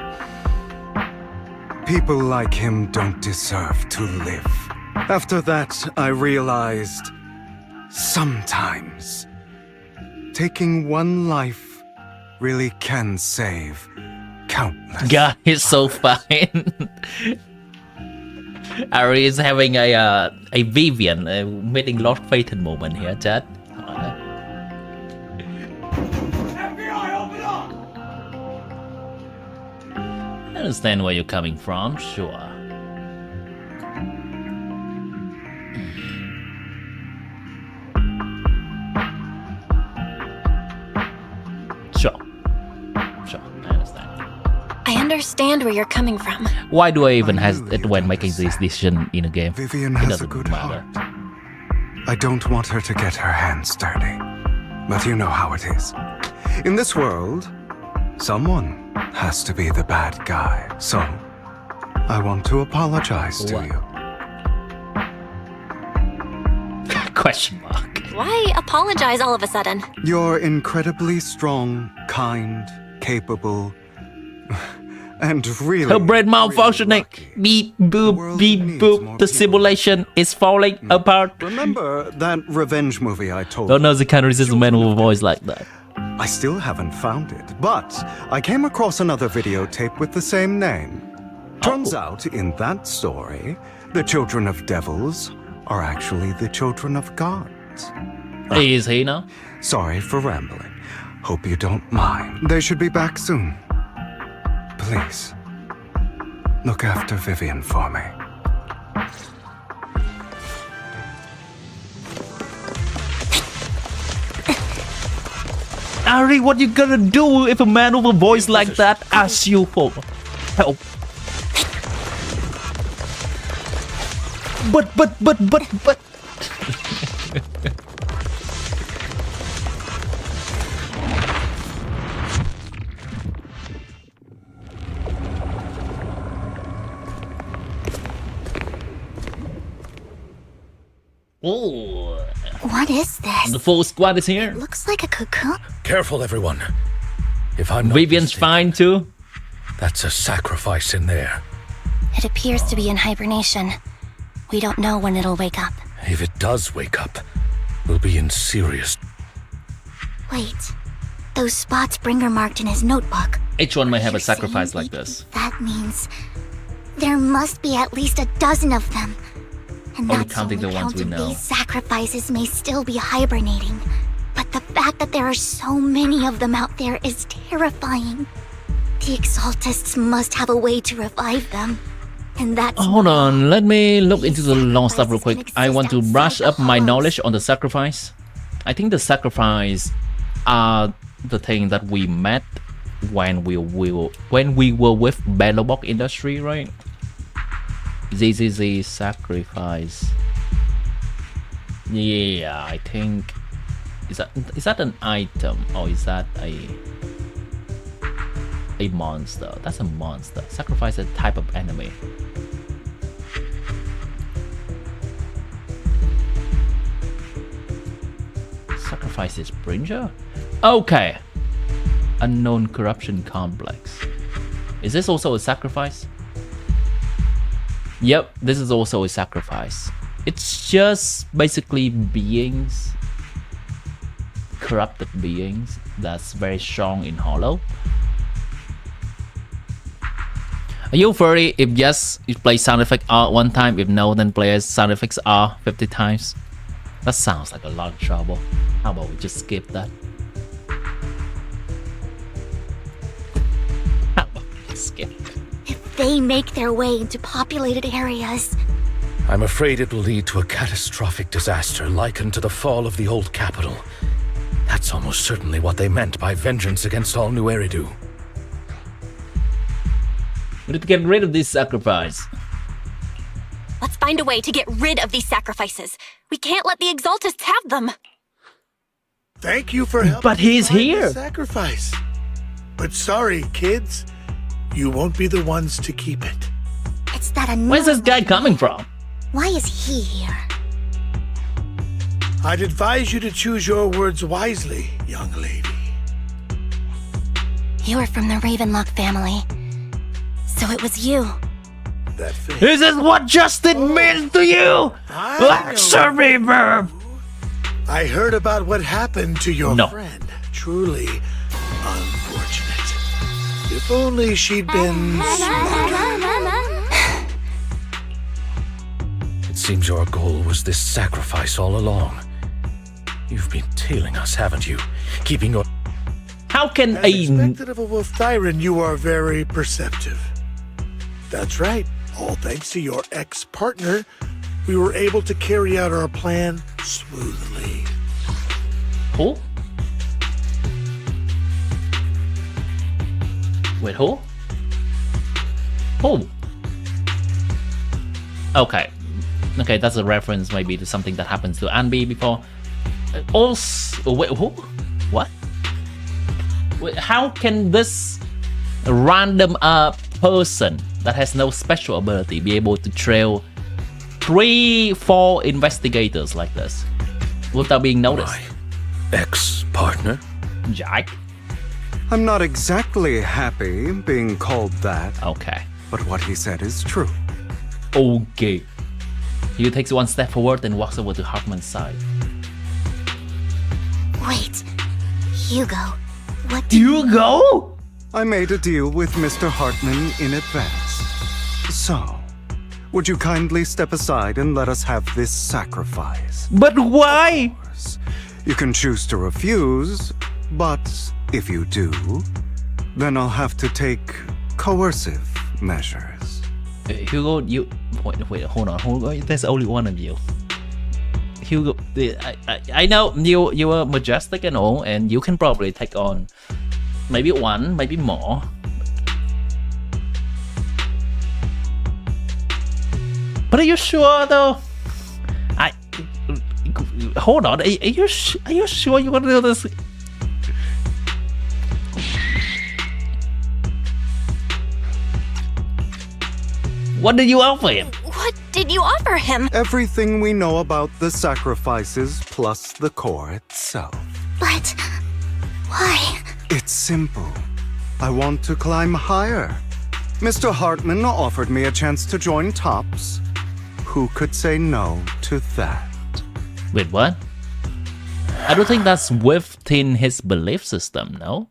People like him don't deserve to live. After that, I realized sometimes taking one life really can save countless. God, he's so fine. Ari is having a Vivian meeting Lord Phaeton moment here, chat. I understand where you're coming from, sure. Sure, I understand. I understand where you're coming from. Why do I even hesitate when making this decision in a game? Vivian It has a doesn't good matter. heart. I don't want her to get her hands dirty. But you know how it is. In this world, someone has to be the bad guy. So, I want to apologize to you. Question mark. Why apologize all of a sudden? You're incredibly strong, kind, capable, and really... Her brain malfunctioning. Beep boop, beep boop. The simulation is falling apart. Remember that revenge movie I told Don't know the kind of resist a man with a voice like that. I still haven't found it, but I came across another videotape with the same name. Turns out, in that story, the children of devils are actually the children of gods. Is he now? Sorry for rambling. Hope you don't mind. They should be back soon. Please, look after Vivian for me. Ari, what you gonna do if a man with a voice like that asks you for help? But. Oh. What is this? The full squad is here. It looks like a cocoon. Careful, everyone. If I'm not Vivian's mistaken, fine too. that's a sacrifice in there. It appears to be in hibernation. We don't know when it'll wake up. If it does wake up, we'll be in serious. Wait. Those spots Bringer marked in his notebook. Each one may have a You're sacrifice saying like this. That means there must be at least a dozen of them. And Only that's counting the ones we counting know. These sacrifices may still be hibernating. But the fact that there are so many of them out there is terrifying. The Exaltists must have a way to revive them. And that's Hold on, let me look into the long stuff real quick. I want to brush up my knowledge on the sacrifice. I think the sacrifice are the thing that we met when we were with Bellobok Industry, right? ZZZ sacrifice. Yeah, I think is that an item or is that a monster? That's a monster. Sacrifice a type of enemy. Sacrifice is Bringer? Okay. Unknown corruption complex. Is this also a sacrifice? Yep, this is also a sacrifice. It's just basically beings, corrupted beings that's very strong in Hollow. Are you worried if yes, you play sound effect R one time, if no, then play sound effects R 50 times? That sounds like a lot of trouble. How about we just skip that? How about we just skip? if they make their way into populated areas. I'm afraid it will lead to a catastrophic disaster likened to the fall of the old capital. That's almost certainly what they meant by vengeance against all New Eridu. We need to get rid of this sacrifice. Let's find a way to get rid of these sacrifices. We can't let the Exaltists have them. Thank you for helping. But he's find here. the sacrifice. But sorry, kids. You won't be the ones to keep it. It's that annoying. Where's this guy coming from? Why is he here? I'd advise you to choose your words wisely, young lady. You are from the Ravenlock family. So it was you. That fits. This is what Justin means to you! Lecture me, verb! I heard about what happened to your No. friend. Truly unfortunate. If only she'd been It seems your goal was this sacrifice all along. You've been tailing us, haven't you? Keeping your... How can As a... expected of a Wolf Thyran, you are very perceptive. That's right. All thanks to your ex-partner, we were able to carry out our plan smoothly. Who? Wait, who? Who? Okay. Okay, that's a reference maybe to something that happens to Anby before. Also, wait, who? What? Wait, how can this random person that has no special ability be able to trail 3-4 investigators like this without being noticed? My ex-partner? Jack? I'm not exactly happy being called that. Okay. But what he said is true. Okay. He takes one step forward and walks over to Hartman's side. Wait, Hugo, what? Hugo? I made a deal with Mr. Hartman in advance. So, would you kindly step aside and let us have this sacrifice? But why? You can choose to refuse, but if you do, then I'll have to take coercive measures. Hugo, you... Wait, hold on. There's only one of you. Hugo, I know you are majestic and all, and you can probably take on maybe one, maybe more. But are you sure though? Hold on. Are you sure you're gonna do this? What did you offer him? What did you offer him? Everything we know about the sacrifices plus the core itself. But why? It's simple. I want to climb higher. Mr. Hartman offered me a chance to join Tops. Who could say no to that? Wait, what? I don't think that's within his belief system, no?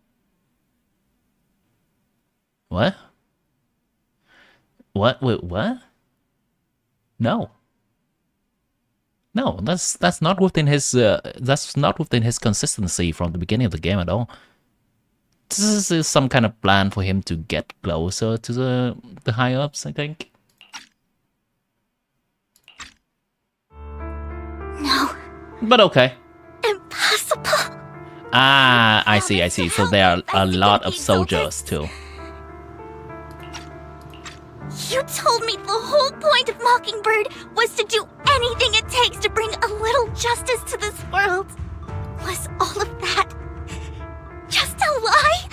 What? What? Wait, what? No. No, that's not within his consistency from the beginning of the game at all. This is some kind of plan for him to get closer to the high ups, I think. No. But okay. Impossible. Ah, I see. So there are a lot of soldiers too. You told me the whole point of Mockingbird was to do anything it takes to bring a little justice to this world. Was all of that just a lie?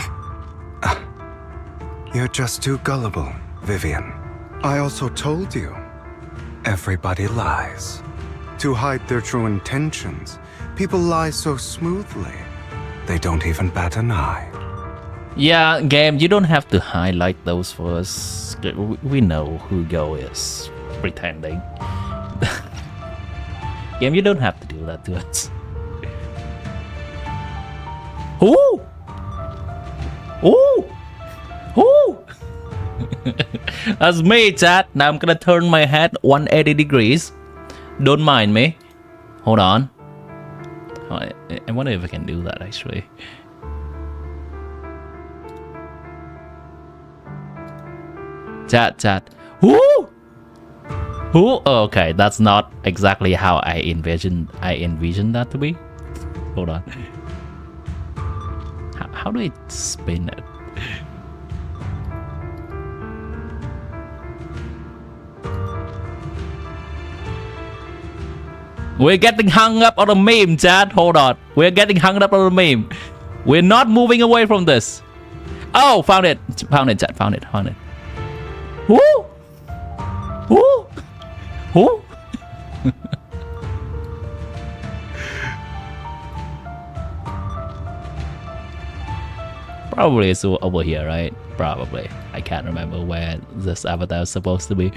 You're just too gullible, Vivian. I also told you, everybody lies. To hide their true intentions, people lie so smoothly, they don't even bat an eye. Yeah, game, you don't have to highlight those for us. We know who Go is pretending. Game, you don't have to do that to us. Ooh! Ooh! Ooh! That's me, chat. Now I'm gonna turn my head 180 degrees. Don't mind me. Hold on. I wonder if I can do that actually. Chat. Woo! Woo! Oh, okay, that's not exactly how I envisioned that to be. Hold on. How do I spin it? We're getting hung up on a meme, chat. Hold on. We're getting hung up on a meme. We're not moving away from this. Oh, found it. Found it, chat. Found it. Woo! Woo! Woo! Probably it's over here, right? Probably. I can't remember where this avatar is supposed to be.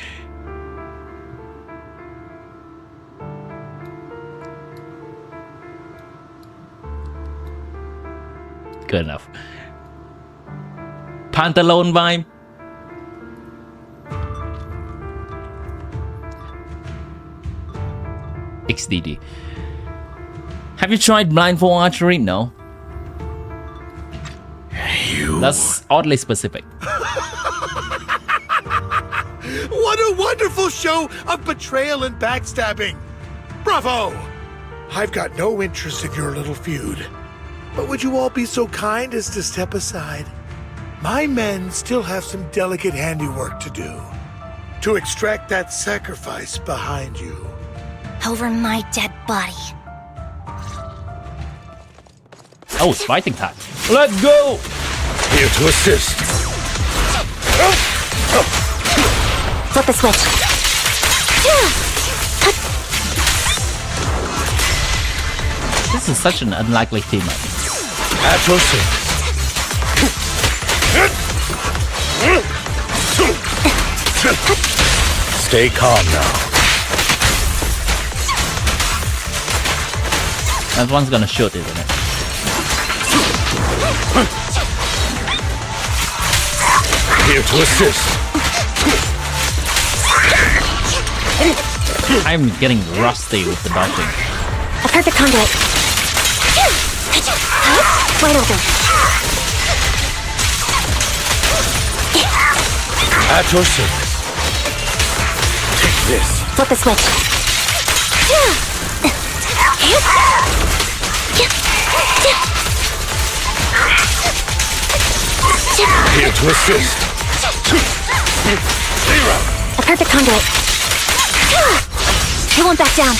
Good enough. Pantalone vibe. XDD. Have you tried blindfold archery? No. That's oddly specific. What a wonderful show of betrayal and backstabbing! Bravo! I've got no interest in your little feud. But would you all be so kind as to step aside? My men still have some delicate handiwork to do. To extract that sacrifice behind you. Over my dead body. Oh, it's fighting time. Let's go! Here to assist. Flip the switch. This is such an unlikely team up. At your service. Stay calm now. That one's gonna shoot, isn't it? Here to assist. I'm getting rusty with the dodging. A perfect conduit. Wide open. At your service. Take this. Flip the switch. Here to assist. 2, 0. A perfect conduit. He won't back down.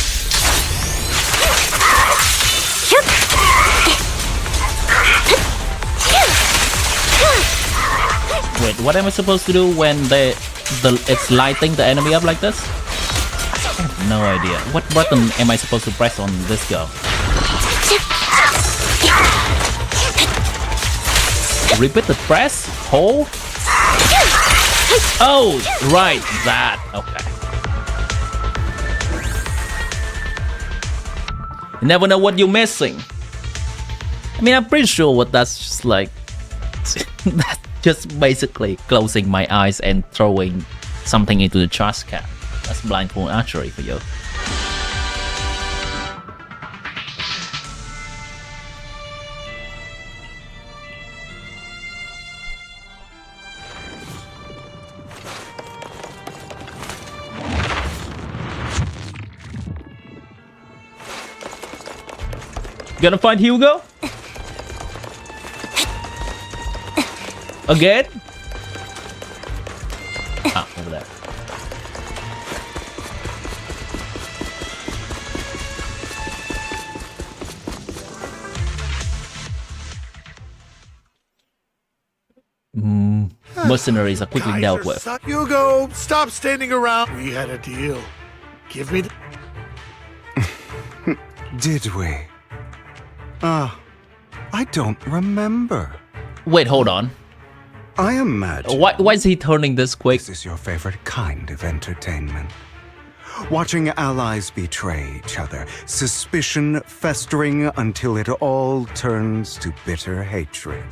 Wait, what am I supposed to do when it's lighting the enemy up like this? I have no idea. What button am I supposed to press on this go? Repeat the press? Hold? Oh, right, that. Okay. You never know what you're missing. I mean, I'm pretty sure what that's just like. That's just basically closing my eyes and throwing something into the trash can. That's blindfold archery for you. Gonna find Hugo? Again? Ah, over there. Mercenaries are quickly dealt with. Hugo, stop standing around. We had a deal. Give me the... Did we? I don't remember. Wait, hold on. I imagine. Why is he turning this quick? This is your favorite kind of entertainment. Watching allies betray each other, suspicion festering until it all turns to bitter hatred.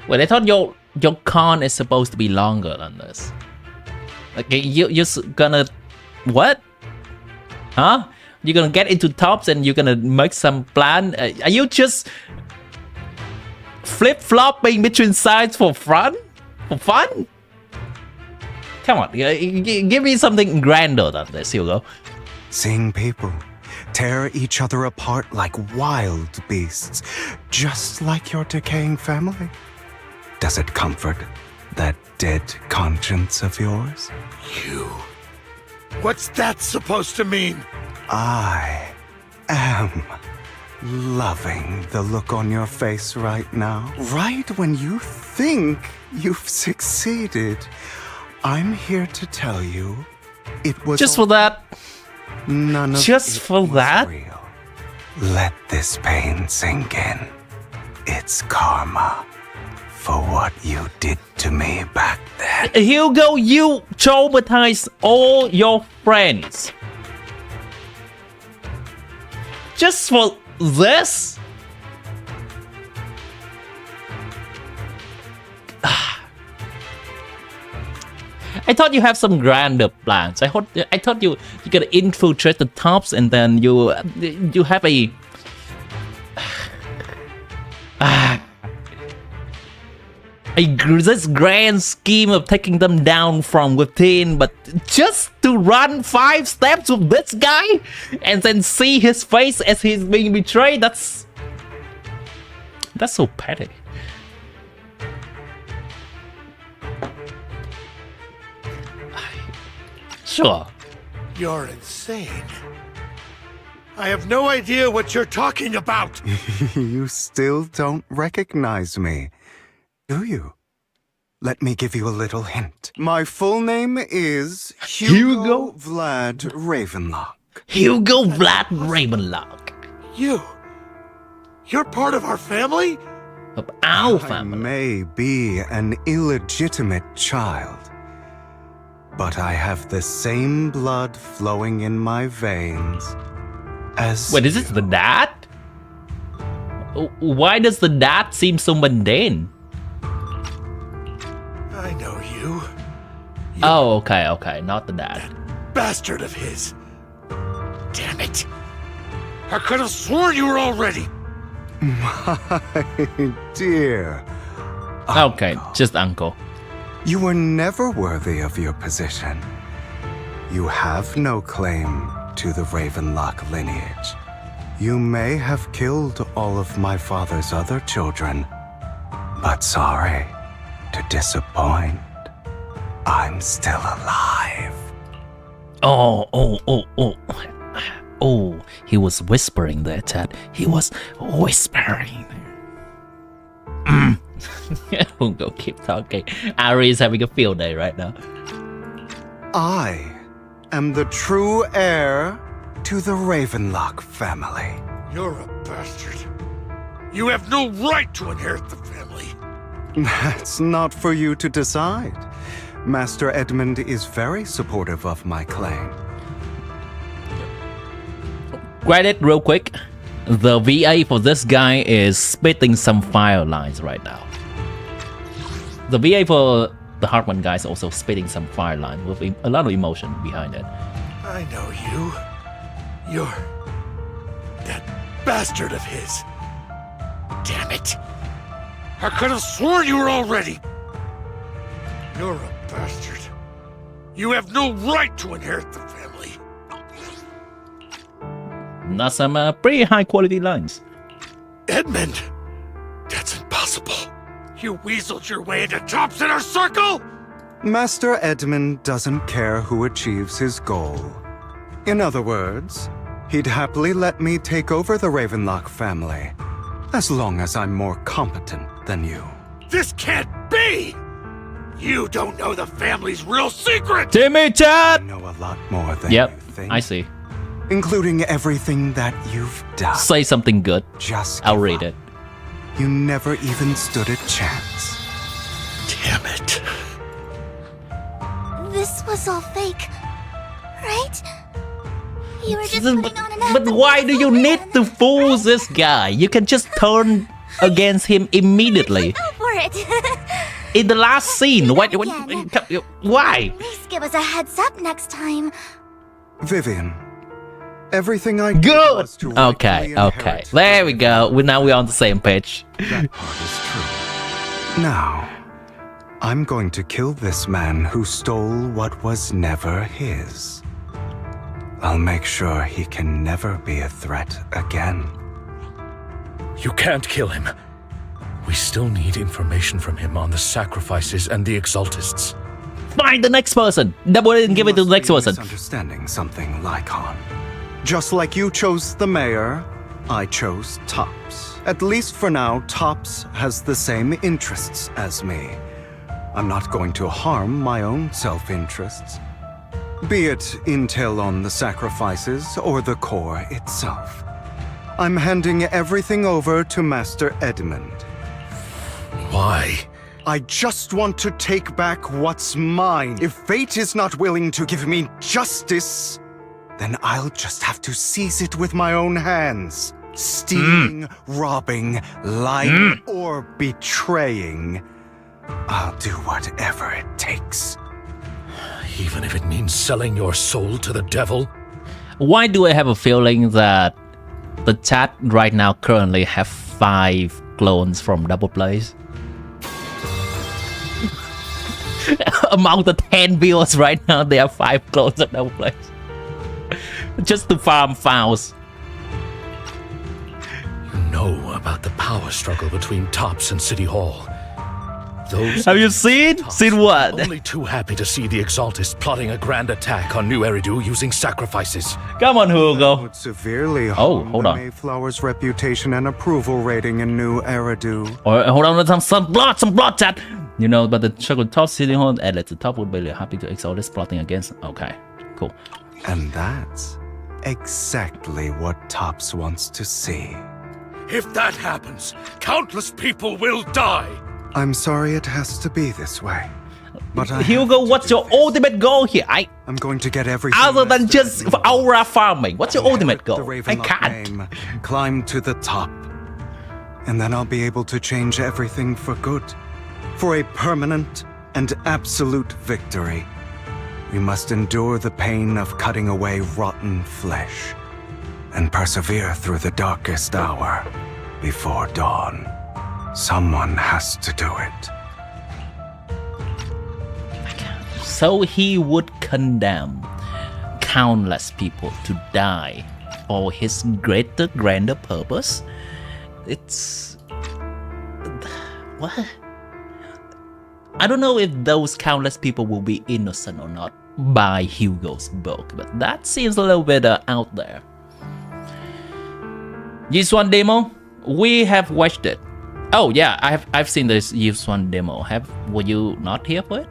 Wait, I thought your con is supposed to be longer than this. Okay, you're gonna... What? Huh? You're gonna get into tops and you're gonna make some plan? Are you just flip-flopping between sides for fun? For fun? Come on, give me something grander than this, Hugo. Seeing people tear each other apart like wild beasts, just like your decaying family. Does it comfort that dead conscience of yours? You. What's that supposed to mean? I am loving the look on your face right now. Right when you think you've succeeded, I'm here to tell you it was just for that. None of just for that. Real. Let this pain sink in. It's karma for what you did to me back then. Hugo, you traumatized all your friends. Just for this? I thought you have some grander plans. I thought you gonna infiltrate the tops and then you have a this grand scheme of taking them down from within, but just to run 5 steps with this guy and then see his face as he's being betrayed, that's so petty. Sure. You're insane. I have no idea what you're talking about. You still don't recognize me, do you? Let me give you a little hint. My full name is Hugo Vlad Ravenlock. Hugo Vlad Ravenlock. You're part of our family? Of our family. I may be an illegitimate child, but I have the same blood flowing in my veins as Wait, is this the dad? Why does the dad seem so mundane? I know you. Oh, okay, not the dad. That bastard of his. Damn it. I could have sworn you were already. My dear. Okay, just uncle. You were never worthy of your position. You have no claim to the Ravenlock lineage. You may have killed all of my father's other children, but sorry to disappoint. I'm still alive. Oh, he was whispering there, Chad. He was whispering. We'll go keep talking. Ari is having a field day right now. I am the true heir to the Ravenlock family. You're a bastard. You have no right to inherit the family. That's not for you to decide. Master Edmund is very supportive of my claim. Credit real quick. The VA for this guy is spitting some fire lines right now. The VA for the Hartman guy is also spitting some fire lines with a lot of emotion behind it. I know you. You're that bastard of his. Damn it. I could have sworn you were already. You're a bastard. You have no right to inherit the family. That's some pretty high quality lines. Edmund! That's impossible. You weaseled your way into Top's inner circle? Master Edmund doesn't care who achieves his goal. In other words, he'd happily let me take over the Ravenlock family, as long as I'm more competent than you. This can't be! You don't know the family's real secret! Timmy Chat! I know a lot more than Yep, you think. I see. Including everything that you've done. Say something good. Just I'll read it. You never even stood a chance. Damn it. This was all fake, right? You were just putting on an act. But why do you need to fool this guy? You can just turn against him immediately. Go for it. In the last scene, why? At least give us a heads up next time. Vivian, everything I did Good! was to Okay. There we go. Now we're on the same page. That part is true. Now, I'm going to kill this man who stole what was never his. I'll make sure he can never be a threat again. You can't kill him. We still need information from him on the sacrifices and the Exaltists. Find the next person. Double it and give it to the next person. Misunderstanding something, Lycon. Just like you chose the mayor, I chose Tops. At least for now, Tops has the same interests as me. I'm not going to harm my own self-interests. Be it intel on the sacrifices or the core itself. I'm handing everything over to Master Edmund. Why? I just want to take back what's mine. If fate is not willing to give me justice, then I'll just have to seize it with my own hands. Stealing, robbing, lying, or betraying. I'll do whatever it takes. Even if it means selling your soul to the devil? Why do I have a feeling that the chat right now currently have 5 clones from Double Plays? Among the 10 viewers right now, there are 5 clones of Double Plays. Just to farm files. You know about the power struggle between Tops and City Hall. Those have you seen? Seen what? Only too happy to see the Exaltists plotting a grand attack on New Eridu using sacrifices. Come on, Hugo. That would severely harm the Mayflower's reputation and approval rating in New Eridu. Or hold on, some blood, chat. You know, but the chocolate top City Hall and at the top would be happy to Exaltist plotting against. Okay, cool. And that's exactly what Tops wants to see. If that happens, countless people will die. I'm sorry it has to be this way. But Hugo, what's your ultimate goal here? I'm going to get everything other than just aura farming. What's your ultimate goal? I can't. Name, climb to the top. And then I'll be able to change everything for good. For a permanent and absolute victory. We must endure the pain of cutting away rotten flesh. And persevere through the darkest hour before dawn. Someone has to do it. So he would condemn countless people to die for his grander purpose. It's... What? I don't know if those countless people will be innocent or not by Hugo's book, but that seems a little bit out there. This one demo, we have watched it. Oh yeah, I've seen this Use One demo. Were you not here for it?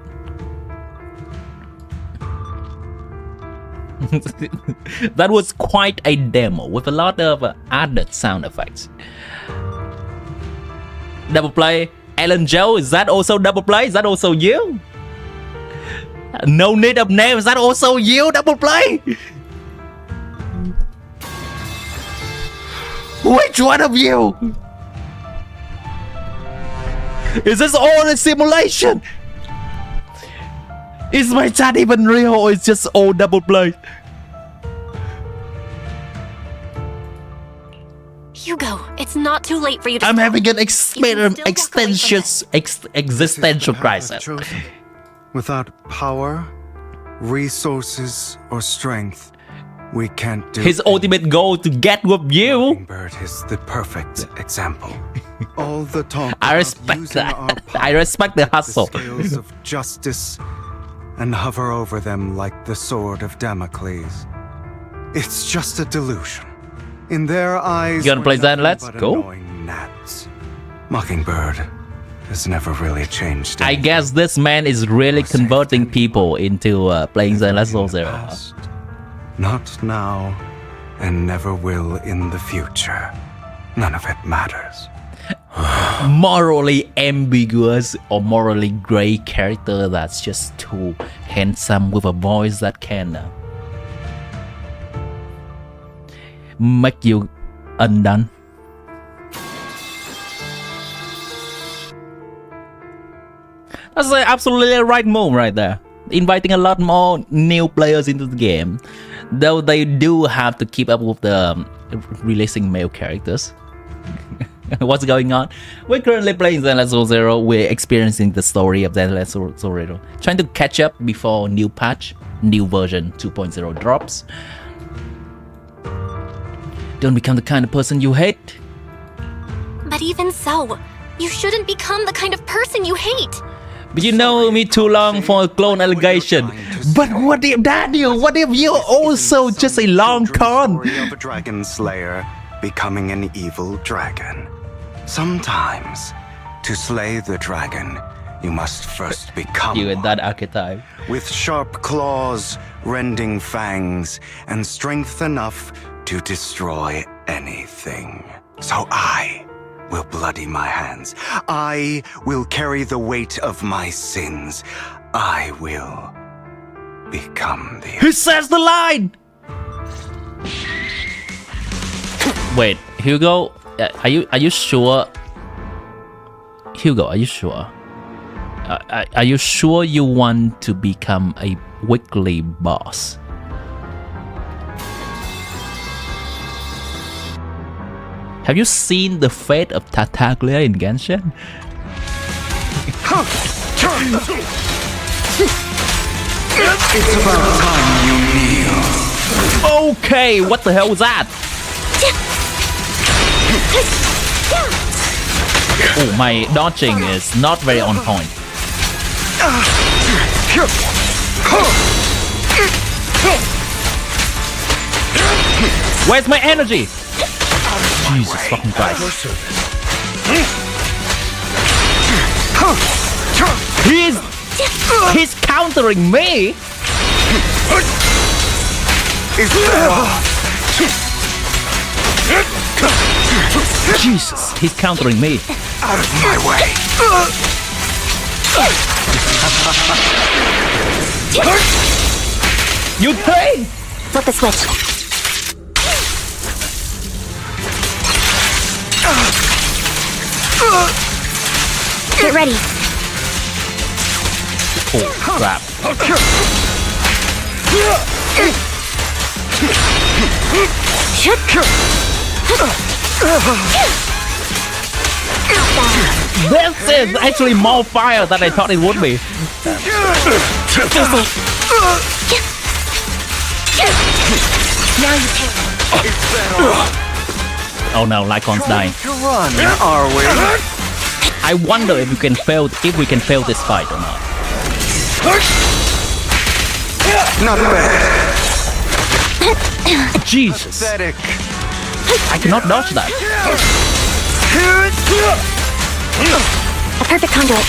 That was quite a demo with a lot of added sound effects. Double play. Alan Joe, is that also double play? Is that also you? No need of name, is that also you? Double play? Which one of you? Is this all a simulation? Is my chat even real or is just all double play? Hugo, it's not too late for you to I'm stop. having an existential crisis. Without power, resources, or strength, we can't do his ultimate goal to get with you. Mockingbird is the perfect example. All the talk I respect that. I respect the hustle. The scales of justice and hover over them like the sword of Damocles. It's just a delusion. In their eyes, you gonna play that? Let's go. Gnats. Mockingbird has never really changed. I guess this man is really converting people into playing Zenless Soul Zero. Not now, and never will in the future. None of it matters. Morally ambiguous or morally grey character that's just too handsome with a voice that can make you undone. That's the absolutely right move right there. Inviting a lot more new players into the game, though they do have to keep up with the releasing male characters. What's going on? We're currently playing Zenless Soul Zero. We're experiencing the story of Zenless Soul Zero, trying to catch up before new patch, new version 2.0 drops. Don't become the kind of person you hate. But even so, you shouldn't become the kind of person you hate. But you know me too long for a clone allegation. But what if, Daniel, what if you're also just a long con? Story of a dragon slayer becoming an evil dragon. Sometimes, to slay the dragon, you must first become you in that archetype. With sharp claws, rending fangs, and strength enough to destroy anything. So I will bloody my hands. I will carry the weight of my sins. I will become the... Who says the line? Wait, Hugo, are you sure? Hugo, are you sure? Are you sure you want to become a weekly boss? Have you seen the fate of Tartaglia in Genshin? It's about time you kneel. Okay, what the hell was that? Oh, my dodging is not very on point. Where's my energy? Jesus fucking Christ. He's countering me. Jesus, he's countering me. Out of my way. You pay. Flip the switch. Get ready. Oh, crap. This is actually more fire than I thought it would be. Now you pay. Oh no, Lycon's dying. To run, are we? I wonder if we can fail this fight or not. Not bad. Jesus. Pathetic. I cannot dodge that. A perfect conduit.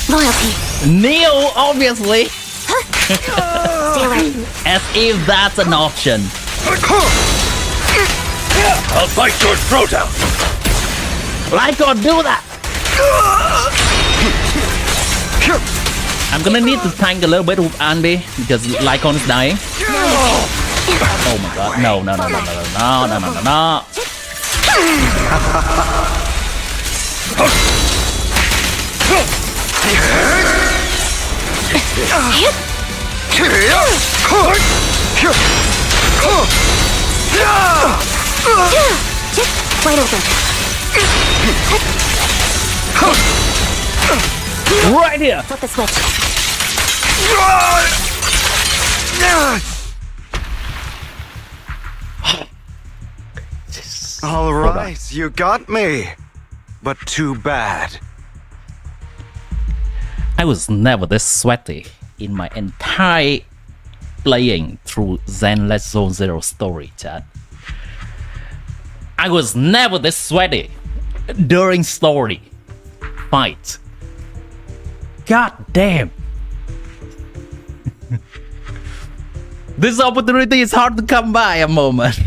Loyalty. Neo, obviously. Stay alert. As if that's an option. I'll bite your throat out. Lycon, do that. I'm gonna need to tank a little bit with Andy because Lycon is dying. Oh my god, no. Wide open. Right here. Flip the switch. All right, you got me. But too bad. I was never this sweaty in my entire playing through Zenless Zone Zero story, chat. I was never this sweaty during story fight. God damn. This opportunity is hard to come by a moment.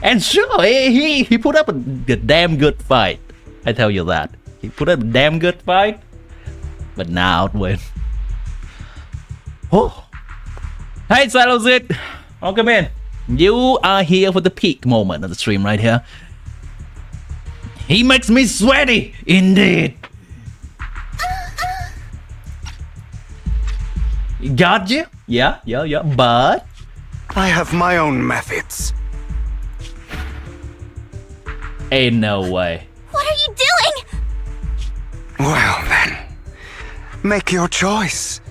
And sure, he put up a damn good fight. I tell you that. He put up a damn good fight. But now it went. Oh. Hey, ZZZ. Welcome in. You are here for the peak moment of the stream right here. He makes me sweaty, indeed. Got you? Yeah, but... I have my own methods. Ain't no way. What are you doing? Well then, make your choice.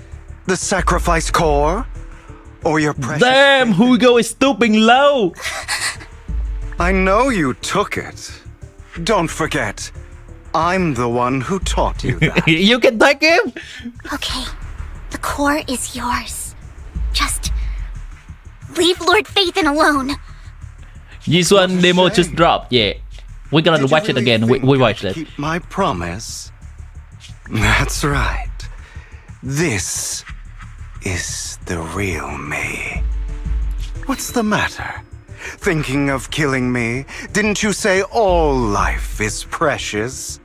The sacrifice core, or your precious... Damn, Hugo is stooping low. I know you took it. Don't forget, I'm the one who taught you that. You can take him. Okay, the core is yours. Just leave Lord Phaethon alone. This one demo just dropped, yeah. We're gonna watch it again. We watched it. Keep my promise. That's right. This is the real me. What's the matter? Thinking of killing me? Didn't you say all life is precious?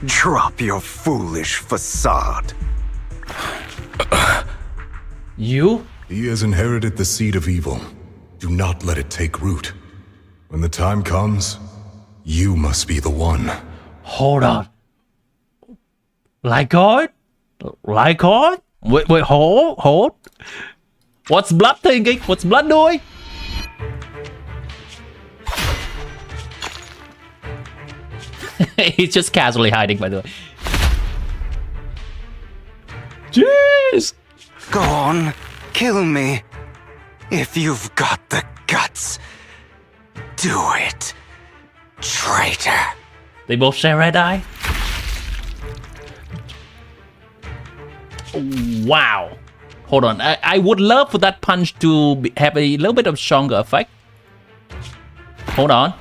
Drop your foolish facade. You? He has inherited the seed of evil. Do not let it take root. When the time comes, you must be the one. Hold on. Lycon? Wait, hold. What's blood thinking? What's blood doing? He's just casually hiding, by the way. Jeez! Go on, kill me. If you've got the guts, do it, traitor. They both share red eye? Wow. Hold on. I would love for that punch to have a little bit of stronger effect. Hold on.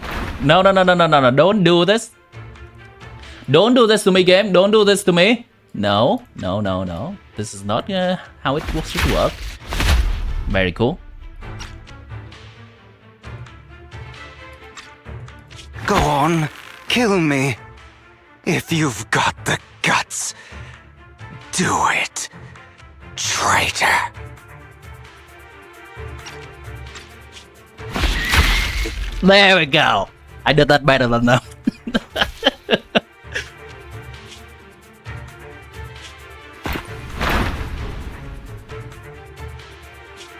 No. Don't do this. Don't do this to me, game. Don't do this to me. No. This is not how it should work. Very cool. Go on, kill me. If you've got the guts, do it, traitor. There we go. I did that better than them.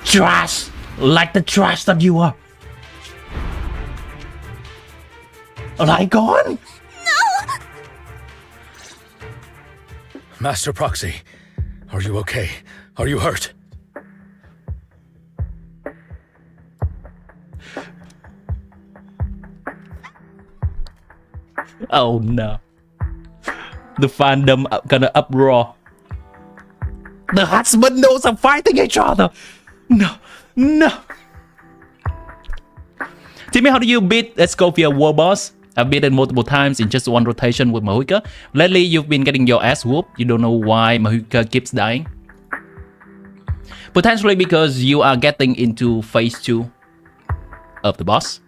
Trash! Like the trash that you are. Lycon? No! Master Proxy, are you okay? Are you hurt? Oh no. The fandom gonna uproar. The husband knows are fighting each other. No. Timmy, how do you beat Escovia War Boss? I've beaten multiple times in just one rotation with Mahuika. Lately, you've been getting your ass whooped. You don't know why Mahuika keeps dying. Potentially because you are getting into phase 2 of the boss.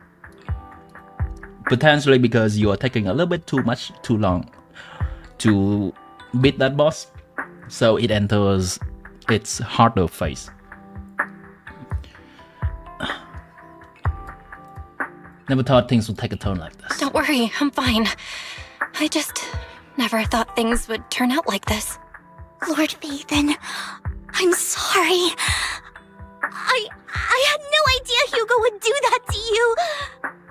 Potentially because you are taking a little bit too long to beat that boss. So it enters its harder phase. Never thought things would take a turn like this. Don't worry, I'm fine. I just never thought things would turn out like this. Lord Phaethon, I'm sorry. I had no idea Hugo would do that to you.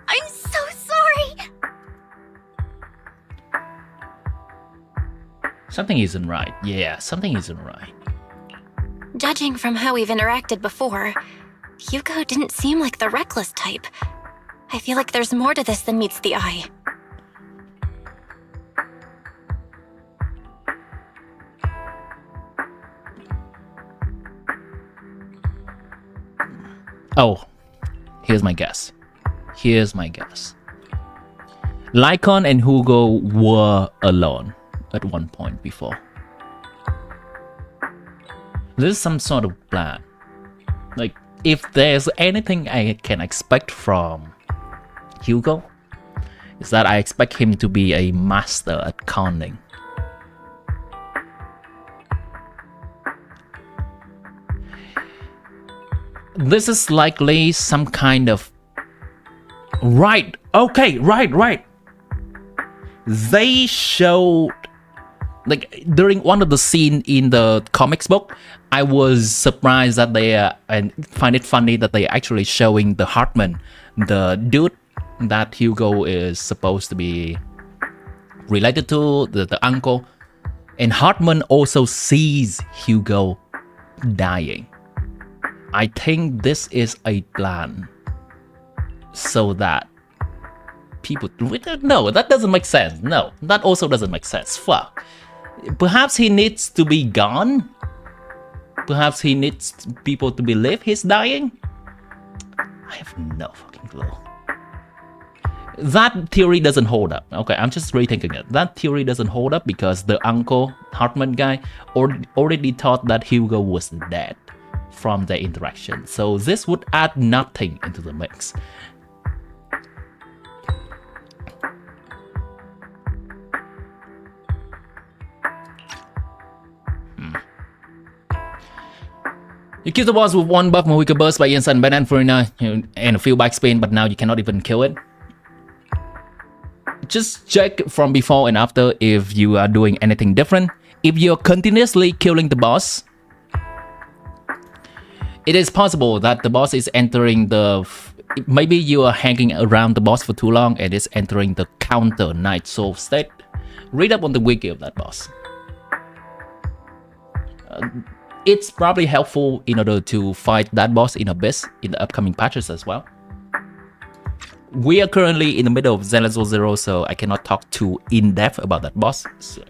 I'm so sorry. Something isn't right. Yeah, something isn't right. Judging from how we've interacted before, Hugo didn't seem like the reckless type. I feel like there's more to this than meets the eye. Oh, here's my guess. Lycon and Hugo were alone at one point before. This is some sort of plan. Like, if there's anything I can expect from Hugo, is that I expect him to be a master at conning. This is likely some kind of... Right, okay, right. They showed... Like, during one of the scenes in the comics book, I was surprised that they... and find it funny that they actually showing the Hartman, the dude that Hugo is supposed to be related to, the uncle. And Hartman also sees Hugo dying. I think this is a plan so that people... No, that doesn't make sense. No, that also doesn't make sense. Fuck. Perhaps he needs to be gone? Perhaps he needs people to believe he's dying? I have no fucking clue. That theory doesn't hold up. Okay, I'm just rethinking it. That theory doesn't hold up because the uncle, Hartman guy, already thought that Hugo was dead from their interaction. So this would add nothing into the mix. You kill the boss with one buff Mahuika burst by instant Banana Farina and a few back spin, but now you cannot even kill it. Just check from before and after if you are doing anything different. If you're continuously killing the boss, it is possible that the boss is entering the... Maybe you are hanging around the boss for too long and it's entering the counter Night Soul state. Read up on the wiki of that boss. It's probably helpful in order to fight that boss in Abyss in the upcoming patches as well. We are currently in the middle of ZZZ 0, so I cannot talk too in-depth about that boss. So,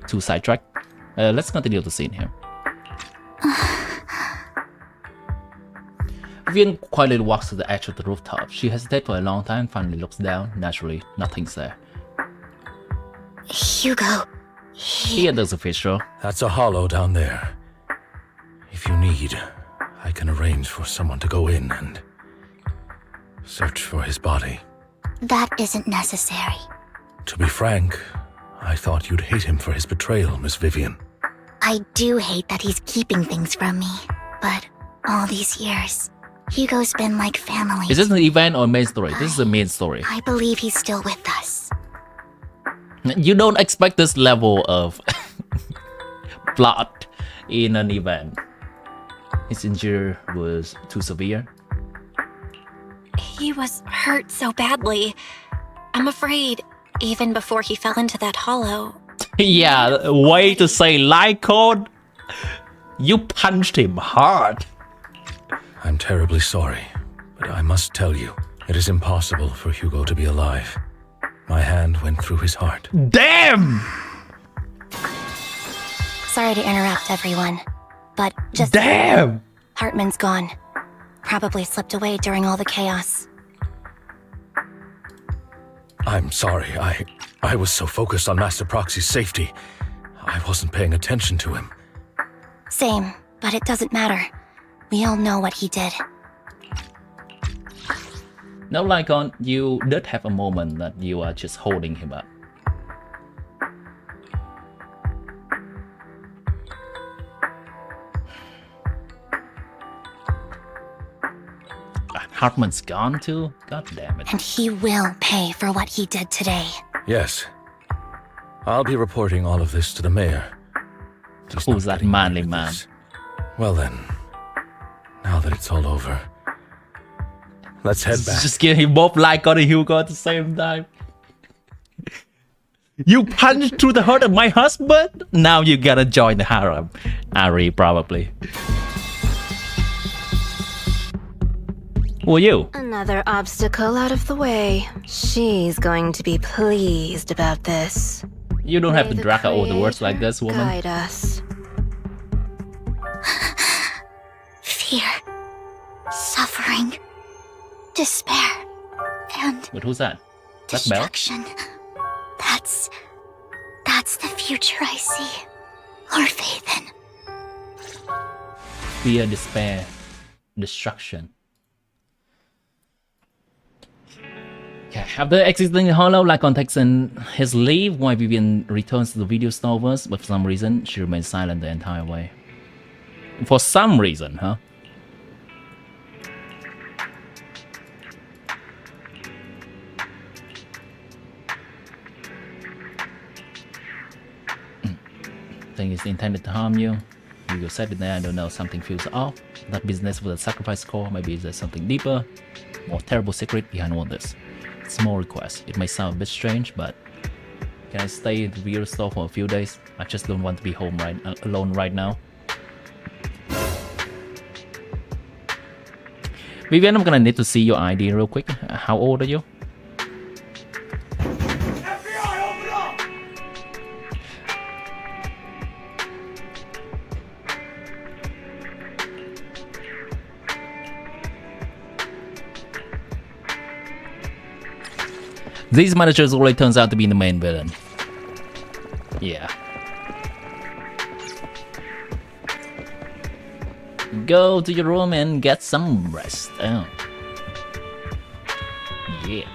too sidetracked. Let's continue the scene here. Vivian quietly walks to the edge of the rooftop. She hesitates for a long time, finally looks down. Naturally, nothing's there. Hugo. Here there's a official. That's a hollow down there. If you need, I can arrange for someone to go in and search for his body. That isn't necessary. To be frank, I thought you'd hate him for his betrayal, Miss Vivian. I do hate that he's keeping things from me, but all these years, Hugo's been like family. Is this an event or main story? This is the main story. I believe he's still with us. You don't expect this level of plot in an event. His injury was too severe. He was hurt so badly. I'm afraid, even before he fell into that hollow, Yeah, way to say Lycon. You punched him hard. I'm terribly sorry, but I must tell you, it is impossible for Hugo to be alive. My hand went through his heart. Damn! Sorry to interrupt, everyone. But just... Damn! Hartman's gone. Probably slipped away during all the chaos. I'm sorry, I was so focused on Master Proxy's safety. I wasn't paying attention to him. Same, but it doesn't matter. We all know what he did. No, Lycon, you did have a moment that you are just holding him up. Hartman's gone too? God damn it. And he will pay for what he did today. Yes. I'll be reporting all of this to the mayor. Who's that manly man? Well then, now that it's all over, let's head back. Just give him both Lycon and Hugo at the same time. You punched through the heart of my husband? Now you gotta join the harem. Ari, probably. Who are you? Another obstacle out of the way. She's going to be pleased about this. You don't have to drag out all the words like this, woman. Guide us. Fear, suffering, despair, and But who's that? That's Belle? destruction. That's the future I see. Lord Phaethon. Fear, despair, destruction. Okay, after exiting the hollow, Lycon takes his leave while Vivian returns to the video Stovers, but for some reason, she remains silent the entire way. For some reason, huh? Thing is intended to harm you. You said it there, I don't know, something feels off. That business with a sacrifice core, maybe there's something deeper, more terrible secret behind all this. Small request. It may sound a bit strange, but can I stay in the video store for a few days? I just don't want to be home alone right now. Vivian, I'm gonna need to see your ID real quick. How old are you? These managers already turns out to be the main villain. Yeah. Go to your room and get some rest. Oh. Yeah.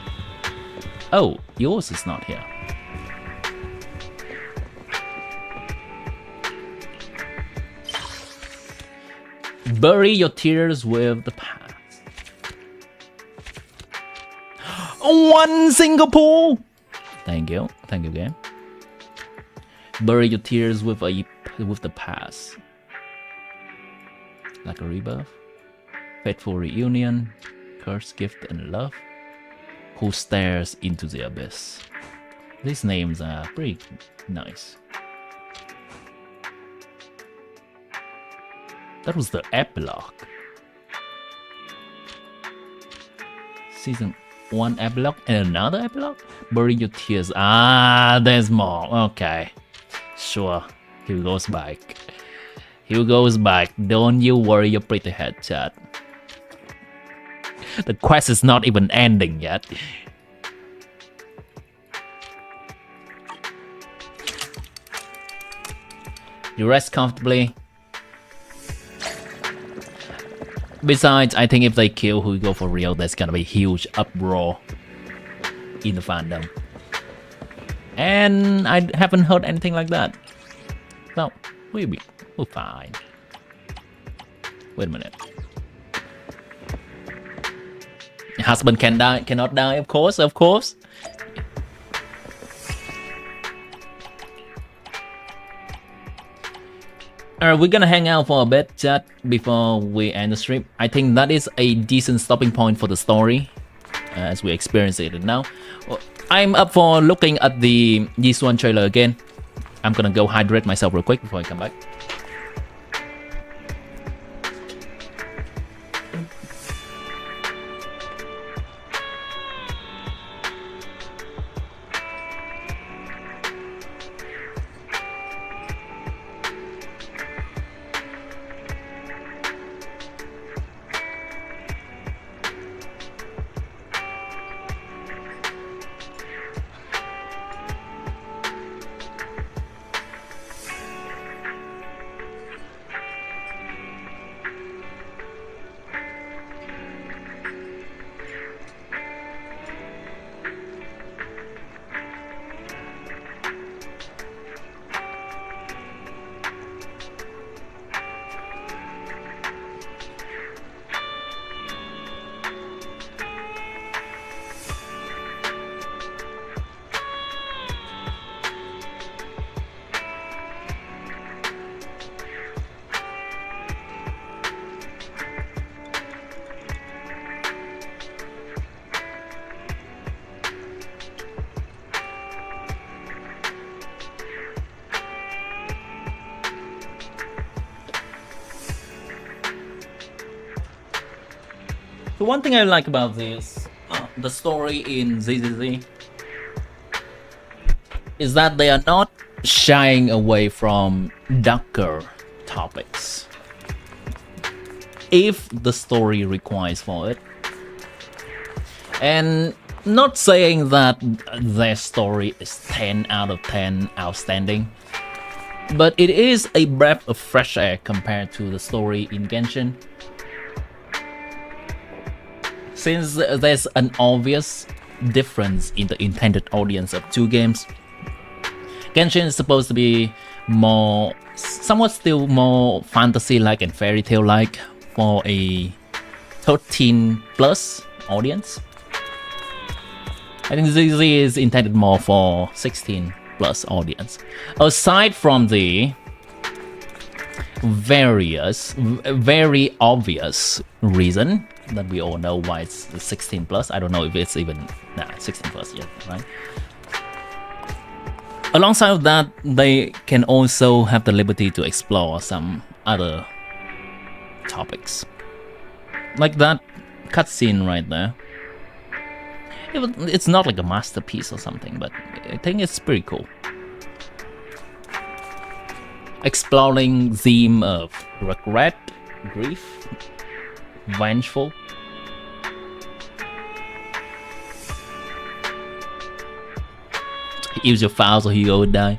Oh, yours is not here. Bury your tears with the past. One Singapore. Thank you game. Bury your tears with the past, like a rebirth, fateful reunion, cursed gift and love. Who stares into the abyss? These names are pretty nice. That was the epilogue. Season 1 epilogue and another epilogue? Bury your tears. Ah, there's more. Okay. Sure. Here goes back. Here goes back. Don't you worry your pretty head, chat. The quest is not even ending yet. You rest comfortably. Besides, I think if they kill Hugo for real, there's gonna be a huge uproar in the fandom. And I haven't heard anything like that. So, we're fine. Wait a minute. Your husband cannot die, of course. We're gonna hang out for a bit, chat, before we end the stream. I think that is a decent stopping point for the story, as we experience it now. I'm up for looking at the this one trailer again. I'm gonna go hydrate myself real quick before I come back. The one thing I like about this, the story in ZZZ, is that they are not shying away from darker topics, if the story requires for it. And not saying that their story is 10 out of 10 outstanding, but it is a breath of fresh air compared to the story in Genshin. Since there's an obvious difference in the intended audience of two games, Genshin is supposed to be more, somewhat still more fantasy-like and fairy tale-like for a 13 plus audience. I think ZZ is intended more for 16 plus audience. Aside from the very obvious reason that we all know why it's 16 plus. I don't know if it's even 16 plus yet, right? Alongside of that, they can also have the liberty to explore some other topics, like that cutscene right there. It's not like a masterpiece or something, but I think it's pretty cool. Exploring theme of regret, grief, vengeful. Use your files or you will die.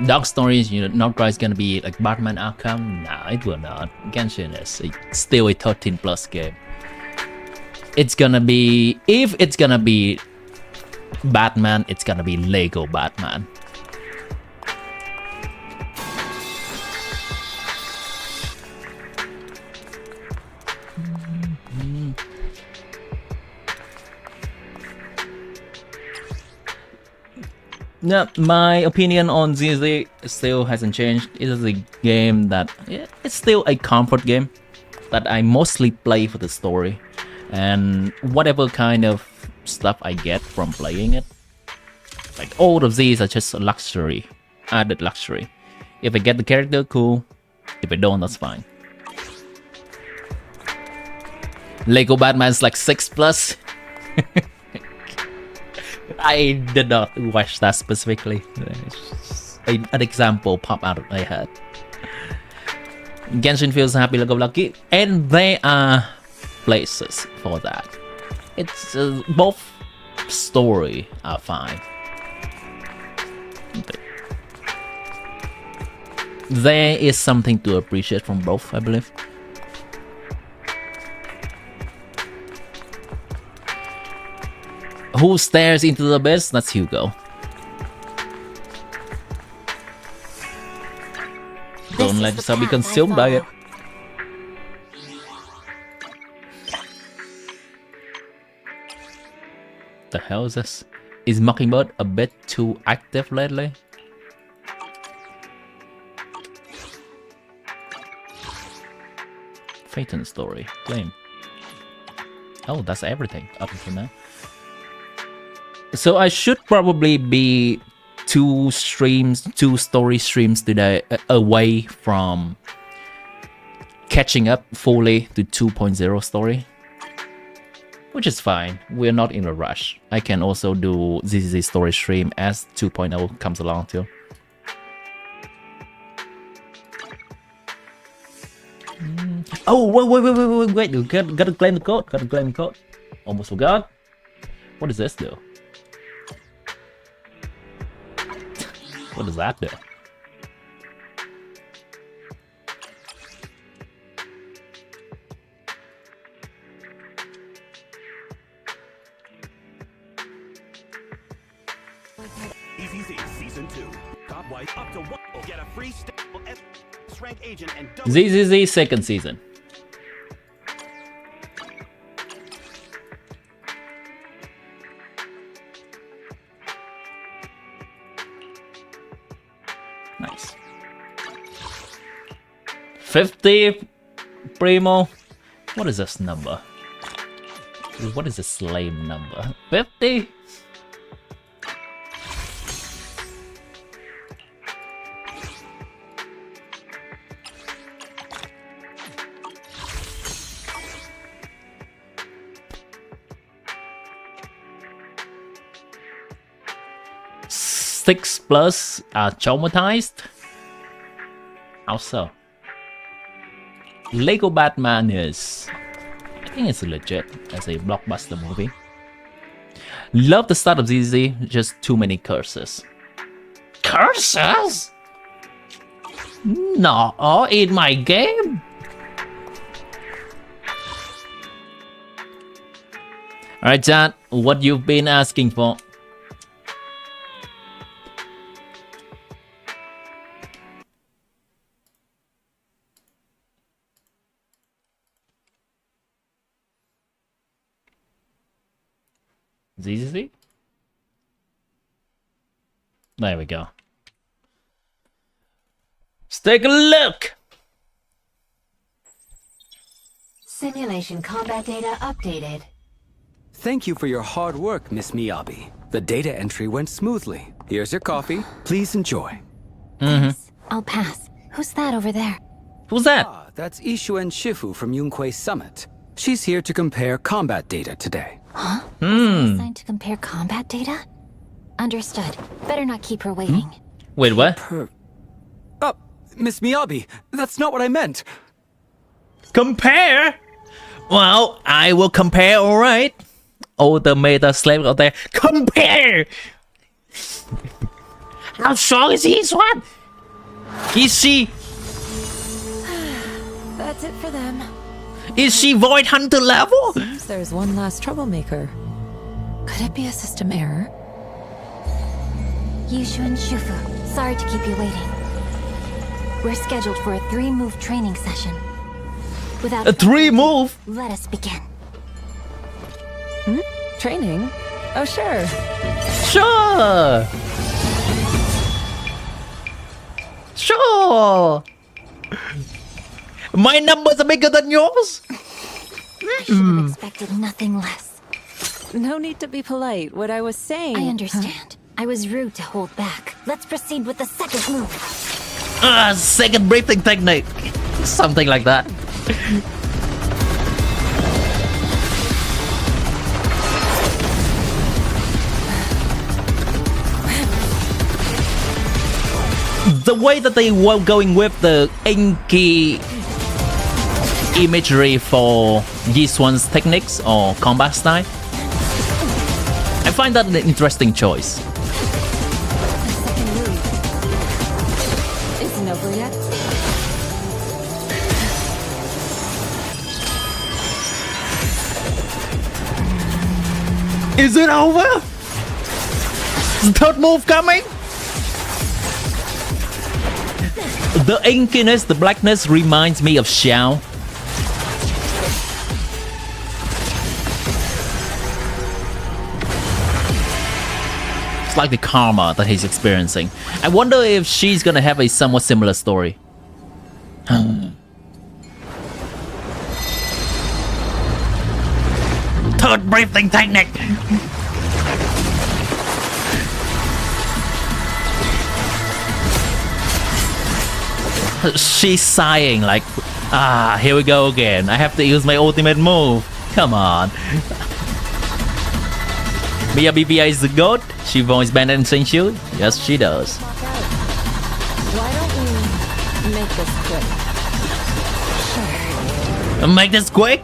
Dark stories, you know, nod-krai is gonna be like Batman Arkham? Nah, it will not. Genshin is still a 13 plus game. It's gonna be, if it's gonna be Batman, it's gonna be Lego Batman. Yeah, my opinion on ZZZ still hasn't changed. It is a game that, yeah, it's still a comfort game that I mostly play for the story and whatever kind of stuff I get from playing it. Like all of these are just luxury, added luxury. If I get the character, cool. If I don't, that's fine. Lego Batman's like 6 plus. I did not watch that specifically. An example popped out of my head. Genshin feels happy-go-lucky, and there are places for that. It's both story are fine. There is something to appreciate from both, I believe. Who stares into the abyss? That's Hugo. Don't let yourself be consumed by it. The hell is this? Is Mockingbird a bit too active lately? Phaeton story. Claim. Oh, that's everything up until now. So I should probably be 2 story streams today away from catching up fully to 2.0 story, which is fine. We're not in a rush. I can also do ZZZ story stream as 2.0 comes along too. Oh, wait. Gotta claim the code. Almost forgot. What does this do? What does that do? ZZZ Season 2. Top white up to 1. Get a free stable S-rank agent and ZZZ second season. Nice. 50 Primo. What is this number? What is this lame number? 50? Six plus are traumatized. How so? Lego Batman is, I think it's legit as a blockbuster movie. Love the start of ZZ, just too many curses. Curses? No, in my game. Alright, chat, what you've been asking for? ZZZ? There we go. Let's take a look! Simulation combat data updated. Thank you for your hard work, Miss Miyabi. The data entry went smoothly. Here's your coffee. Please enjoy. I'll pass. Who's that over there? Who's that? Ah, that's Ishuen Shifu from Yunkwei Summit. She's here to compare combat data today. Huh? Assigned to compare combat data? Understood. Better not keep her waiting. Wait, what? Oh, Miss Miyabi, that's not what I meant. Compare? Well, I will compare, alright. All the meta slaves out there, compare! How strong is he, Swan? Is she... That's it for them. Is she Void Hunter level? Seems there's one last troublemaker. Could it be a system error? Yushu and Shufu, sorry to keep you waiting. We're scheduled for a 3-move training session. Without a 3-move? Let us begin. Training? Oh, sure. Sure! Sure! My numbers are bigger than yours? I should have expected nothing less. No need to be polite. What I was saying... I understand. I was rude to hold back. Let's proceed with the second move. Second breathing technique. Something like that. The way that they were going with the inky imagery for Yiswan's techniques or combat style, I find that an interesting choice. The second move isn't over yet. Is it over? Is the third move coming? The inkiness, the blackness reminds me of Xiao. It's like the karma that he's experiencing. I wonder if she's gonna have a somewhat similar story. Third breathing technique! She's sighing like, here we go again. I have to use my ultimate move. Come on. Mia BBI is the goat. She voiced Bandit and Senshu. Yes, she does. Why don't we make this quick? Make this quick.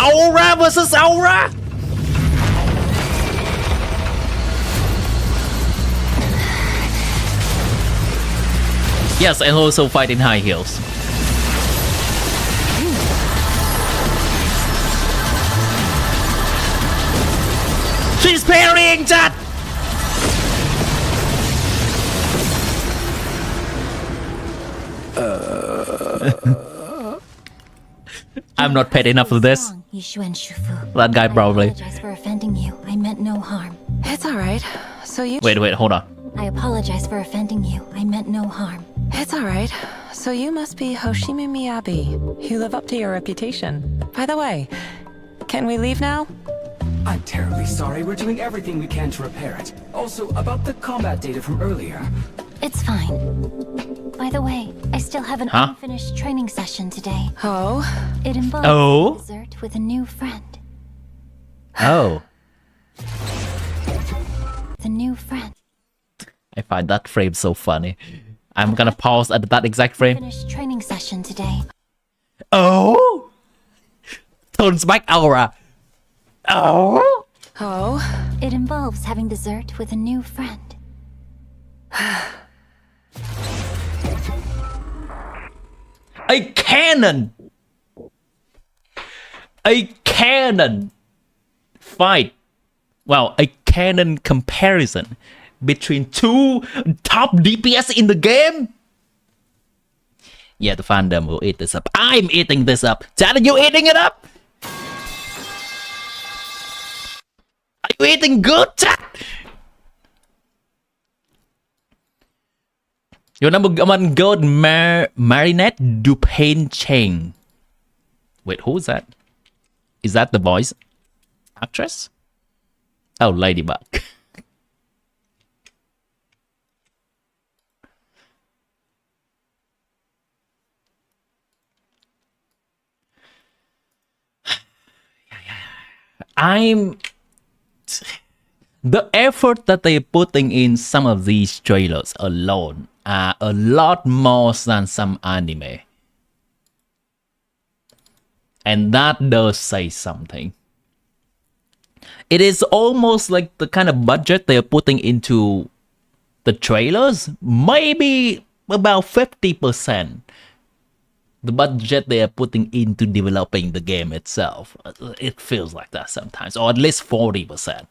Aura versus Aura. Yes, and also fight in high heels. She's parrying that. I'm not paid enough for this. That guy probably. I apologize for offending you. I meant no harm. It's all right. So you. Wait, hold on. I apologize for offending you. I meant no harm. It's all right. So you must be Hoshimi Miyabi. You live up to your reputation. By the way, can we leave now? I'm terribly sorry. We're doing everything we can to repair it. Also, about the combat data from earlier. It's fine. By the way, I still have an unfinished training session today. Oh? It involves dessert with a new friend. Oh. The new friend. I find that frame so funny. I'm gonna pause at that exact frame. Finished training session today. Oh! Turns back Aura. Oh! Oh? It involves having dessert with a new friend. A cannon! A cannon fight. Well, a cannon comparison between two top DPS in the game. Yeah, the fandom will eat this up. I'm eating this up. Chad, are you eating it up? Are you eating good, Chad? Your number one gold Marinette Dupain Cheng. Wait, who is that? Is that the voice actress? Oh, Ladybug. The effort that they're putting in some of these trailers alone are a lot more than some anime. And that does say something. It is almost like the kind of budget they're putting into the trailers, maybe about 50%. The budget they are putting into developing the game itself. It feels like that sometimes, or at least 40%.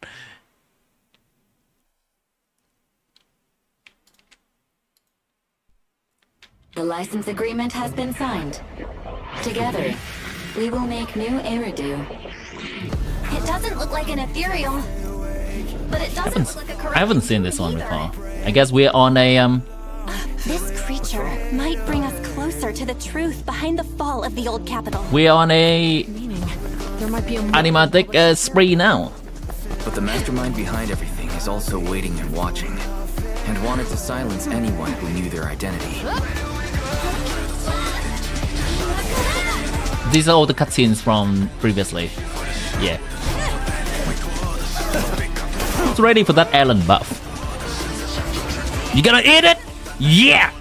The license agreement has been signed. Together, we will make new Eridu. It doesn't look like an ethereal, but it doesn't look like a correct. I haven't seen this one before. I guess we're on a This creature might bring us closer to the truth behind the fall of the old capital. we're on a There might be a animatic spree now. But the mastermind behind everything is also waiting and watching, and wanted to silence anyone who knew their identity. These are all the cutscenes from previously. Yeah. It's ready for that Alan buff. You gonna eat it? Yeah!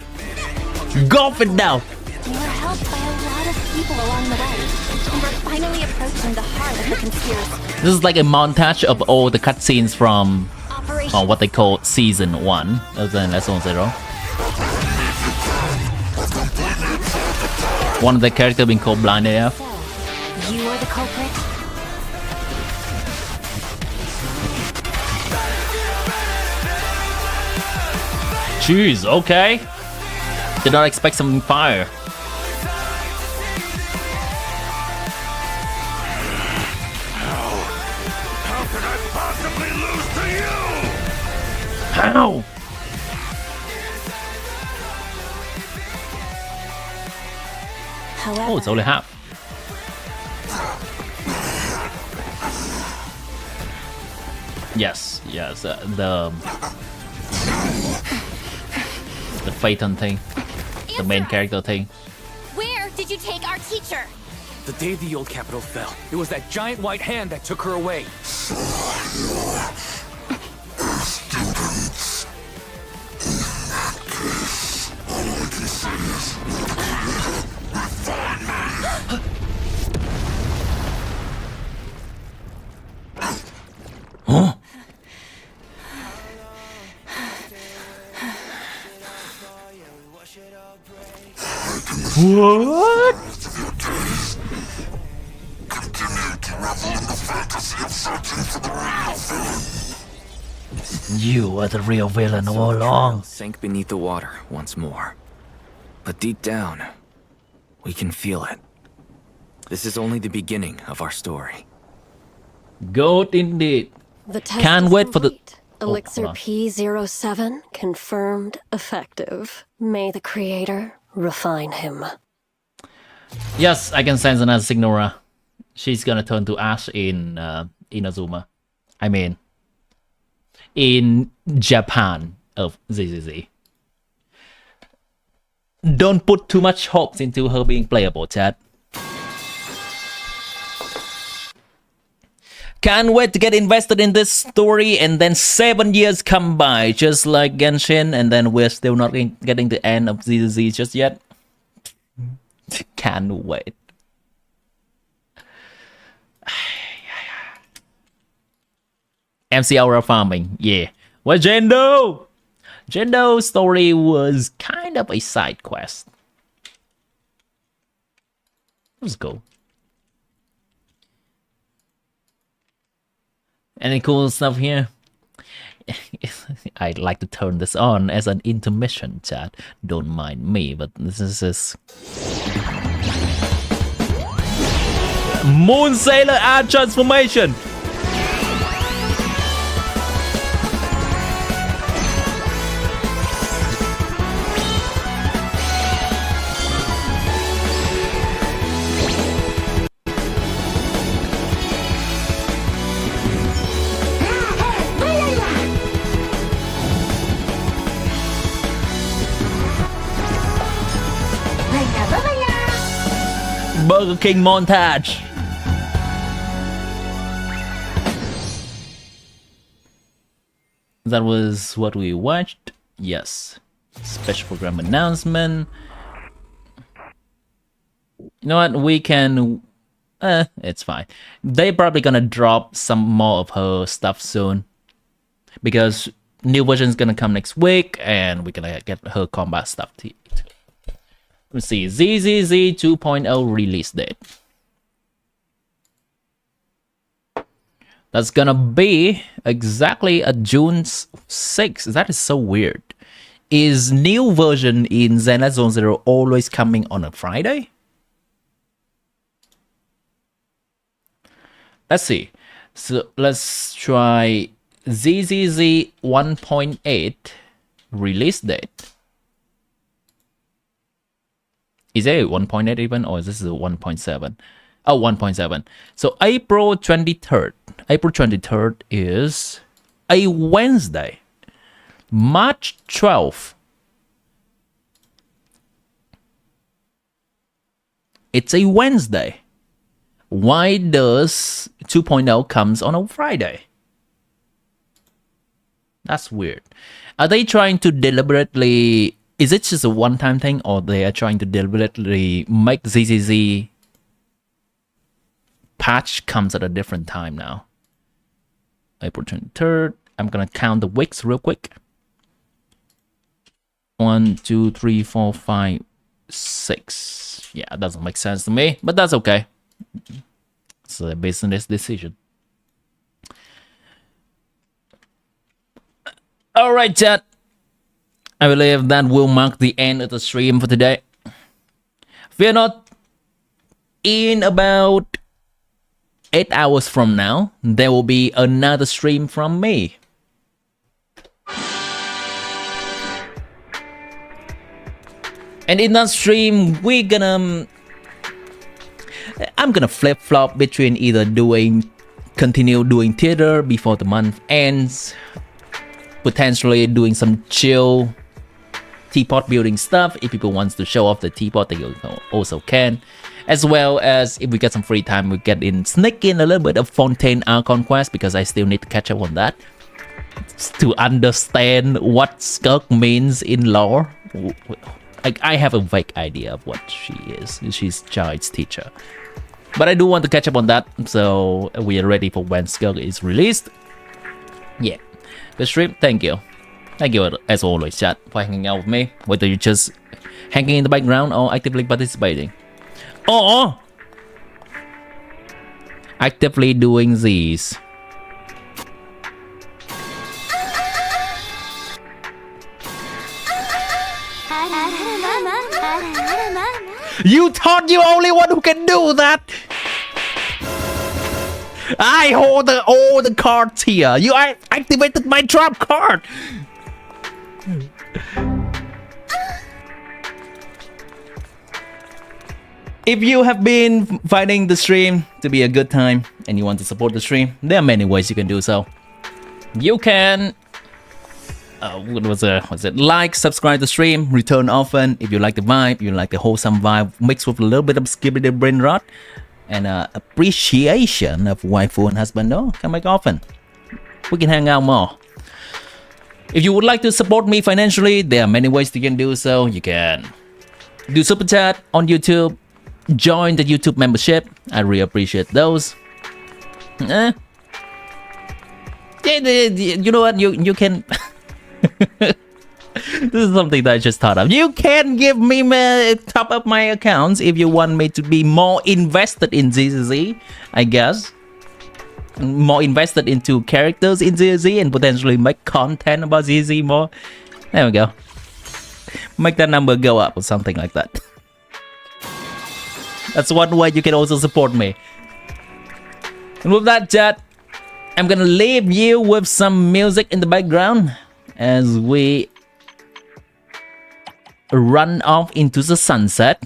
Gulp it down! We were helped by a lot of people along the way, and we're finally approaching the heart of the conspiracy. This is like a montage of all the cutscenes from what they call Season 1 of the Lesson 0. One of the characters being called Blind AF. You are the culprit? Jeez, okay. Did not expect something fire. How could I possibly lose to you? How? However, Oh, it's only half. Yes, the Phaeton thing, the main character thing. Where did you take our teacher? The day the old capital fell, it was that giant white hand that took her away. Huh? What? You are the real villain all along. Sank beneath the water once more. But deep down, we can feel it. This is only the beginning of our story. Good indeed. The test Can't is wait for the... complete. Elixir P07 confirmed effective. May the creator refine him. Yes, I can sense another Signora. She's gonna turn to ash in Inazuma. I mean, in Japan of ZZZ. Don't put too much hopes into her being playable, chat. Can't wait to get invested in this story, and then 7 years come by, just like Genshin, and then we're still not getting the end of ZZZ just yet. Can't wait. MC Aura farming, yeah. Well, Jendo? Jendo's story was kind of a side quest. Let's go. Any cool stuff here? I'd like to turn this on as an intermission, chat. Don't mind me, but this is Moon Sailor Art Transformation. Burger King montage. That was what we watched. Yes. Special program announcement. You know what? We can... it's fine. They're probably gonna drop some more of her stuff soon. Because new version is gonna come next week. And we're gonna get her combat stuff too. Let's see, ZZZ 2.0 release date. That's gonna be exactly a June 6th. That is so weird. Is new version in Zenless Zone Zero always coming on a Friday? Let's see. So let's try ZZZ 1.8 release date. Is it 1.8 even, or is this a 1.7? Oh, 1.7. So April 23rd. April 23rd is a Wednesday. March 12th. It's a Wednesday. Why does 2.0 comes on a Friday? That's weird. Are they trying to deliberately... Is it just a one-time thing, or they are trying to deliberately make ZZZ patch comes at a different time now? April 23rd. I'm gonna count the weeks real quick. 1, 2, 3, 4, 5, 6. Yeah, it doesn't make sense to me, but that's okay. It's a business decision. All right, chat. I believe that will mark the end of the stream for today. Fear not, in about 8 hours from now, there will be another stream from me. And in that stream, I'm gonna flip-flop between either doing continue doing theater before the month ends. Potentially doing some chill teapot building stuff. If people wants to show off the teapot, they also can. As well as if we get some free time, we sneak in a little bit of Fontaine Art Conquest, because I still need to catch up on that to understand what Skulk means in lore. I have a vague idea of what she is. She's Child's teacher. But I do want to catch up on that, so we are ready for when Skulk is released. Yeah. Good stream, thank you. Thank you as always, chat, for hanging out with me. Whether you're just hanging in the background or actively participating. Or actively doing these. You thought you're only one who can do that? I hold all the cards here. You activated my trap card. If you have been finding the stream to be a good time and you want to support the stream, there are many ways you can do so. You can like, subscribe to the stream, return often if you like the vibe, you like the wholesome vibe mixed with a little bit of skibbity brain rot and appreciation of waifu and husband. Oh, come back often. We can hang out more. If you would like to support me financially, there are many ways you can do so. You can do super chat on YouTube, join the YouTube membership. I really appreciate those. You know what? You can. This is something that I just thought of. You can give me top up my accounts if you want me to be more invested in ZZZ, I guess. More invested into characters in ZZZ and potentially make content about ZZZ more. There we go. Make that number go up or something like that. That's one way you can also support me. And with that, chat, I'm gonna leave you with some music in the background as we run off into the sunset.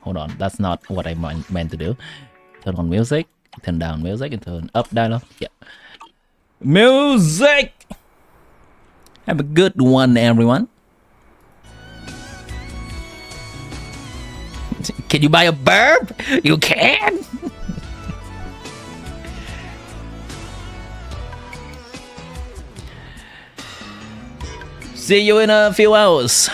Hold on, that's not what I meant to do. Turn on music, turn down music, and turn up dialogue. Yeah. Music! Have a good one, everyone. Can you buy a burp? You can! See you in a few hours.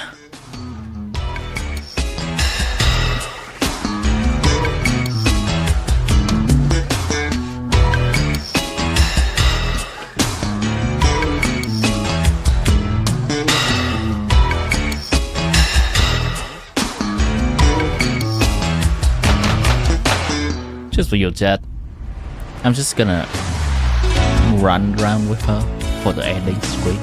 Just for you, chat. I'm just gonna run around with her for the ending screen.